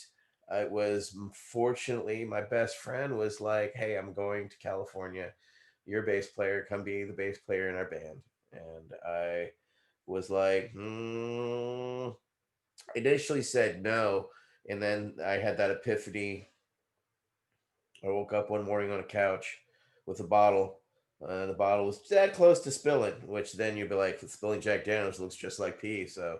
it was fortunately my best friend was like, "Hey, I'm going to California. You're a bass player. Come be the bass player in our band." And I was like, initially said no, and then I had that epiphany. I woke up one morning on a couch with a bottle. The bottle was that close to spilling, which then you'd be like, spilling Jack Daniels looks just like pee. So,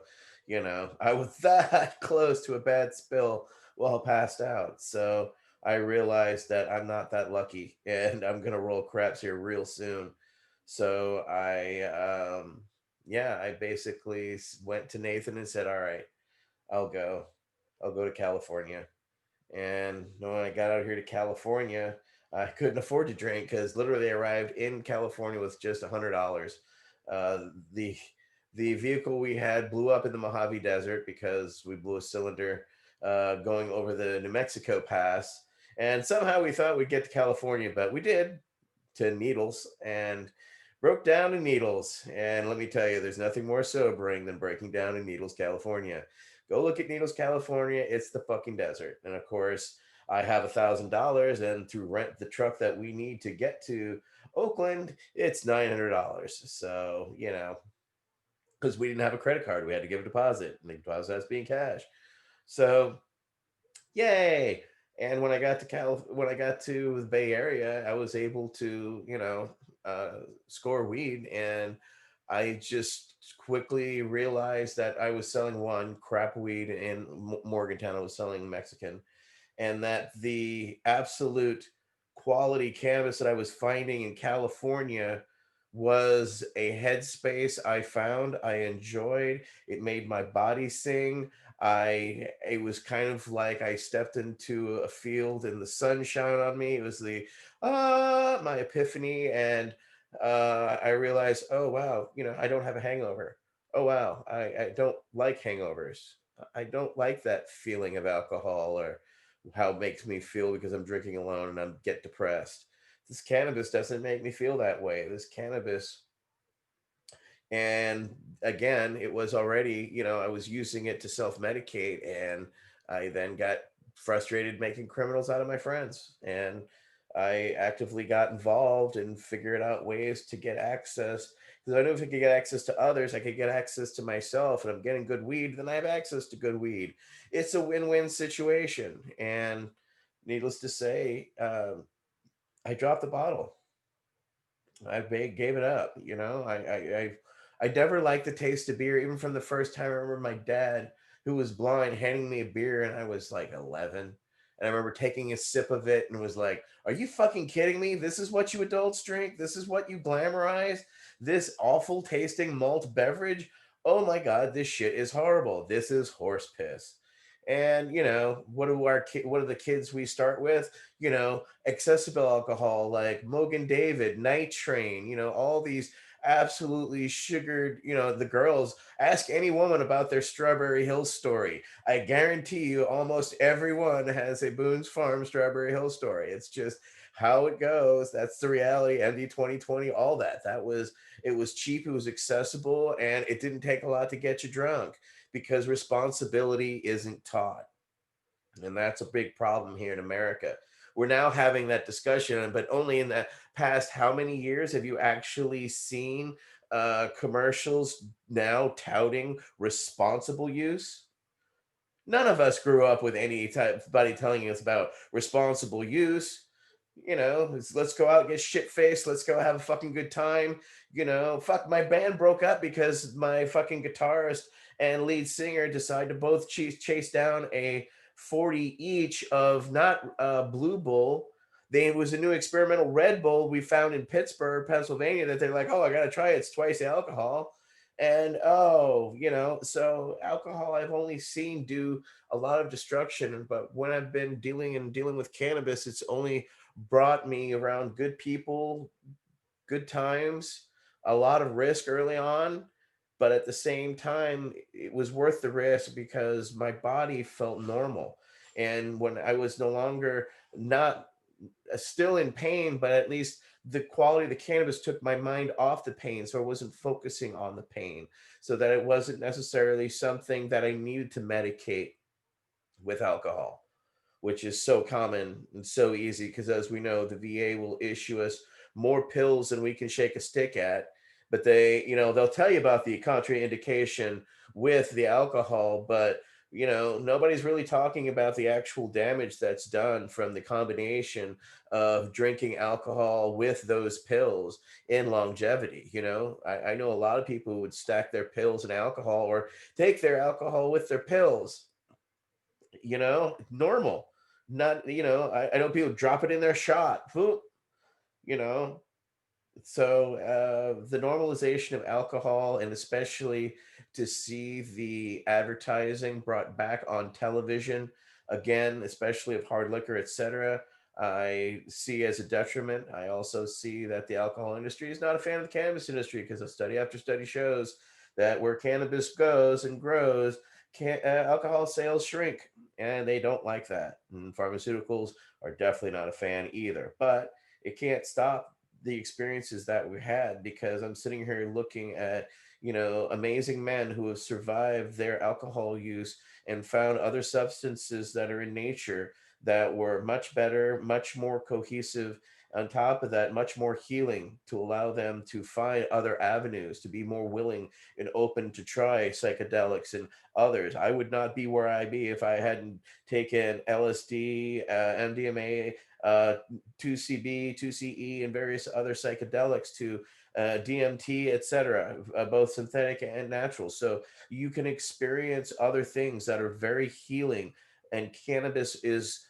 I was that close to a bad spill while passed out. So I realized that I'm not that lucky and I'm going to roll craps here real soon. So I basically went to Nathan and said, all right, I'll go. I'll go to California. And when I got out here to California, I couldn't afford to drink because literally I arrived in California with just $100. Uh, the the vehicle we had blew up in the Mojave Desert because we blew a cylinder going over the New Mexico pass, and somehow we thought we'd get to California, but we did, to Needles, and broke down in Needles. And let me tell you, there's nothing more sobering than breaking down in Needles, California. Go look at Needles, California. It's the fucking desert. And of course, I have $1,000, and to rent the truck that we need to get to Oakland, it's $900. So, because we didn't have a credit card, we had to give a deposit, and the deposit has to be in cash. So, yay! And when I got to the Bay Area, I was able to, score weed, and I just quickly realized that I was selling one crap weed in Morgantown. I was selling Mexican, and that the absolute quality cannabis that I was finding in California was a headspace I found, I enjoyed. It made my body sing. It was kind of like I stepped into a field and the sun shone on me. It was the my epiphany, and I realized, oh wow, I don't have a hangover. Oh wow, I don't like hangovers. I don't like that feeling of alcohol or how it makes me feel because I'm drinking alone and I get depressed. This cannabis doesn't make me feel that way. This cannabis, and again, it was already, I was using it to self medicate, and I then got frustrated making criminals out of my friends. And I actively got involved and figured out ways to get access, because I knew if I could get access to others, I could get access to myself. And I'm getting good weed, then I have access to good weed. It's a win win situation. And needless to say, I dropped the bottle. Gave it up. I never liked the taste of beer, even from the first time. I remember my dad, who was blind, handing me a beer, and I was like 11. And I remember taking a sip of it and was like, "Are you fucking kidding me? This is what you adults drink. This is what you glamorize. This awful tasting malt beverage. Oh my god, this shit is horrible. This is horse piss." And what are the kids we start with? Accessible alcohol like Mogan David, Night Train, all these absolutely sugared, the girls. Ask any woman about their Strawberry Hills story. I guarantee you almost everyone has a Boone's Farm Strawberry Hill story. It's just how it goes. That's the reality. MD 2020, all that. It was cheap, it was accessible, and it didn't take a lot to get you drunk because responsibility isn't taught. And that's a big problem here in America. We're now having that discussion, but only in the past how many years have you actually seen commercials now touting responsible use? None of us grew up with anybody telling us about responsible use. Let's go out, get shit faced, let's go have a fucking good time. Fuck, my band broke up because my fucking guitarist and lead singer decided to both chase down a 40 each of not Blue Bull. It was a new experimental Red Bull we found in Pittsburgh, Pennsylvania, that they're like, oh, I gotta try it. It's twice the alcohol. And so alcohol I've only seen do a lot of destruction, but when I've been dealing with cannabis, it's only brought me around good people, good times, a lot of risk early on, but at the same time, it was worth the risk because my body felt normal. And when I was no longer not still in pain, but at least the quality of the cannabis took my mind off the pain. So I wasn't focusing on the pain, so that it wasn't necessarily something that I needed to medicate with alcohol, which is so common and so easy because, as we know, the VA will issue us more pills than we can shake a stick at. But they'll tell you about the contraindication with the alcohol, but nobody's really talking about the actual damage that's done from the combination of drinking alcohol with those pills in longevity. I know a lot of people who would stack their pills and alcohol or take their alcohol with their pills, normal. Not, I know people drop it in their shot. Whoop, you know. So the normalization of alcohol, and especially to see the advertising brought back on television again, especially of hard liquor, etc., I see as a detriment. I also see that the alcohol industry is not a fan of the cannabis industry because study after study shows that where cannabis goes and grows, alcohol sales shrink, and they don't like that. And pharmaceuticals are definitely not a fan either. But it can't stop the experiences that we had, because I'm sitting here looking at amazing men who have survived their alcohol use and found other substances that are in nature that were much better, much more cohesive, on top of that much more healing, to allow them to find other avenues, to be more willing and open to try psychedelics and others. I would not be where I be if I hadn't taken LSD, MDMA, 2CB, 2CE, and various other psychedelics, to DMT, etc., both synthetic and natural. So you can experience other things that are very healing, and cannabis is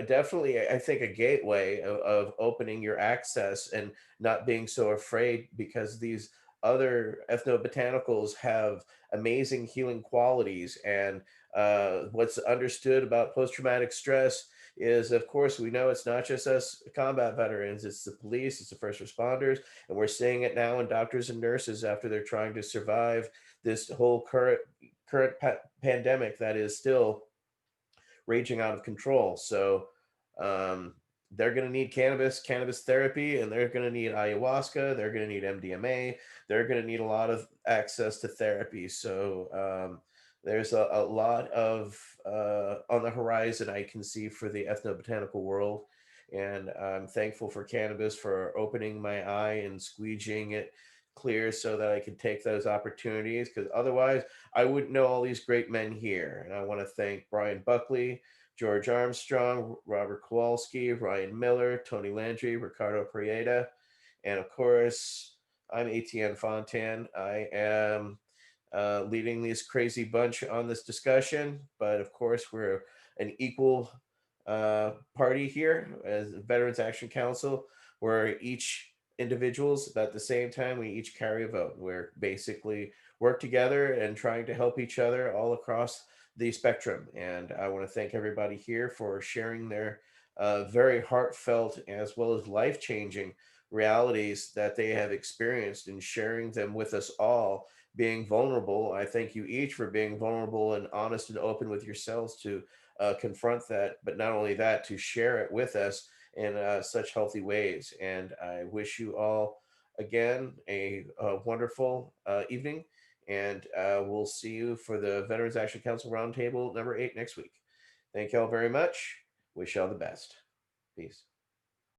definitely, I think, a gateway of opening your access and not being so afraid, because these other ethnobotanicals have amazing healing qualities. And what's understood about post-traumatic stress is, of course, we know it's not just us combat veterans, it's the police, it's the first responders, and we're seeing it now in doctors and nurses after they're trying to survive this whole pandemic that is still raging out of control. So um, they're going to need cannabis therapy, and they're going to need ayahuasca, they're going to need MDMA, they're going to need a lot of access to therapy. So there's a lot of on the horizon I can see for the ethnobotanical world. And I'm thankful for cannabis for opening my eye and squeegeeing it clear so that I can take those opportunities, because otherwise I wouldn't know all these great men here. And I want to thank Brian Buckley, George Armstrong, Robert Kowalski, Ryan Miller, Tony Landry, Ricardo Prieta, and of course, I'm Etienne Fontan. I am leading this crazy bunch on this discussion, but of course, we're an equal party here as Veterans Action Council. We're each individuals, but at the same time, we each carry a vote. We're basically work together and trying to help each other all across the spectrum. And I want to thank everybody here for sharing their very heartfelt as well as life-changing realities that they have experienced and sharing them with us all, being vulnerable. I thank you each for being vulnerable and honest and open with yourselves to confront that, but not only that, to share it with us in such healthy ways. And I wish you all again a wonderful evening, and we'll see you for the Veterans Action Council Roundtable number 8 next week. Thank you all very much. Wish you all the best. Peace.